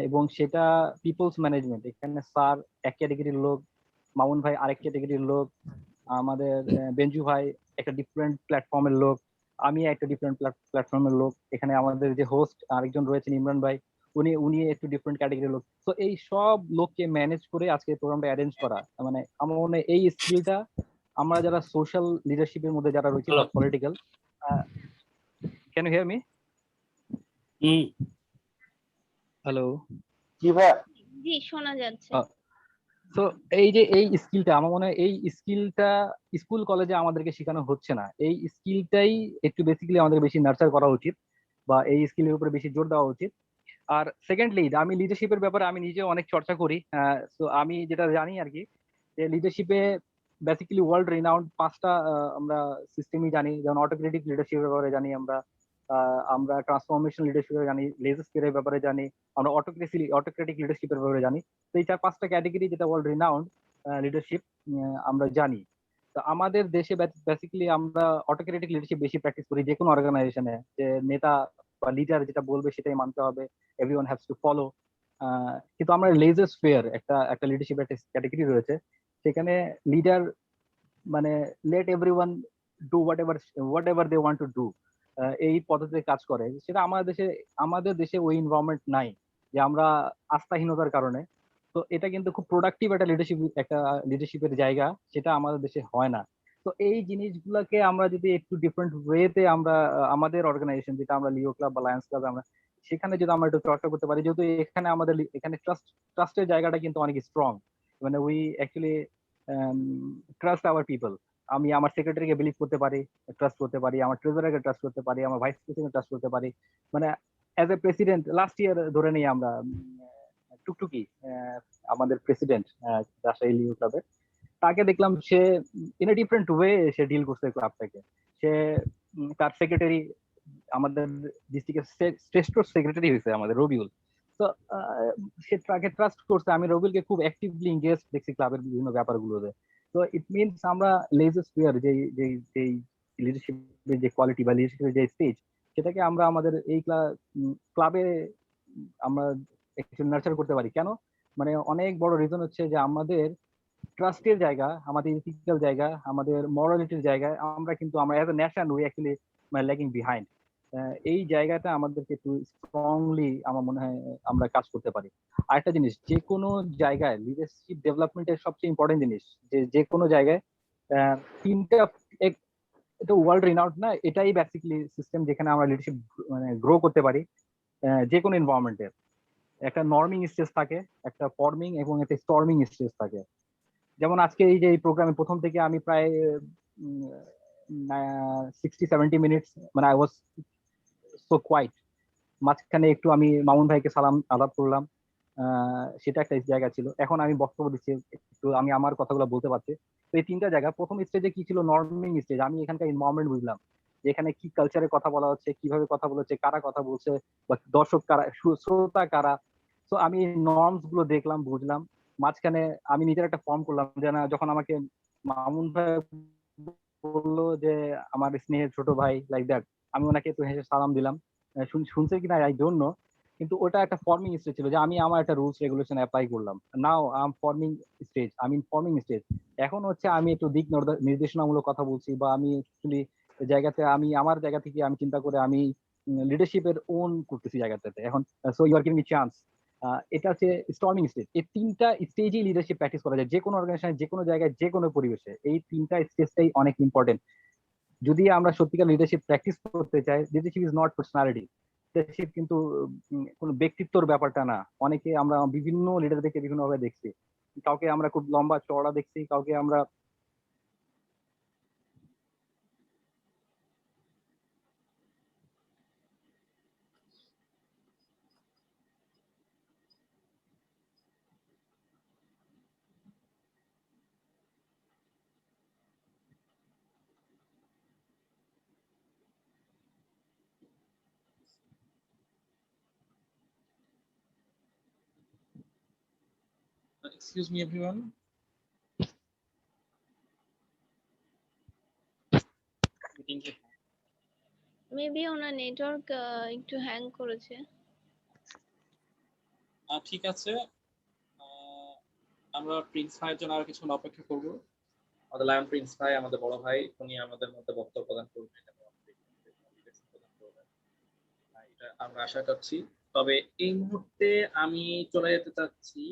এবং সেটা পিপলস ম্যানেজমেন্ট। এখানে স্যার এক ক্যাটাগরির লোক, মামুন ভাই আরেক ক্যাটাগরির লোক, আমাদের বেঞ্জু ভাই একটা ডিফারেন্ট প্ল্যাটফর্মের লোক, আমি একটা ডিফারেন্ট প্ল্যাটফর্মের লোক, এখানে আমাদের যে হোস্ট আরেকজন রয়েছেন ইমরান ভাই, উনি একটু ডিফারেন্ট ক্যাটাগরির লোক। তো এই সব লোককে ম্যানেজ করে আজকে প্রোগ্রামটা অ্যারেঞ্জ করা, মানে আমার মনে হয় এই স্কিলটা আমরা যারা সোশ্যাল লিডারশিপের মধ্যে যারা রয়েছে বা political, can you hear me? Hello, কি ভাই? জি শোনা যাচ্ছে। তো এই যে এই স্কিলটা, আমার মনে হয় এই স্কিলটা স্কুল কলেজে আমাদেরকে শেখানো হচ্ছে না। এই স্কিলটাই একটু বেসিক্যালি আমাদের বেশি নার্চার করা উচিত, বা এই স্কিলের উপরে বেশি জোর দেওয়া উচিত। আর সেকেন্ডলি, আমি লিডারশিপের ব্যাপারে আমি নিজে অনেক চর্চা করি। তো আমি যেটা জানি আর কি, যে লিডারশিপে বেসিক্যালি ওয়ার্ল্ড রিনাউন্ড 5টা আমরা সিস্টেমই জানি। যেমন অটোক্রেটিক লিডারশিপের ব্যাপারে জানি আমরা, আমরা ট্রান্সফরমেশন লিডারশিপের জানি, লেজার স্কেলের ব্যাপারে জানি, আমরা অটোক্রেটিক লিডারশিপের ব্যাপারে জানি। তো এই 4-5টা ক্যাটাগরি যেটা ওয়ার্ল্ড রিনাউন্ড লিডারশিপ আমরা জানি। তো আমাদের দেশে বেসিক্যালি আমরা অটোক্রেটিক লিডারশিপ বেশি প্র্যাকটিস করি যে কোনো অর্গানাইজেশনে, যে নেতা বা লিডার যেটা বলবে সেটাই মানতে হবে, এভরিওয়ান হ্যাভস টু ফলো। কিন্তু আমরা লেজার স্ফিয়ার একটা একটা লিডারশিপ একটা ক্যাটাগরি রয়েছে, সেখানে লিডার মানে let everyone do whatever they want to do, এই পদ্ধতিতে কাজ করে। সেটা আমাদের দেশে ওই এনভায়রনমেন্ট নাই, যে আমরা আস্থাহীনতার কারণে। তো এটা কিন্তু খুব প্রোডাক্টিভ একটা লিডারশিপের জায়গা, সেটা আমাদের দেশে হয় না। তো এই জিনিসগুলোকে আমরা যদি একটু ডিফারেন্ট ওয়েতে আমরা আমাদের অর্গানাইজেশন, যেটা আমরা লিও ক্লাব বা লায়ন্স ক্লাব, আমরা সেখানে যদি আমরা একটু চর্চা করতে পারি, যেহেতু এখানে ট্রাস্টের জায়গাটা কিন্তু অনেক স্ট্রং। মানে we actually trust hour people. আমি আমার সেক্রেটারিকে বিলিভ করতে পারি, ট্রাস্ট করতে পারি, আমার ট্রেজারারকে ট্রাস্ট করতে পারি, আমার ভাইস প্রেসিডেন্ট ট্রাস্ট করতে পারি। মানে as a president last year ধরে নেই আমরা টুকটুকি আমাদের প্রেসিডেন্ট রাজশাহী লিও ক্লাবের, তাকে দেখলাম সে ইন এ ডিফারেন্ট ওয়ে সে ডিল করছে ক্লাবটাকে। সে তার সেক্রেটারি, আমাদের ডিস্ট্রিক্টের শ্রেষ্ঠ সেক্রেটারি হয়েছে আমাদের রবিউল। তো সে তাকে ট্রাস্ট করছে। আমি রবিউলকে খুব অ্যাক্টিভলি এঙ্গেজ দেখছি ক্লাবের বিভিন্ন ব্যাপারগুলোতে। তো ইট মিনস আমরা লেজার স্পিয়ার যে লিডারশিপের যে কোয়ালিটি বা লিডারশিপের যে স্টেজ, সেটাকে আমরা আমাদের এই ক্লাবে আমরা একটু নার্চার করতে পারি। কেন? মানে অনেক বড় রিজন হচ্ছে যে আমাদের ট্রাস্টের জায়গা, আমাদের ইথিক্যাল জায়গা, আমাদের মরালিটির জায়গায় আমরা কিন্তু আমরা as a nation we actually lagging behind. এই জায়গাটা আমাদেরকে একটু স্ট্রংলি আমার মনে হয় আমরা কাজ করতে পারি। আরেকটা জিনিস, যে কোনো জায়গায় লিডারশিপ ডেভেলপমেন্টের সবচেয়ে ইম্পর্টেন্ট জিনিস যে কোনো জায়গায় তিনটা, এটা ওয়ার্ল্ড রিনাউন্ড না, এটাই বেসিক্যালি সিস্টেম যেখানে আমরা লিডারশিপ মানে গ্রো করতে পারি। যে কোনো এনভায়রনমেন্টের একটা নর্মিং স্টেজ থাকে, একটা ফর্মিং এবং একটা স্টর্মিং স্টেজ থাকে। যেমন আজকে এই যে এই প্রোগ্রামে প্রথম থেকে আমি প্রায় 60-70 মিনিটস মানে আই ওয়াজ সো কোয়াইট। মাঝখানে একটু আমি মামুন ভাইকে সালাম আলাপ করলাম, সেটা একটা জায়গা ছিল। এখন আমি বক্তব্য দিচ্ছি, একটু আমি আমার কথাগুলো বলতে পারছি। তো এই তিনটা জায়গা, প্রথম স্টেজে কি ছিল? নর্মিং স্টেজ। আমি এখানকার এনভায়রনমেন্ট বুঝলাম, যে এখানে কি কালচারে কথা বলা হচ্ছে, কিভাবে কথা বলছে, কারা কথা বলছে, বা দর্শক কারা, শ্রোতা কারা। তো আমি নর্মস গুলো দেখলাম, বুঝলাম। মাঝখানে আমি নিজের একটা ফর্ম করলাম, যে না, যখন আমাকে মামুন ভাই বললো যে আমার স্নেহের ছোট ভাই লাইক দ্যাট, আমি ওনাকে একটু হেসে সালাম দিলাম। শুনছে কিনা আই ডোন্ট নো, কিন্তু ওটা একটা ফর্মিং স্টেজ ছিল, যে আমি আমার একটা রুলস রেগুলেশন অ্যাপ্লাই করলাম। Now I am forming stage, আমি ফর্মিং স্টেজ। এখন হচ্ছে আমি একটু দিক নির্দেশনামূলক কথা বলছি, বা আমি অ্যাকচুয়ালি জায়গাতে আমি আমার জায়গা থেকে আমি চিন্তা করে আমি লিডারশিপের ওন করতেছি জায়গাটাতে এখন। So you are giving me chance. এটা হচ্ছে স্টর্মিং স্টেজ। এই তিনটা স্টেজেই লিডারশিপ প্র্যাকটিস করা যায়, যে কোনো অর্গানাইজেশনে, যে কোনো জায়গায়, যে কোনো পরিবেশে। এই তিনটা স্টেজটাই অনেক ইম্পর্টেন্ট যদি আমরা সত্যিকার লিডারশিপ প্র্যাকটিস করতে চাই। Leadership is not personality. Leadership কিন্তু কোনো ব্যক্তিত্বর ব্যাপারটা না। অনেকে আমরা বিভিন্ন লিডারদেরকে বিভিন্ন ভাবে দেখছি, কাউকে আমরা খুব লম্বা চওড়া দেখছি, কাউকে আমরা Excuse me, everyone. মেবি ওনার নেটওয়ার্ক একটু হ্যাং করেছে। ঠিক আছে, আমরা প্রিন্স ভাইয়ের জন্য আর কিছুক্ষণ অপেক্ষা করব। আমাদের লায়ন প্রিন্স ভাই, আমাদের বড় ভাই, উনি আমাদের মধ্যে বক্তব্য প্রদান করবেন এবং এটা আমরা আশা করছি। তবে এই মুহূর্তে আমি চলে যেতে চাচ্ছি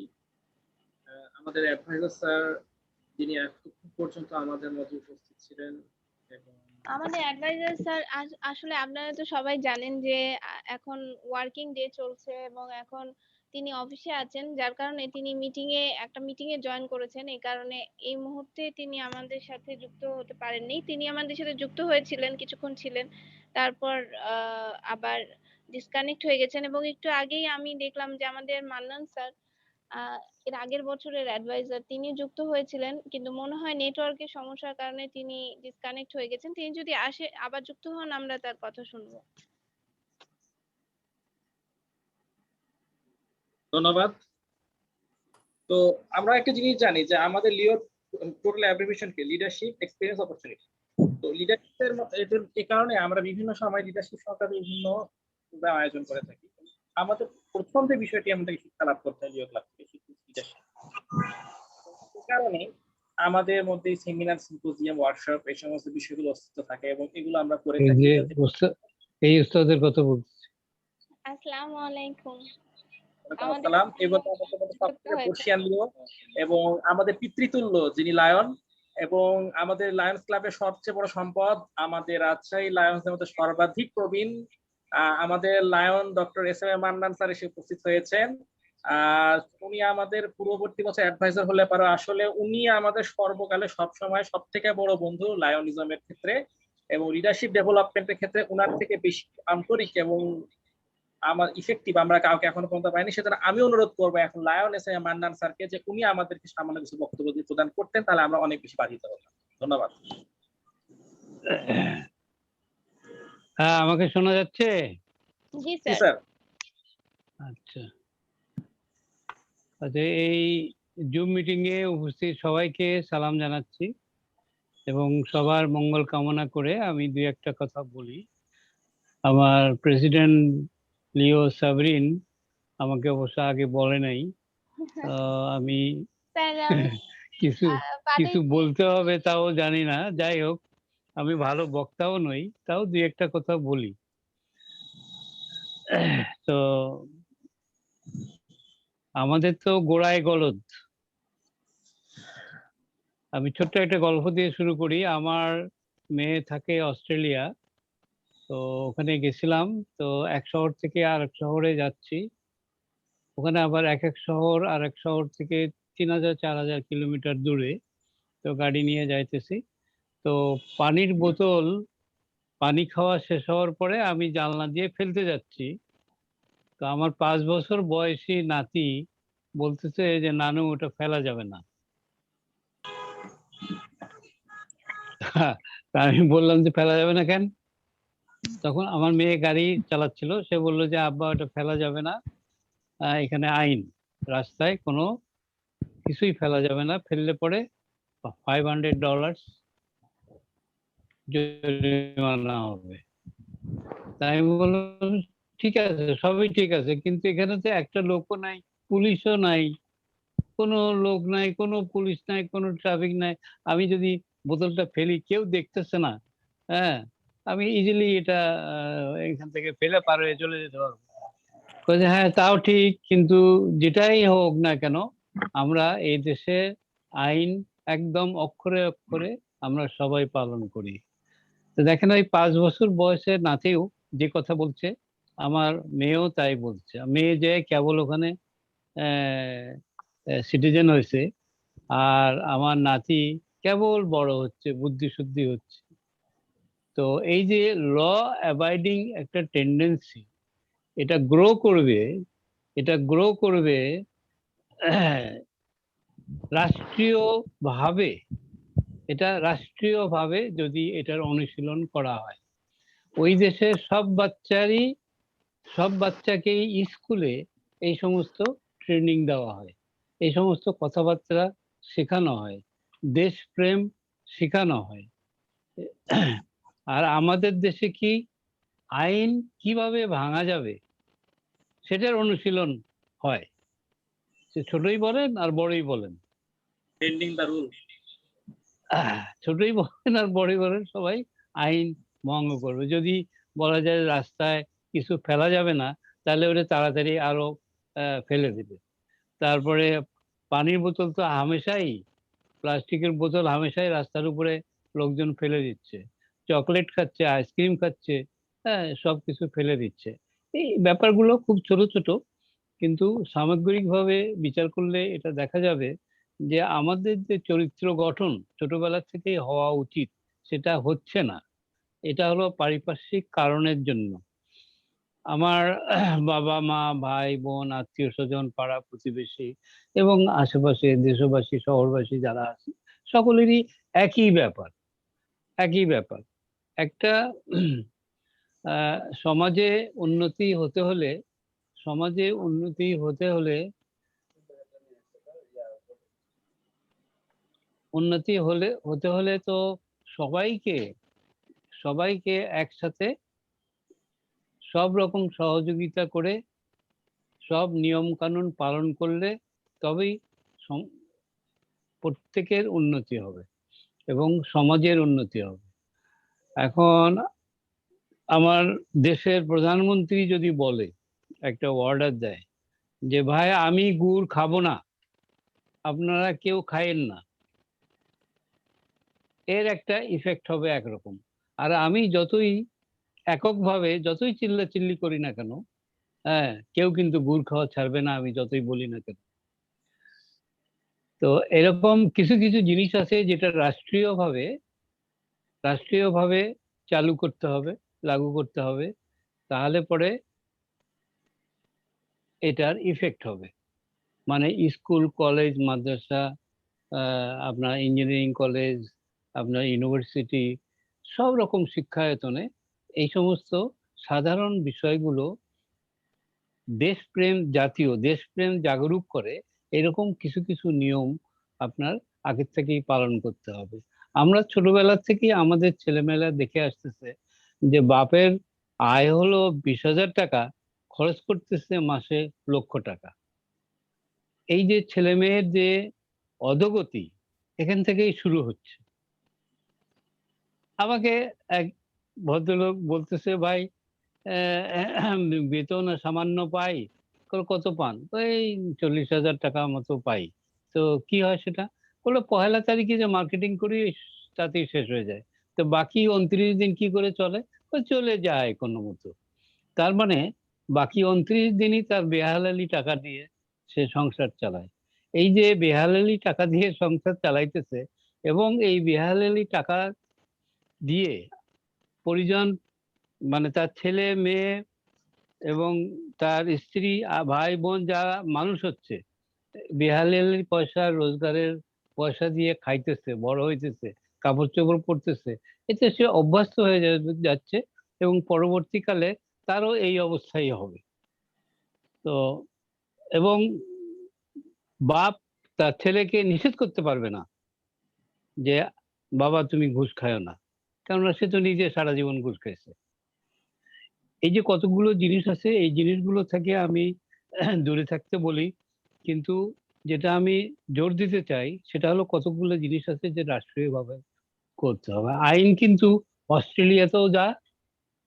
আমাদের অ্যাডভাইজার স্যার, যিনি এখন পর্যন্ত আমাদের মধ্যে উপস্থিত ছিলেন। এবং আমাদের অ্যাডভাইজার স্যার আসলে আপনারা তো সবাই জানেন যে এখন ওয়ার্কিং ডে চলছে এবং এখন তিনি অফিসে আছেন, যার কারণে তিনি একটা মিটিং এ জয়েন করেছেন। এই কারণে এই মুহূর্তে তিনি আমাদের সাথে যুক্ত হতে পারেননি। তিনি আমাদের সাথে যুক্ত হয়েছিলেন, কিছুক্ষণ ছিলেন, তারপর আবার ডিসকানেক্ট হয়ে গেছেন। এবং একটু আগেই আমি দেখলাম যে আমাদের মান্নান স্যার, এর আগের বছরের অ্যাডভাইজার, তিনি যুক্ত হয়েছিলেন, কিন্তু মনে হয় নেটওয়ার্কের সমস্যার কারণে তিনি ডিসকানেক্ট হয়ে গেছেন। তিনি যদি আসে আবার যুক্ত হন, আমরা তার কথা শুনবো। ধন্যবাদ। তো আমরা একটা জিনিস জানি যে আমাদের লিও টোটাল অ্যাব্রিভিয়েশন কি? Leadership experience opportunity. তো লিডারশিপের এই কারণে আমরা বিভিন্ন সময় লিডারশিপ সংক্রান্ত বিভিন্ন আয়োজন করে থাকি। আমাদের প্রথম যে বিষয়টি আমাদের শিক্ষা লাভ করতে হয় লিও ক্লাব থেকে, লিডারশিপ। এই কারণে আমাদের মধ্যে সেমিনার, সিম্পোজিয়াম, ওয়ার্কশপ, এই সমস্ত বিষয়গুলো অস্তিত্ব থাকে এবং এগুলো আমরা করে থাকি। এই উস্তাদের কথা বলছি। আসসালামু আলাইকুম। আসসালাম। এবার আমাদের সবথেকে বর্ষিয়ান লিও এবং আমাদের পিতৃতুল্য যিনি লায়ন, এবং আমাদের লায়ন্স ক্লাবের সবচেয়ে বড় সম্পদ, আমাদের রাজশাহী লায়ন্সের মধ্যে সর্বাধিক প্রবীণ আমাদের lion doctor S M Mannan sir এসে উপস্থিত হয়েছেন। উনি আমাদের পূর্ববর্তী বছর অ্যাডভাইজার হলে পারে, আসলে উনি আমাদের সর্বকালে সবসময় সব থেকে বড় বন্ধু লায়নিজমের ক্ষেত্রে এবং লিডারশিপ ডেভেলপমেন্টের ক্ষেত্রে উনার থেকে বেশি আন্তরিক এবং আমার ইফেক্টিভ আমরা কাউকে এখনো পর্যন্ত পাইনি, সেজন্য আমি অনুরোধ করবো এখন লায়ন এস এম মান্নান স্যারকে যে উনি আমাদেরকে সামান্য কিছু বক্তব্য দিয়ে প্রদান করতেন, তাহলে আমরা অনেক বেশি বাধিত হতাম। ধন্যবাদ। হ্যাঁ, আমাকে শোনা যাচ্ছে? জি জি স্যার। স্যার। আচ্ছা আচ্ছা, এই জুম মিটিং এ উপস্থিত সবাইকে সালাম জানাচ্ছি এবং সবার মঙ্গল কামনা করে আমি দুই একটা কথা বলি। আমার প্রেসিডেন্ট লিও সাবরিন আমাকে অবশ্য আগে বলে নাই, আমি স্যার আমি কিছু কিছু পাঠাইছি। বলতে হবে তাও জানি না। যাই হোক, আমি ভালো বক্তাও নই, তাও দুই একটা কথা বলি। তো আমাদের তো গোড়ায় গলদ। আমি ছোট্ট একটা গল্প দিয়ে শুরু করি। আমার মেয়ে থাকে অস্ট্রেলিয়া, তো ওখানে গেছিলাম। তো এক শহর থেকে আর এক শহরে যাচ্ছি, ওখানে আবার এক এক শহর আর এক শহর থেকে 3000-4000 কিলোমিটার দূরে। তো গাড়ি নিয়ে যাইতেছি, তো পানির বোতল পানি খাওয়া শেষ হওয়ার পরে আমি জানলা দিয়ে ফেলতে যাচ্ছি। তো আমার 5 বছর বয়সী নাতি বলতেছে যে নানু ওটা ফেলা যাবে না। তা আমি বললাম যে ফেলা যাবে না কেন? তখন আমার মেয়ে গাড়ি চালাচ্ছিল, সে বললো যে আব্বা ওটা ফেলা যাবে না, এখানে আইন, রাস্তায় কোনো কিছুই ফেলা যাবে না, ফেললে পরে $500 জরিমানা হবে। তাই আমি বললাম ঠিক আছে, সবই ঠিক আছে, কিন্তু এখানে তো একটা লোকও নাই, পুলিশও নাই, কোনো লোক নাই, কোনো পুলিশ নাই, কোনো ট্রাফিক নাই। আমি যদি বোতলটা ফেলি কেউ দেখতেছে না, হ্যাঁ, আমি ইজিলি এটা এখান থেকে ফেলে পার হয়ে চলে যেতে পারবো। বলছে হ্যাঁ তাও ঠিক, কিন্তু যেটাই হোক না কেন আমরা এই দেশে আইন একদম অক্ষরে অক্ষরে আমরা সবাই পালন করি। তো দেখেন ওই 5 বছর বয়সের নাতিও যে কথা বলছে, আমার মেয়েও তাই বলছে। মেয়ে যে কেবল ওখানে সিটিজেন হয়েছে, আর আমার নাতি কেবল বড় হচ্ছে, বুদ্ধি শুদ্ধি হচ্ছে। তো এই যে ল অ্যাবাইডিং একটা টেন্ডেন্সি, এটা গ্রো করবে, এটা গ্রো করবে রাষ্ট্রীয়ভাবে। এটা রাষ্ট্রীয়ভাবে যদি এটার অনুশীলন করা হয়, ওই দেশের সব বাচ্চাকেই স্কুলে এই সমস্ত ট্রেনিং দেওয়া হয়, এই সমস্ত কথাবার্তা শেখানো হয়, দেশপ্রেম শেখানো হয়। আর আমাদের দেশে কি আইন কিভাবে ভাঙা যাবে সেটার অনুশীলন হয়, সে ছোটই বলেন আর বড়ই বলেন। Bending the rule. ছোটই বলেন আর বড়ই বলেন, সবাই আইন ভঙ্গ করবে। যদি বলা যায় রাস্তায় কিছু ফেলা যাবে না, তাহলে ওটা তাড়াতাড়ি আরো ফেলে দিবে। তারপরে পানির বোতল তো হামেশাই, প্লাস্টিকের বোতল হামেশাই রাস্তার উপরে লোকজন ফেলে দিচ্ছে, চকলেট খাচ্ছে, আইসক্রিম খাচ্ছে, হ্যাঁ, সবকিছু ফেলে দিচ্ছে। এই ব্যাপারগুলো খুব ছোট ছোট, কিন্তু সামগ্রিকভাবে বিচার করলে এটা দেখা যাবে যে আমাদের যে চরিত্র গঠন ছোটবেলা থেকেই হওয়া উচিত, সেটা হচ্ছে না। এটা হলো পারিপার্শ্বিক কারণের জন্য। আমার বাবা মা, ভাই বোন, আত্মীয় স্বজন, পাড়া প্রতিবেশী এবং আশেপাশে দেশবাসী, শহরবাসী যারা আছে, সকলেরই একই ব্যাপার, একই ব্যাপার। একটা সমাজে উন্নতি হতে হলে, সমাজে উন্নতি হতে হলে হতে হলে তো সবাইকে সবাইকে একসাথে সব রকম সহযোগিতা করে সব নিয়ম কানুন পালন করলে তবেই প্রত্যেকের উন্নতি হবে এবং সমাজের উন্নতি হবে। এখন আমার দেশের প্রধানমন্ত্রী যদি বলে, একটা অর্ডার দেয় যে ভাই আমি গুড় খাবো না, আপনারা কেউ খায়েন না, এর একটা ইফেক্ট হবে একরকম। আর আমি যতই এককভাবে যতই চিল্লাচিল্লি করি না কেন, হ্যাঁ, কেউ কিন্তু গুড় খাওয়া ছাড়বে না, আমি যতই বলি না কেন। তো এরকম কিছু কিছু জিনিস আছে যেটা রাষ্ট্রীয়ভাবে চালু করতে হবে, লাগু করতে হবে, তাহলে পরে এটার ইফেক্ট হবে। মানে স্কুল, কলেজ, মাদ্রাসা, আপনার ইঞ্জিনিয়ারিং কলেজ, আপনার ইউনিভার্সিটি, সব রকম শিক্ষায়তনে এই সমস্ত সাধারণ বিষয়গুলো দেশপ্রেম, জাতীয় দেশপ্রেম জাগরুক করে এরকম কিছু কিছু নিয়ম আপনার আগের থেকেই পালন করতে হবে। আমরা ছোটবেলা থেকেই আমাদের ছেলেমেয়েরা দেখে আসতেছে যে বাপের আয় হলো 20,000 টাকা, খরচ করতেছে মাসে লক্ষ টাকা। এই যে ছেলে মেয়ের যে অধোগতি এখান থেকেই শুরু হচ্ছে। আমাকে এক ভদ্রলোক বলতেছে, ভাই বেতন সামান্য পাই। কত পান? এই 40,000 টাকা মতো পাই। তো কি হয় সেটা? বললো পহেলা তারিখে যে মার্কেটিং করি তাতেই শেষ হয়ে যায়। তো বাকি 29 দিন কি করে চলে? চলে যায় কোনো মতো। তার মানে বাকি 29 দিনই তার বেহালালি টাকা দিয়ে সে সংসার চালায়। এই যে বেহালালি টাকা দিয়ে সংসার চালাইতেছে এবং এই বেহালালি টাকা দিয়ে পরিজন, মানে তার ছেলে মেয়ে এবং তার স্ত্রী, ভাই বোন যারা মানুষ হচ্ছে, বেহালালি পয়সা, রোজগারের পয়সা দিয়ে খাইতেছে, বড় হইতেছে, কাপড় চোপড় পরতেছে, এতে সে অভ্যস্ত হয়ে যাচ্ছে এবং পরবর্তীকালে তারও এই অবস্থাই হবে। তো এবং বাপ তার ছেলেকে নিষেধ করতে পারবে না যে বাবা তুমি ঘুষ খাও না, কেননা সে তো নিজে সারা জীবন ঘুষ খাইছে। এই যে কতগুলো জিনিস আছে, এই জিনিসগুলো থেকে আমি দূরে থাকতে বলি, কিন্তু যেটা আমি জোর দিতে চাই সেটা হলো কতগুলো জিনিস আছে যে রাষ্ট্রীয়ভাবে করতে হবে। আইন কিন্তু অস্ট্রেলিয়াতেও যা,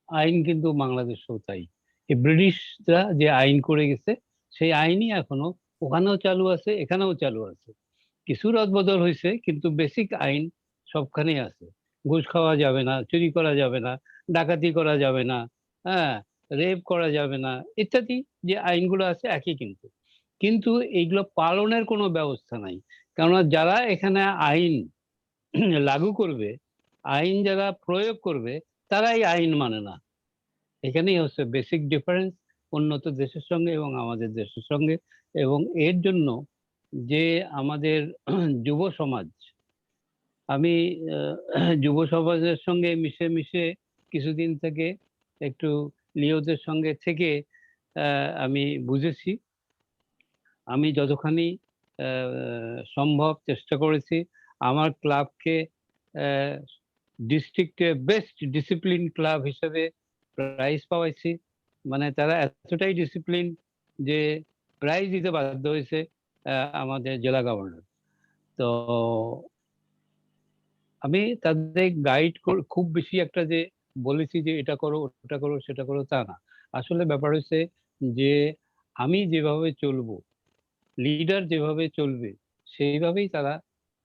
আইন কিন্তু বাংলাদেশেও তাই। এই ব্রিটিশরা যে আইন করে গেছে সেই আইনই এখনো ওখানেও চালু আছে, এখানেও চালু আছে। কিছু রদবদল হয়েছে কিন্তু বেসিক আইন সবখানেই আছে। ঘুষ খাওয়া যাবে না, চুরি করা যাবে না, ডাকাতি করা যাবে না, হ্যাঁ, রেপ করা যাবে না, ইত্যাদি যে আইনগুলো আছে একই। কিন্তু কিন্তু এইগুলো পালনের কোনো ব্যবস্থা নাই। কেননা যারা এখানে আইন লাগু করবে, আইন যারা প্রয়োগ করবে, তারাই আইন মানে না। এখানেই হচ্ছে বেসিক ডিফারেন্স উন্নত দেশের সঙ্গে এবং আমাদের দেশের সঙ্গে। এবং এর জন্য যে আমাদের যুব সমাজ, আমি যুব সমাজের সঙ্গে মিশে মিশে কিছুদিন থেকে একটু লিওদের সঙ্গে থেকে আমি বুঝেছি, আমি যতখানি সম্ভব চেষ্টা করেছি আমার ক্লাবকে ডিস্ট্রিক্টে বেস্ট ডিসিপ্লিন ক্লাব হিসেবে প্রাইজ পাওয়াইছি। মানে তারা এতটাই ডিসিপ্লিন যে প্রাইজ দিতে বাধ্য হয়েছে আমাদের জেলা গভর্নর। তো আমি তাদের গাইড খুব বেশি একটা যে বলেছি যে এটা করো ওটা করো সেটা করো তা না। আসলে ব্যাপার হচ্ছে যে আমি যেভাবে চলবো, লিডার যেভাবে চলবে সেইভাবেই তারা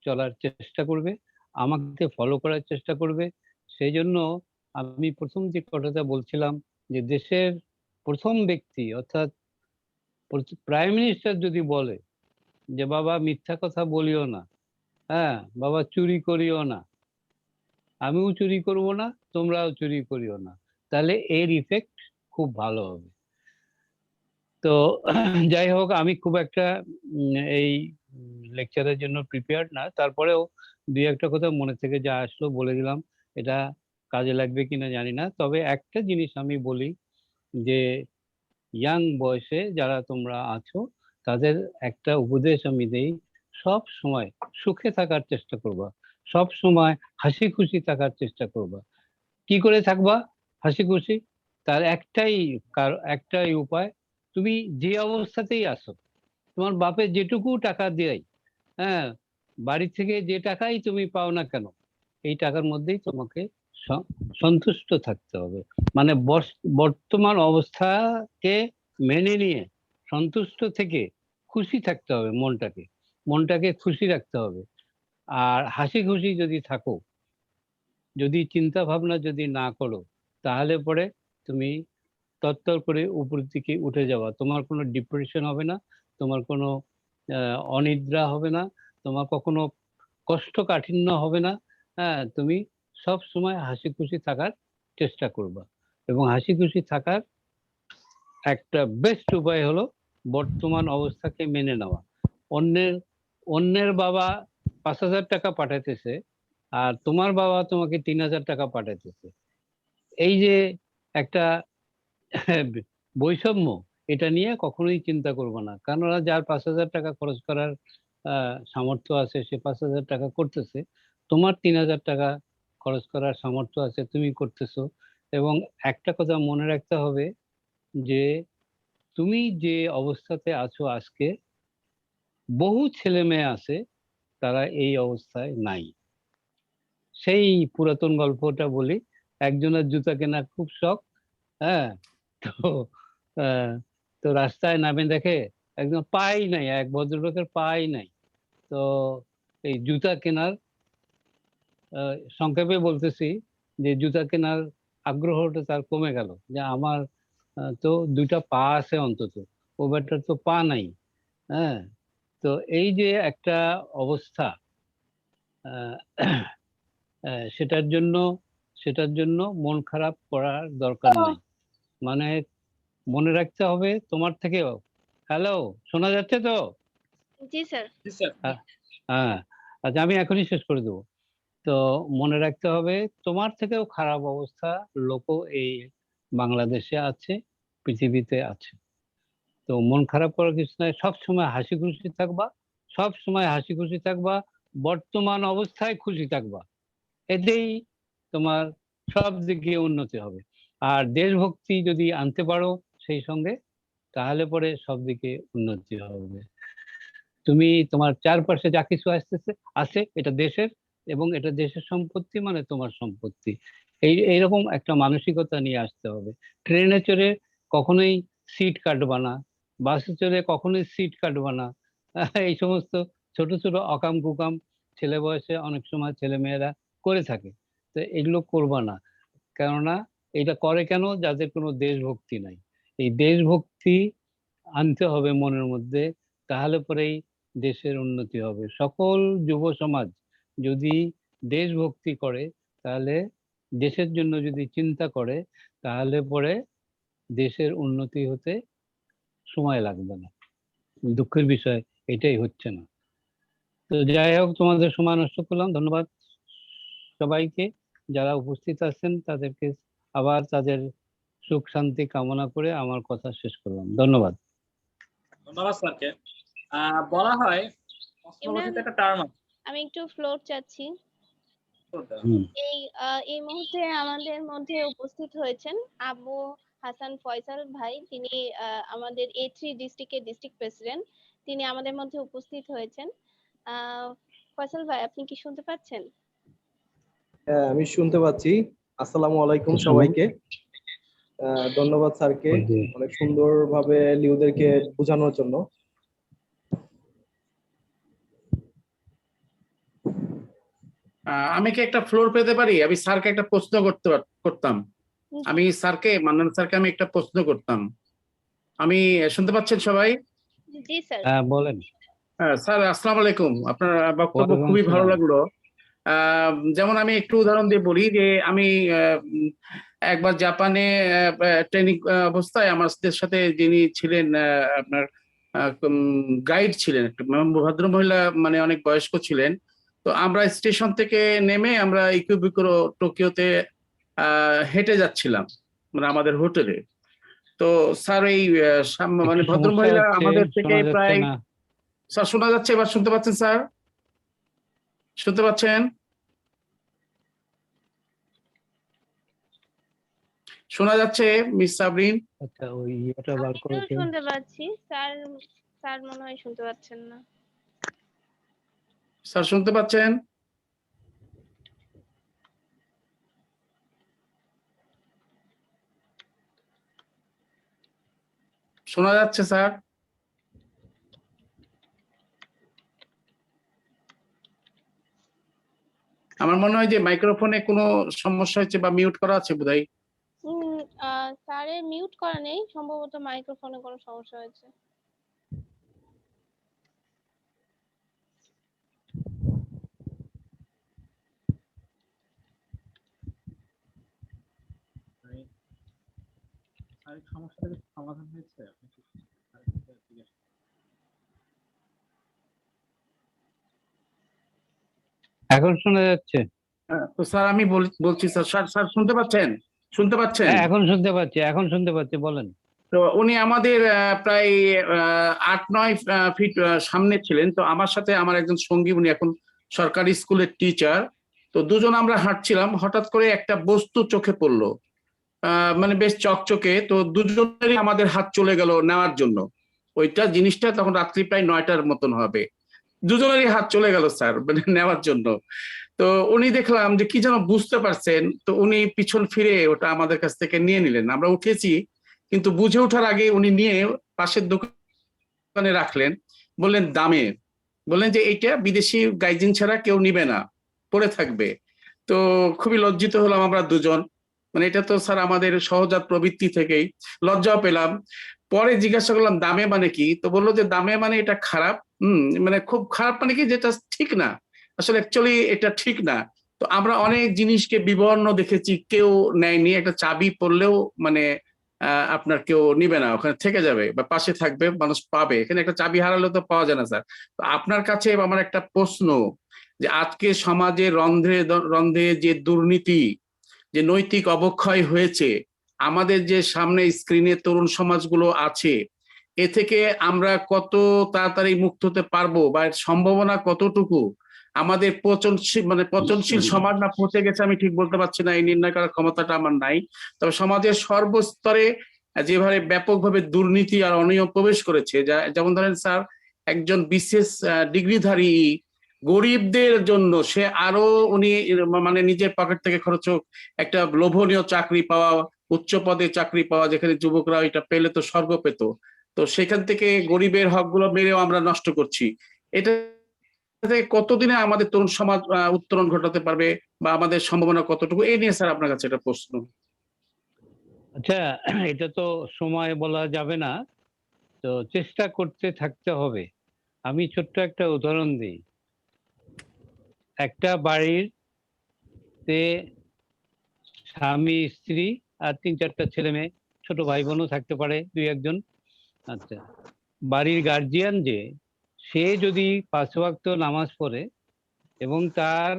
চলার চেষ্টা করবে, আমাকে ফলো করার চেষ্টা করবে। সেই জন্য আমি প্রথম যে কথাটা বলছিলাম যে দেশের প্রথম ব্যক্তি অর্থাৎ প্রাইম মিনিস্টার যদি বলে যে বাবা মিথ্যা কথা বলিও না, হ্যাঁ বাবা চুরি করিও না, আমিও চুরি করব না, তোমরাও চুরি করিও না, তাহলে এর ইফেক্ট খুব ভালো হবে। তো যাই হোক, আমি খুব একটা এই লেকচারের জন্য প্রিপেয়ার্ড না, তারপরেও দুই একটা কথা মনে থেকে যা আসলো বলে দিলাম। এটা কাজে লাগবে কিনা জানি না, তবে একটা জিনিস আমি বলি যে ইয়াং বয়সে যারা তোমরা আছো তাদের একটা উপদেশ আমি দেই, সব সময় সুখে থাকার চেষ্টা করবা, সব সময় হাসি খুশি থাকার চেষ্টা করবা। কি করে থাকবা হাসি খুশি? তার একটাই উপায়, তুমি যে অবস্থাতেই আসো, তোমার বাপের যেটুকু টাকা দেয়, হ্যাঁ, বাড়ি থেকে যে টাকাই তুমি পাও না কেন, এই টাকার মধ্যেই তোমাকে সন্তুষ্ট থাকতে হবে। মানে বর্তমান অবস্থাকে মেনে নিয়ে সন্তুষ্ট থেকে খুশি থাকতে হবে, মনটাকে খুশি রাখতে হবে। আর হাসি খুশি যদি থাকো, যদি চিন্তা ভাবনা যদি না করো, তাহলে পরে তুমি তত্তর করে উপরের দিকে উঠে যাওয়া, তোমার কোনো ডিপ্রেশন হবে না, তোমার কোনো অনিদ্রা হবে না, তোমার কখনো কষ্টকাঠিন্য হবে না। হ্যাঁ, তুমি সব সময় হাসি খুশি থাকার চেষ্টা করবা। এবং হাসি খুশি থাকার একটা বেস্ট উপায় হলো বর্তমান অবস্থাকে মেনে নেওয়া। অন্যের অন্যের বাবা 5,000 টাকা পাঠাইতেছে আর তোমার বাবা তোমাকে 3,000 টাকা পাঠাইতেছে, এই যে একটা বৈষম্য, এটা নিয়ে কখনোই চিন্তা করবো না। কেননা যার 5,000 টাকা খরচ করার সামর্থ্য আছে সে 5,000 টাকা করতেছে, তোমার 3,000 টাকা খরচ করার সামর্থ্য আছে, তুমি করতেছো। এবং একটা কথা মনে রাখতে হবে যে তুমি যে অবস্থাতে আছো আজকে, বহু ছেলে মেয়ে আছে তারা এই অবস্থায় নাই। সেই পুরাতন গল্পটা বলি, একজনের জুতা কেনার খুব শখ, হ্যাঁ, তো আহ, তো রাস্তায় নামে দেখে একদম পাই নাই, এক ভদ্রলোকের পাই নাই। তো এই জুতা কেনার, সংক্ষেপে বলতেছি যে জুতা কেনার আগ্রহটা তার কমে গেল, যে আমার তো দুইটা পা আছে অন্তত, ও ব্যাটার তো পা নাই। হ্যাঁ, তো এই যে একটা অবস্থা, আহ, সেটার জন্য মন খারাপ করার দরকার নাই। মানে মনে রাখতে হবে তোমার থেকেও। হ্যালো, শোনা যাচ্ছে তো? জি স্যার। জি স্যার। হ্যাঁ, হ্যাঁ, আচ্ছা আমি এখনই শেষ করে দেবো। তো মনে রাখতে হবে তোমার থেকেও খারাপ অবস্থা লোকও এই বাংলাদেশে আছে, পৃথিবীতে আছে। তো মন খারাপ করার কিছু নাই, সব সময় হাসি খুশি থাকবা, সব সময় হাসি খুশি থাকবা, বর্তমান অবস্থায় খুশি থাকবা, এতেই তোমার সব দিকে উন্নতি হবে। আর দেশভক্তি যদি আনতে পারো সেই সঙ্গে, তাহলে পরে সব দিকে উন্নতি হবে। তুমি তোমার চারপাশে যা কিছু আসতেছে আছে, এটা দেশের, এবং এটা দেশের সম্পত্তি মানে তোমার সম্পত্তি। এইরকম একটা মানসিকতা নিয়ে আসতে হবে। ট্রেনে চড়ে কখনোই সিট কাটবা না, বাসে চড়ে কখনোই সিট কাটবা না। এই সমস্ত ছোট ছোট অকাম কুকাম ছেলে বয়সে অনেক সময় ছেলে মেয়েরা করে থাকে। তো এগুলো করবা না। কেননা এটা করে কেন? যাদের কোনো দেশভক্তি নাই। এই দেশভক্তি আনতে হবে মনের মধ্যে, তাহলে পরেই দেশের উন্নতি হবে। সকল যুব সমাজ যদি দেশভক্তি করে, তাহলে দেশের জন্য যদি চিন্তা করে, তাহলে পরে দেশের উন্নতি হতে সময় লাগবে না। দুঃখের বিষয় এটাই হচ্ছে না। তো যাই হোক, তোমাদের সময় নষ্ট করলাম, ধন্যবাদ সবাইকে। যারা উপস্থিত আছেন তাদেরকে আবার তাদের সুখ শান্তি কামনা করে আমার কথা শেষ করলাম। ধন্যবাদ। ধন্যবাদ স্যারকে। বলা হয় অস্ট্রোলজিতে একটা টার্ম আছে। আমি একটু ফ্লোর চাচ্ছি। হুম। এই মুহূর্তে আমাদের মধ্যে উপস্থিত হয়েছেন আবু হাসান ফয়সাল ভাই। তিনি আমাদের A3 ডিস্ট্রিক্টের ডিস্ট্রিক্ট প্রেসিডেন্ট। তিনি আমাদের মধ্যে উপস্থিত হয়েছেন। ফয়সাল ভাই, আপনি কি শুনতে পাচ্ছেন? হ্যাঁ, আমি শুনতে পাচ্ছি। আসসালামু আলাইকুম সবাইকে। ধন্যবাদ স্যারকে অনেক সুন্দরভাবে লিউদেরকে বোঝানোর জন্য। আমি কি একটা ফ্লোর পেতে পারি? আমি স্যারকে একটা প্রশ্ন করতাম। আমি স্যারকে, মান্নান স্যারকে আমি একটা প্রশ্ন করতাম। আমি শুনতে পাচ্ছেন সবাই? জি স্যার। হ্যাঁ, বলেন। হ্যাঁ স্যার, আসসালামু আলাইকুম। আপনার বক্তব্য ওয়ালাইকুম খুবই ভালো আসসালাম। লাগলো। যেমন আমি একটু উদাহরণ দিয়ে বলি যে আমি একবার জাপানে ট্রেনিং অবস্থায় আমাদের সাথে যিনি ছিলেন আপনার গাইড ছিলেন, একটা ভদ্র মহিলা, মানে অনেক বয়স্ক ছিলেন। তো আমরা স্টেশন থেকে নেমে আমরা ইকুইবিকুরো টোকিওতে হেঁটে যাচ্ছিলাম, মানে আমাদের হোটেলে। তো স্যার এই মানে একটু ভদ্র সমস্যা মহিলা হচ্ছে, আমাদের থেকে শোনা যাচ্ছে প্রায়, না। স্যার শোনা যাচ্ছে? এবার শুনতে পাচ্ছেন স্যার? শুনতে পাচ্ছেন? শোনা যাচ্ছে মিস সাবরিন? আচ্ছা, ওই ইয়েটা বার আমি করো তো তো। শুনতে পাচ্ছি স্যার। স্যার মনে হয় শুনতে পাচ্ছেন না। স্যার শুনতে পাচ্ছেন? শোনা যাচ্ছে স্যার? আমার মনে হয় যে মাইক্রোফোনে কোনো সমস্যা হচ্ছে বা মিউট করা আছে বোধহয়। স্যারের মিউট করা নেই, সম্ভবত মাইক্রোফোনে কোনো সমস্যা হয়েছে। সমস্যাটা সমাধান হয়েছে? এখন শোনা যাচ্ছে? তো স্যার আমি বলছি স্যার, স্যার শুনতে পাচ্ছেন? শুনতে পাচ্ছেন? হ্যাঁ, এখন শুনতে পাচ্ছি, বলেন। তো উনি আমাদের প্রায় 8-9 ফিট সামনে ছিলেন। তো আমার সাথে আমার একজন সঙ্গী, উনি এখন সরকারি স্কুলের টিচার। তো দুজন আমরা হাঁটছিলাম, হঠাৎ করে একটা বস্তু চোখে পড়লো, মানে বেশ চকচকে। তো দুজনেরই আমাদের হাত চলে গেল নেওয়ার জন্য। ওইটা জিনিসটা তখন রাত্রি প্রায় 9টার মতন হবে, দুজনেরই হাত চলে গেল স্যার মানে নেওয়ার জন্য। তো উনি দেখলাম যে কি যেন বুঝতে পারছেন, তো উনি পিছন ফিরে ওটা আমাদের কাছ থেকে নিয়ে নিলেন। আমরা উঠেছি, কিন্তু বুঝে ওঠার আগে উনি নিয়ে পাশের দোকানে রাখলেন। বললেন দামে, বললেন যে এইটা বিদেশি গাইজিন ছাড়া কেউ নিবে না, পড়ে থাকবে। তো খুবই লজ্জিত হলাম আমরা দুজন, মানে এটা তো স্যার আমাদের সহজাত প্রবৃত্তি থেকেই। লজ্জাও পেলাম। পরে জিজ্ঞাসা করলাম দামে মানে কি, তো বললো যে দামে মানে এটা খারাপ, মানে খুব খারাপ, মানে কি যেটা ঠিক না, আসলে অ্যাকচুয়ালি এটা ঠিক না। তো আমরা অনেক জিনিসকে বিবর্ণ দেখেছি, কেউ নেয়নি। একটা চাবি পড়লেও মানে আপনার কেউ নিবে না, ওখানে থেকে যাবে বা পাশে থাকবে, মানুষ পাবে। এখানে একটা চাবি হারালে তো পাওয়া যায় না স্যার। তো আপনার কাছে আমার একটা প্রশ্ন, যে আজকে সমাজে রন্ধ্রে রন্ধ্রে যে দুর্নীতি, যে নৈতিক অবক্ষয় হয়েছে, আমাদের যে সামনে স্ক্রিনে তরুণ সমাজগুলো আছে, এ থেকে আমরা কত তাড়াতাড়ি মুক্ত হতে পারবো, বা এর সম্ভাবনা কতটুকু? আমাদের পচনশীল সমাজ না পচে গেছে আমি ঠিক বলতে পারছি না, এই নির্ণয় করার ক্ষমতাটা আমার নাই। তবে সমাজের সর্বস্তরে যেভাবে ব্যাপকভাবে দুর্নীতি আর অনিয়ম প্রবেশ করেছে, যেমন ধরেন স্যার, একজন বিশেষ ডিগ্রিধারী গরিবদের জন্য সে আরো উনি মানে নিজের পকেট থেকে খরচ হোক একটা লোভনীয় চাকরি পাওয়া, উচ্চ পদে চাকরি পাওয়া, যেখানে যুবকরা এটা পেলে তো স্বর্গ পেত। তো সেখান থেকে গরিবের হকগুলো মেরেও আমরা নষ্ট করছি। এটা থেকে কতদিনে আমাদের তরুণ সমাজ উত্তরণ ঘটাতে পারবে, বা আমাদের সম্ভাবনা কতটুকু, এই নিয়ে স্যার আপনার কাছে একটা প্রশ্ন। আচ্ছা, এটা তো সময় বলা যাবে না, তো চেষ্টা করতে থাকতে হবে। আমি ছোট্ট একটা উদাহরণ দিই। একটা বাড়িতে স্বামী, স্ত্রী আর 3-4টা ছেলে মেয়ে, ছোট ভাই বোনও থাকতে পারে 2-1 জন। আচ্ছা, বাড়ির গার্জিয়ান যে, সে যদি 5 ওয়াক্ত নামাজ পড়ে এবং তার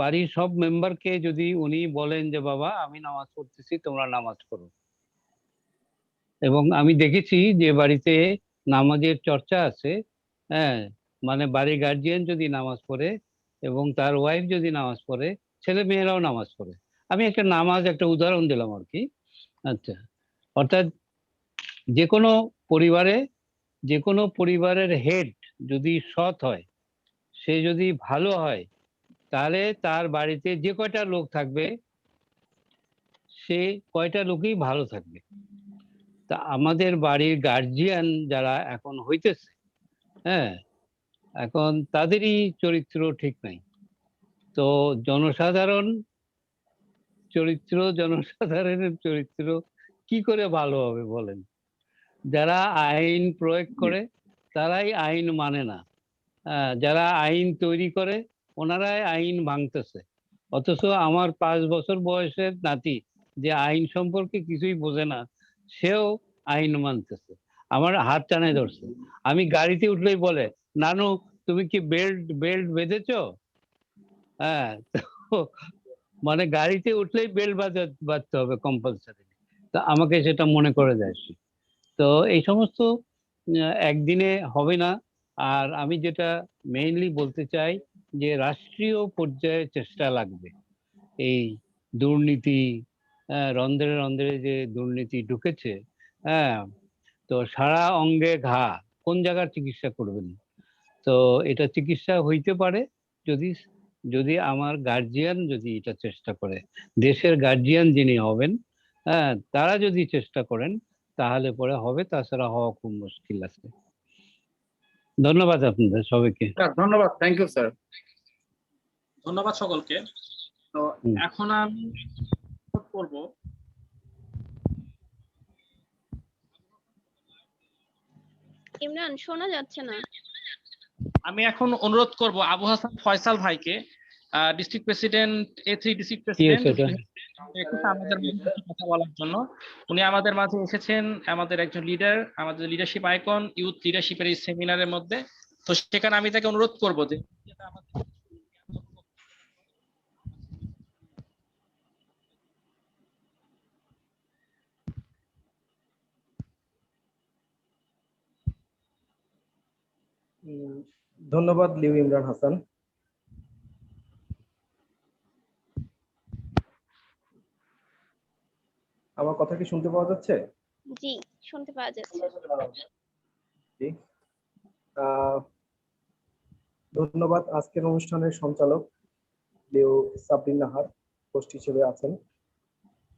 বাড়ির সব মেম্বারকে যদি উনি বলেন যে বাবা আমি নামাজ পড়তেছি, তোমরা নামাজ পড়ো, এবং আমি দেখেছি যে বাড়িতে নামাজের চর্চা আছে, হ্যাঁ, মানে বাড়ির গার্জিয়ান যদি নামাজ পড়ে এবং তার ওয়াইফ যদি নামাজ পড়ে, ছেলে মেয়েরাও নামাজ পড়ে। আমি একটা উদাহরণ দিলাম আর কি। আচ্ছা, অর্থাৎ যে কোনো পরিবারের হেড যদি সৎ হয়, সে যদি ভালো হয়, তাহলে তার বাড়িতে যে কয়টা লোক থাকবে, সে কয়টা লোকই ভালো থাকবে। তা আমাদের বাড়ির গার্জিয়ান যারা এখন হইতেছে, হ্যাঁ, এখন তাদেরই চরিত্র ঠিক নাই। তো জনসাধারণের চরিত্র কি করে ভালো হবে বলেন? যারা আইন প্রয়োগ করে তারাই আইন মানে না, যারা আইন তৈরি করে ওনারাই আইন ভাঙতেছে। অথচ আমার 5 বছর বয়সের নাতি, যে আইন সম্পর্কে কিছুই বোঝে না, সেও আইন মানতেছে, আমার হাত টানে ধরছে। আমি গাড়িতে উঠলেই বলে, নানু তুমি কি বেল্ট বেঁধেছো? হ্যাঁ, তো মানে গাড়িতে উঠলেই বেল্ট বাঁধতে হবে কম্পালসারি। তা আমাকে সেটা মনে করে দেয় সে। তো এই সমস্ত একদিনে হবে না। আর আমি যেটা মেইনলি বলতে চাই, যে রাষ্ট্রীয় পর্যায়ে চেষ্টা লাগবে। এই দুর্নীতি, রন্ধ্রে রন্ধ্রে যে দুর্নীতি ঢুকেছে, হ্যাঁ, তো সারা অঙ্গে ঘা, কোন জায়গার চিকিৎসা করবেন? তো এটা চিকিৎসা হইতে পারে যদি যদি আমার গার্জিয়ান যদি এটা চেষ্টা করে, দেশের গার্জিয়ান যিনি হবেন, হ্যাঁ, তারা যদি চেষ্টা করেন তাহলে পরে হবে, তাছাড়া হওয়া খুব মুশকিল আছে। ধন্যবাদ আপনাদের সবাইকে। ধন্যবাদ, থ্যাংক ইউ স্যার। ধন্যবাদ সকলকে। তো এখন আমি করব ইমরান, শোনা যাচ্ছে না। আমি এখন অনুরোধ করব আবু হাসান ফয়সাল ভাইকে, district president, A3 district president, আমাদের মাঝে কথা বলার জন্য। উনি আমাদের মাঝে এসেছেন, আমাদের একজন লিডার, আমাদের লিডারশিপ আইকন, ইউথ লিডারশিপের এই সেমিনারের মধ্যে। তো সেখানে আমি তাকে অনুরোধ করব যে ধন্যবাদ লিউ ইমরান হাসান। আমার কথা কি শুনতে পাওয়া যাচ্ছে? জি, শুনতে পাওয়া যাচ্ছে। জি। ধন্যবাদ আজকের অনুষ্ঠানের সঞ্চালক লিও সাবরিন নাহার হোস্ট হিসেবে আছেন।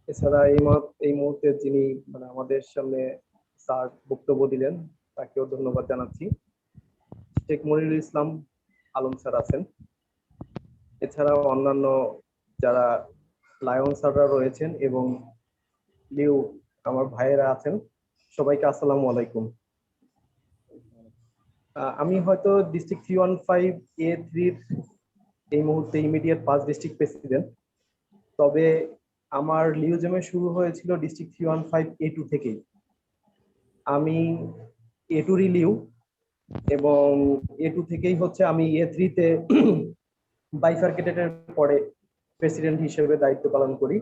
এছাড়া এই মুহূর্তে যিনি মানে আমাদের সামনে স্যার বক্তব্য দিলেন তাকেও ধন্যবাদ জানাচ্ছি। শেখ মনিরুল ইসলাম আলম স্যার আছেন। এছাড়াও অন্যান্য যারা লায়ন স্যাররা রয়েছেন এবং লিও আমার ভাইয়েরা আছেন, সবাইকে আসসালামু আলাইকুম। আমি হয়তো ডিস্ট্রিক্ট 315A3 এই মুহূর্তে ইমিডিয়েট 5 ডিস্ট্রিক্ট প্রেসিডেন্ট। তবে আমার লিওজেমে শুরু হয়েছিল ডিস্ট্রিক্ট 315A2 থেকেই। আমি A2-রই লিউ এবং A2 থেকেই হচ্ছে আমি A3-তে বাইফার্কেটেডের পরে প্রেসিডেন্ট হিসেবে দায়িত্ব পালন করি।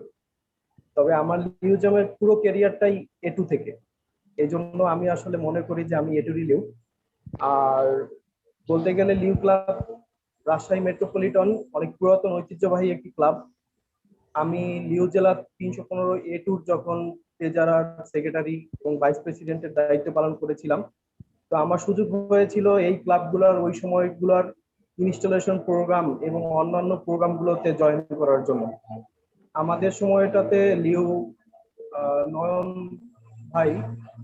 তবে আমার লিওজেমের পুরো ক্যারিয়ারটাই A2 থেকে, এই জন্য আমি আসলে মনে করি যে আমি A2-রই লিউ। আর বলতে গেলে লিউ ক্লাব রাজশাহী মেট্রোপলিটন অনেক পুরাতন ঐতিহ্যবাহী একটি ক্লাব। আমি লিও জেলা 315A2 যখন ট্রেজারার, সেক্রেটারি এবং ভাইস প্রেসিডেন্টের দায়িত্ব পালন করেছিলাম, তো আমার সুযোগ হয়েছিল এই ক্লাবগুলোর ওই সময়গুলোর ইনস্টলেশন প্রোগ্রাম এবং অন্যান্য প্রোগ্রামগুলোতে জয়েন করার জন্য। আমাদের সময়টাতে লিও নয়ন ভাই,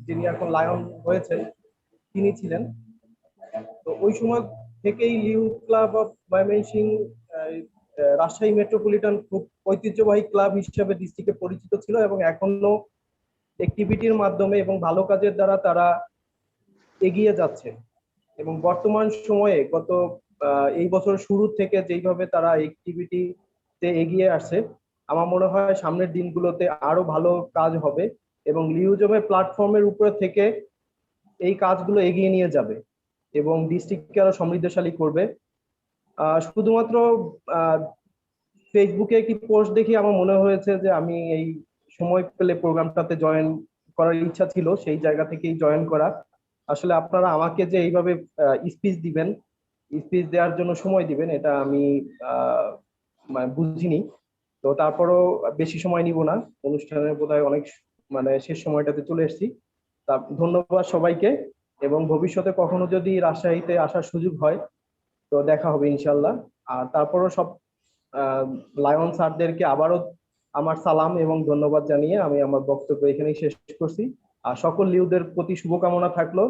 যিনি এখন লায়ন হয়েছেন, তিনি ছিলেন। তো ওই সময় থেকেই Liu club of Mymensingh Rajshahi metropolitan খুব ঐতিহ্যবাহী ক্লাব হিসেবে ডিস্ট্রিক্টে পরিচিত ছিল এবং এখনো অ্যাক্টিভিটির মাধ্যমে এবং ভালো কাজের দ্বারা তারা এগিয়ে যাচ্ছে। এবং বর্তমান সময়ে গত এই বছর শুরু থেকে যেইভাবে তারা অ্যাক্টিভিটিতে এগিয়ে আসছে, আমার মনে হয় সামনের দিনগুলোতে আরো ভালো কাজ হবে এবং লিউজমের প্ল্যাটফর্মের উপরে থেকে এই কাজগুলো এগিয়ে নিয়ে যাবে এবং ডিস্ট্রিক্টকে আরো সমৃদ্ধশালী করবে। শুধুমাত্র ফেসবুকে একটি পোস্ট দেখি আমার মনে হয়েছে যে আমি এই সময় পেলে প্রোগ্রামটাতে জয়েন করার ইচ্ছা ছিল, সেই জায়গা থেকেই জয়েন করা। আসলে আপনারা আমাকে যে এইভাবে স্পিচ দিবেন, স্পিচ দেওয়ার জন্য সময় দিবেন, এটা আমি মানে বুঝিনি। তো তারপরও বেশি সময় নিব না, অনুষ্ঠানের বোধহয় অনেক মানে শেষ সময়টাতে চলে এসেছি। তা ধন্যবাদ সবাইকে এবং ভবিষ্যতে কখনো যদি রাজশাহীতে আসার সুযোগ হয় তো দেখা হবে ইনশাল্লাহ। আর তারপরও সব লায়ন স্যারদেরকে আবারও আমার সালাম এবং ধন্যবাদ জানিয়ে আমি আমার বক্তব্য এখানেই শেষ করছি। আর সকল লিউদের প্রতি শুভকামনা থাকলো,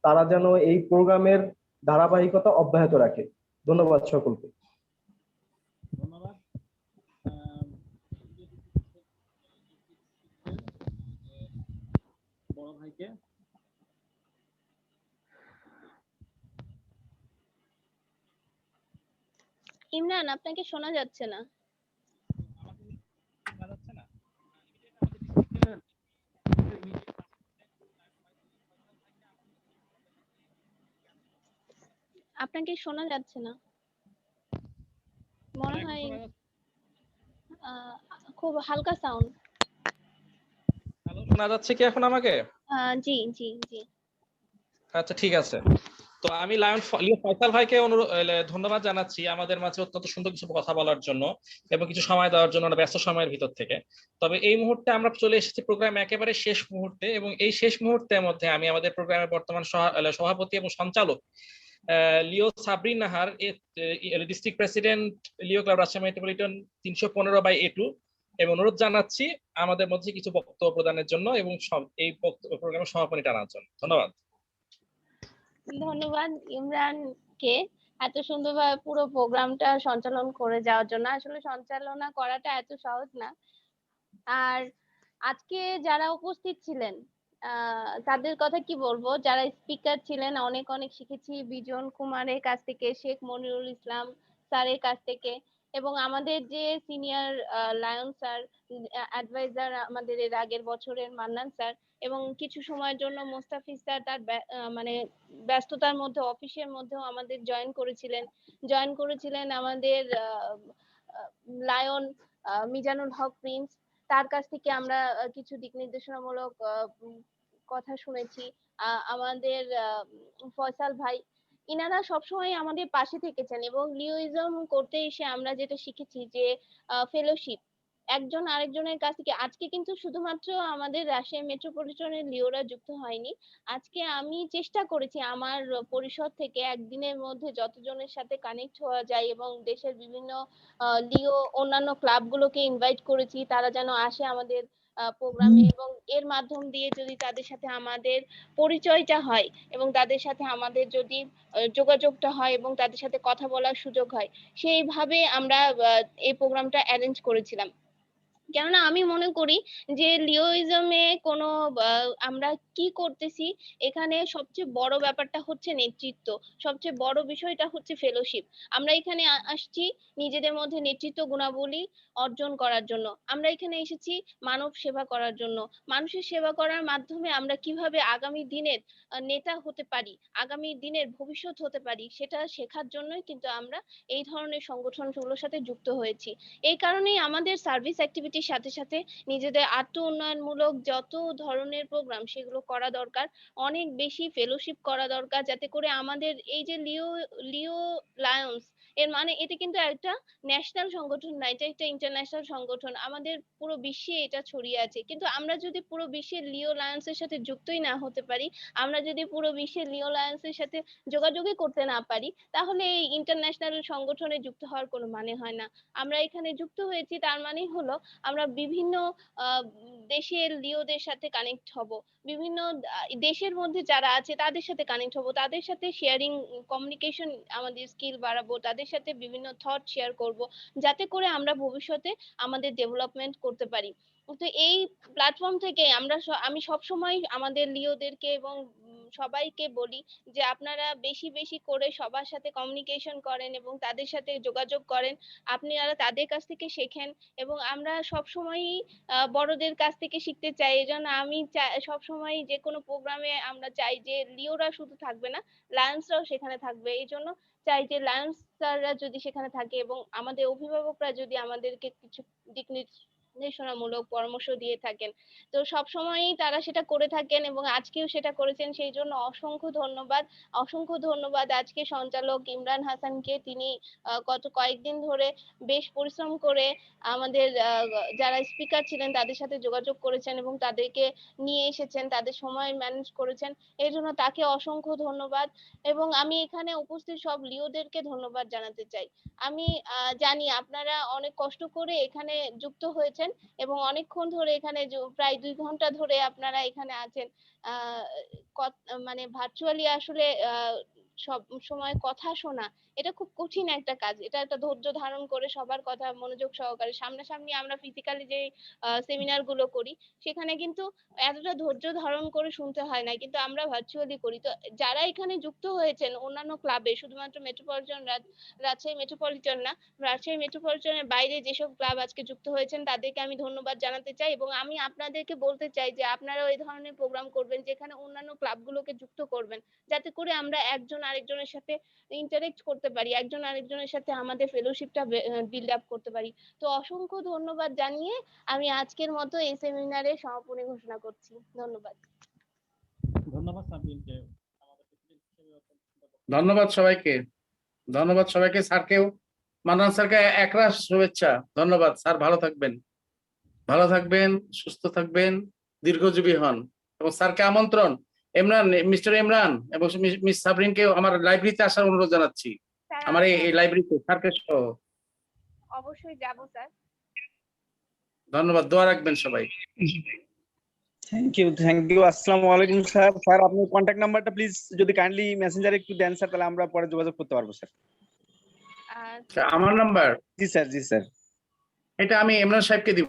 তারা যেন এই প্রোগ্রামের ধারাবাহিকতা অব্যাহত রাখে। ধন্যবাদ সকলকে। ধন্যবাদ বড় ভাইকে। ইমরান, আপনাকে শোনা যাচ্ছে না। আপনাকে শোনা যাচ্ছে না, মনে হয় খুব হালকা সাউন্ড। হ্যালো, শোনা যাচ্ছে কি এখন আমাকে? জি জি জি। আচ্ছা, ঠিক আছে। তো আমি লিও ফয়সাল ভাইকে ধন্যবাদ জানাচ্ছি আমাদের মাঝে অত্যন্ত সুন্দর কিছু কথা বলার জন্য এবং কিছু সময় দেওয়ার জন্য ব্যস্ত সময়ের ভিতর থেকে। তবে এই মুহূর্তে আমরা চলে এসেছি প্রোগ্রাম একেবারে শেষ মুহূর্তে এবং এই শেষ মুহূর্তের মধ্যে আমি আমাদের প্রোগ্রামের বর্তমান সভাপতি এবং সঞ্চালক লিও সাবরিন নাহার, ডিস্ট্রিক্ট প্রেসিডেন্ট লিও ক্লাব রাজশাহী মেট্রোপলিটন 315/A2, এবং অনুরোধ জানাচ্ছি আমাদের মধ্যে কিছু বক্তব্য প্রদানের জন্য এবং এই প্রোগ্রামের সমাপনী টানার জন্য। ধন্যবাদ। ধন্যবাদ ইমরানকে এত সুন্দরভাবে পুরো প্রোগ্রামটা সঞ্চালন করে যাওয়ার জন্য। আসলে সঞ্চালনা করাটা এত সহজ না। আর আজকে যারা উপস্থিত ছিলেন তাদের কথা কি বলবো, যারা স্পিকার ছিলেন অনেক অনেক শিখেছি বিজন কুমারের কাছ থেকে, শেখ মনিরুল ইসলাম স্যারের কাছ থেকে এবং আমাদের যে সিনিয়র লায়ন স্যার, অ্যাডভাইজার আমাদের এর আগের বছরের মান্নান স্যার, এবং কিছু সময়ের জন্য মোস্তাফিজ স্যার তার মানে ব্যস্ততার মধ্যে অফিসের মধ্যেও আমাদের জয়েন করেছিলেন আমাদের লায়ন মিজানুল হক প্রিন্স। তার কাছ থেকে আমরা কিছু দিক নির্দেশনামূলক কথা শুনেছি। আমাদের ফয়সাল ভাই, ইনারা সবসময় আমাদের পাশে থেকেছেন এবং লিওইজম করতে এসে আমরা যেটা শিখেছি যে ফেলোশিপ, একজন আরেকজনের কাছ থেকে। আজকে কিন্তু শুধুমাত্র আমাদের রাজশাহী মেট্রোপলিটনের লিওরা যুক্ত হয়নি, আজকে আমি চেষ্টা করেছি আমার পরিষদ থেকে একদিনের মধ্যে যতজনের সাথে কানেক্ট হওয়া যায় এবং দেশের বিভিন্ন লিও অন্যান্য ক্লাবগুলোকে ইনভাইট করেছি তারা যেন আসে আমাদের প্রোগ্রামে, এবং এর মাধ্যম দিয়ে যদি তাদের সাথে আমাদের পরিচয়টা হয় এবং তাদের সাথে আমাদের যদি যোগাযোগটা হয় এবং তাদের সাথে কথা বলার সুযোগ হয়, সেইভাবে আমরা এই প্রোগ্রামটা অ্যারেঞ্জ করেছিলাম। কেননা আমি মনে করি যে লিওইজমে কোনো আমরা কি করতেছি, এখানে সবচেয়ে বড় ব্যাপারটা হচ্ছে নেতৃত্ব, সবচেয়ে বড় বিষয়টা হচ্ছে ফেলোশিপ। আমরা এখানে আসছি নিজেদের মধ্যে নেতৃত্ব গুণাবলী অর্জন করার জন্য, আমরা এখানে এসেছি মানব সেবা করার জন্য। মানুষের সেবা করার মাধ্যমে আমরা কিভাবে আগামী দিনের নেতা হতে পারি, আগামী দিনের ভবিষ্যৎ হতে পারি, সেটা শেখার জন্যই কিন্তু আমরা এই ধরনের সংগঠনগুলোর সাথে যুক্ত হয়েছি। এই কারণেই আমাদের সার্ভিস অ্যাক্টিভিটির সাথে সাথে নিজেদের আত্ম উন্নয়নমূলক যত ধরনের প্রোগ্রাম সেগুলো করা দরকার, অনেক বেশি ফেলোশিপ করা দরকার, যাতে করে আমাদের এই যে লিও লায়ন্স, এর মানে এটা কিন্তু একটা ন্যাশনাল সংগঠন না, এটা একটা ইন্টারন্যাশনাল সংগঠন, আমাদের পুরো বিশ্বে এটা ছড়িয়ে আছে। কিন্তু আমরা যদি পুরো বিশ্বের লিও লায়ন্সের সাথে যুক্তই না হতে পারি, আমরা যদি পুরো বিশ্বের লিও লায়ন্সের সাথে যোগাযোগই করতে না পারি, তাহলে এই ইন্টারন্যাশনাল সংগঠনে যুক্ত হওয়ার কোনো মানে হয় না। আমরা এখানে যুক্ত হয়েছি তার মানে হলো আমরা বিভিন্ন দেশের লিওদের সাথে কানেক্ট হব, বিভিন্ন দেশের মধ্যে যারা আছে তাদের সাথে কানেক্ট হব, তাদের সাথে শেয়ারিং কমিউনিকেশন আমাদের স্কিল বাড়াবো, তাদের সাথে বিভিন্ন থট শেয়ার করব, যাতে করে আমরা ভবিষ্যতে আমাদের ডেভেলপমেন্ট করতে পারি। তো এই প্ল্যাটফর্ম থেকে আমি সব সময় আমাদের লিওদেরকে এবং সবাইকে বলি যে আপনারা বেশি বেশি করে সবার সাথে কমিউনিকেশন করেন এবং তাদের সাথে যোগাযোগ করেন, আপনারা তাদের কাছ থেকে শেখেন। এবং আমরা সব সময়ই বড়দের কাছ থেকে শিখতে চাই, এজন্য আমি সব সময় যে কোনো প্রোগ্রামে আমরা চাই যে লিওরা শুধু থাকবে না, লায়ন্সরাও সেখানে থাকবে। এই জন্য চাই যে লায়ন্স স্যাররা যদি সেখানে থাকে এবং আমাদের অভিভাবকরা যদি আমাদেরকে কিছু দিক নির্দেশনামূলক পরামর্শ দিয়ে থাকেন, তো সব সময়ই তারা সেটা করে থাকেন এবং আজকেও সেটা করেছেন। সেই জন্য অসংখ্য ধন্যবাদ, অসংখ্য ধন্যবাদ আজকে সঞ্চালক ইমরান হাসানকে। তিনি গত কয়েকদিন ধরে বেশ পরিশ্রম করে আমাদের যারা স্পিকার ছিলেন তাদের সাথে যোগাযোগ করেছেন এবং তাদেরকে নিয়ে এসেছেন, তাদের সময় ম্যানেজ করেছেন, এই জন্য তাকে অসংখ্য ধন্যবাদ। এবং আমি এখানে উপস্থিত সব লিওদেরকে ধন্যবাদ জানাতে চাই। আমি জানি আপনারা অনেক কষ্ট করে এখানে যুক্ত হয়েছেন এবং অনেকক্ষণ ধরে এখানে প্রায় 2 ঘন্টা ধরে আপনারা এখানে আছেন। মানে ভার্চুয়ালি আসলে সব সময় কথা শোনা এটা খুব কঠিন একটা কাজ, এটা একটা ধৈর্য ধারণ করে সবার কথা মনোযোগ সহকারে, সামনাসামনি আমরা ফিজিক্যালি যে সেমিনার গুলো করি সেখানে কিন্তু এতটা ধৈর্য ধারণ করে শুনতে হয় না, কিন্তু আমরা ভার্চুয়ালি করি। তো যারা এখানে যুক্ত হয়েছেন অন্যান্য ক্লাবে, শুধুমাত্র মেট্রোপলিটন রাজশাহী মেট্রোপলিটন না, রাজশাহী মেট্রোপলিটনের বাইরে যেসব ক্লাব আজকে যুক্ত হয়েছেন তাদেরকে আমি ধন্যবাদ জানাতে চাই। এবং আমি আপনাদেরকে বলতে চাই যে আপনারাও এই ধরনের প্রোগ্রাম করবেন যেখানে অন্যান্য ক্লাবগুলোকে যুক্ত করবেন, যাতে করে আমরা একজন আরেকজনের সাথে ইন্টারেক্ট করতে পারি, একজন আরেকজনের সাথে আমাদের ফেলোশিপটা বিল্ড আপ করতে পারি। তো অসংখ্য ধন্যবাদ জানিয়ে আমি আজকের মতো এই সেমিনারে সমাপনী ঘোষণা করছি। ধন্যবাদ। ধন্যবাদ সাবিনকে। ধন্যবাদ সবাইকে, ধন্যবাদ সবাইকে, স্যারকেও, মান্নান স্যারকে একরাশ শুভেচ্ছা। ধন্যবাদ স্যার, ভালো থাকবেন, ভালো থাকবেন, সুস্থ থাকবেন, দীর্ঘজীবী হন। এবং স্যারকে আমন্ত্রণ, মিস্টার ইমরান এবং মিস সাবরিনকে আমার লাইব্রেরিতে আসার অনুরোধ জানাচ্ছি, আমার এই লাইব্রেরিতে স্যারকে সহ। অবশ্যই যাব স্যার। ধন্যবাদ, দোয়া রাখবেন সবাই। Thank you. আসসালামু আলাইকুম স্যার। স্যার আপনি কন্ট্যাক্ট নাম্বারটা প্লিজ যদি কাইন্ডলি মেসেঞ্জারে একটু দেন স্যার, তাহলে আমরা পরে যোগাযোগ করতে পারবো স্যার। আমার নাম্বার? জি স্যার। এটা আমি ইমরান সাহেবকে দিব,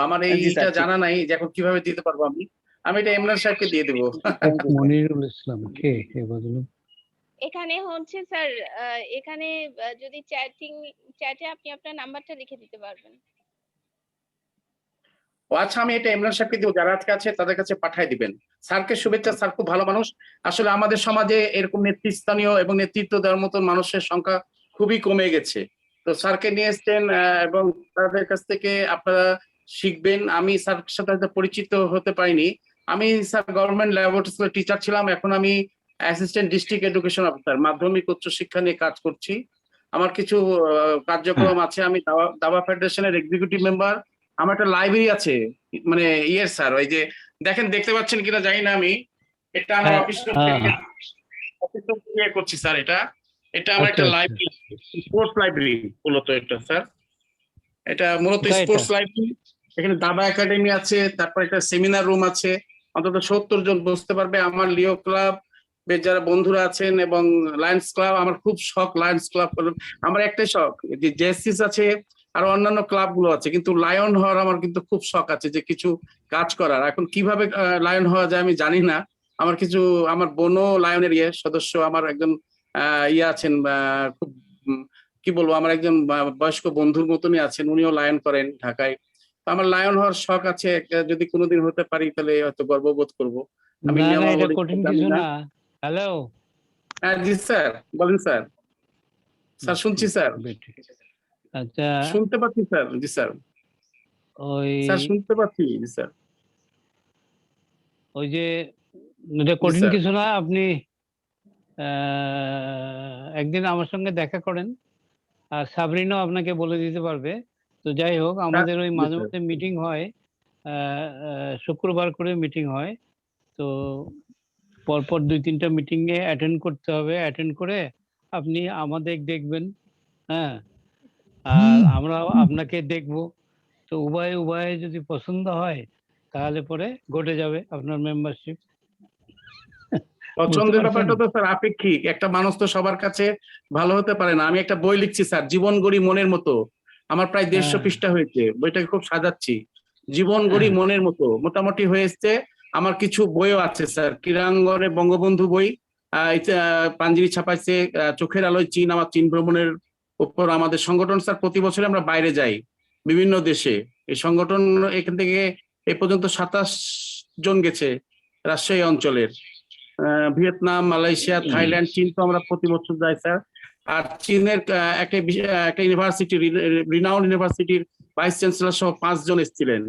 আমার এইটা জানা নাই যে এখন কিভাবে দিতে পারবো। আমি এটা ইমরান সাহেবকে দিয়ে দেবো। মনিরুল ইসলাম কে ভদ্রলোক? এখানে হচ্ছে স্যার, এখানে যদি চ্যাটে আপনি আপনার নাম্বারটা লিখে দিতে পারবেন। ও আচ্ছা, আমি এটা ইমরান সাহেবকে দিব, যারা আজকে আছে তাদের কাছে পাঠিয়ে দিবেন। স্যারকে শুভেচ্ছা, স্যার খুব ভালো মানুষ। আসলে আমাদের সমাজে এরকম নেতৃস্থানীয় এবং নেতৃত্ব দেওয়ার মতন মানুষের সংখ্যা খুবই কমে গেছে। তো স্যারকে নিয়ে এসছেন এবং তাদের কাছ থেকে আপনারা শিখবেন। আমি স্যারের সাথে হয়তো পরিচিত হতে পারিনি। আমি স্যার গভর্নমেন্ট ল্যাবরেটরি স্কুলের টিচার ছিলাম, এখন আমি অ্যাসিস্ট্যান্ট ডিস্ট্রিক্ট এডুকেশন অফিসার, মাধ্যমিক উচ্চ শিক্ষা নিয়ে কাজ করছি। আমার কিছু কার্যক্রম আছে। আমি দাবা ফেডারেশনের এক্সিকিউটিভ মেম্বার। আমার একটা লাইব্রেরি আছে, মানে ইয়ের স্যার, ওই যে দেখেন, দেখতে পাচ্ছেন কিনা জানি না আমি, এটা আমার হ্যাঁ, অফিস হ্যাঁ, থেকে করছি স্যার। এটা আমার আচ্ছা, একটা আচ্ছা। লাইব্রেরি, স্পোর্টস লাইব্রেরি মূলত এটা স্যার। এটা মূলত কোথায় এটা? Sports library. এখানে দাবা একাডেমি আছে, তারপর একটা সেমিনার রুম আছে, অন্তত 70 জন বসতে পারবে। আমার লিও ক্লাব যারা বন্ধুরা আছেন এবং লায়ন্স ক্লাব, আমার খুব শখ লায়ন্স ক্লাব। আমার একটাই শখ যে জেএসসিস আছে আর অন্যান্য ক্লাব গুলো আছে, কিন্তু লায়ন হওয়ার আমার কিন্তু খুব শখ আছে, যে কিছু কাজ করার। এখন কিভাবে লায়ন হওয়া যায় আমি জানি না। আমার বোনও লায়নের সদস্য, আমার একজন ইয়ে আছেন, খুব কি বলবো, আমার একজন বয়স্ক বন্ধুর মতনই আছেন, উনিও লায়ন করেন ঢাকায়। তো আমার লায়ন হওয়ার শখ আছে, যদি কোনোদিন হতে পারি তাহলে হয়তো গর্ববোধ করবো। আমি না, না, এটা নিয়মাবলী কঠিন জানি কিছু না। না। হ্যালো, হ্যাঁ জি স্যার, বলেন স্যার। স্যার শুনছি স্যার, আচ্ছা, শুনতে পাচ্ছি স্যার। জি স্যার, ওই স্যার শুনতে পাচ্ছি। জি স্যার। ওই যে এটা জি কঠিন স্যার। কিছু না। আপনি একদিন আমার সঙ্গে দেখা করেন, আর সাবরিনাও আপনাকে বলে দিতে পারবে। তো যাই হোক, আমাদের ওই জি মাঝে স্যার। মধ্যে মিটিং হয়, শুক্রবার করে মিটিং হয়। তো পরপর 2-3টা মিটিং এ অ্যাটেন্ড করতে হবে। অ্যাটেন্ড করে আপনি আমাদের দেখবেন, হ্যাঁ, আর আমরা আপনাকে দেখব। তো উভয়ে যদি পছন্দ হয় তাহলে পরে ঘটে যাবে আপনার মেম্বারশিপ। বুঝতে পছন্দের পারছেন? ব্যাপারটা তো স্যার আপেক্ষিক, একটা মানুষ তো সবার কাছে ভালো হতে পারে না। আমি একটা বই লিখছি স্যার, জীবন গড়ি মনের মতো। আমার প্রায় 150 হ্যাঁ, পৃষ্ঠা হয়েছে, বইটাকে খুব সাজাচ্ছি। জীবন গড়ি মনের মতো মোটামুটি হয়ে এসছে। আমার কিছু বইও আছে স্যার, ক্রীড়াঙ্গনে বঙ্গবন্ধু বই, পাঞ্জিরি ছাপাইছে, চোখের আলোয় চীন, আমার চীন ভ্রমণের উপর আমাদের সংগঠন স্যার। প্রতি বছর আমরা বাইরে যাই বিভিন্ন দেশে। এই সংগঠন এখান থেকে এ পর্যন্ত 27 জন গেছে রাজশাহী অঞ্চলের। ভিয়েতনাম, মালয়েশিয়া, থাইল্যান্ড, চীন তো আমরা প্রতি বছর যাই স্যার। আর চীনের একটা ইউনিভার্সিটি, রিনাউন্ড ইউনিভার্সিটির ভাইস চ্যান্সেলর সহ 5 জন এসেছিলেন।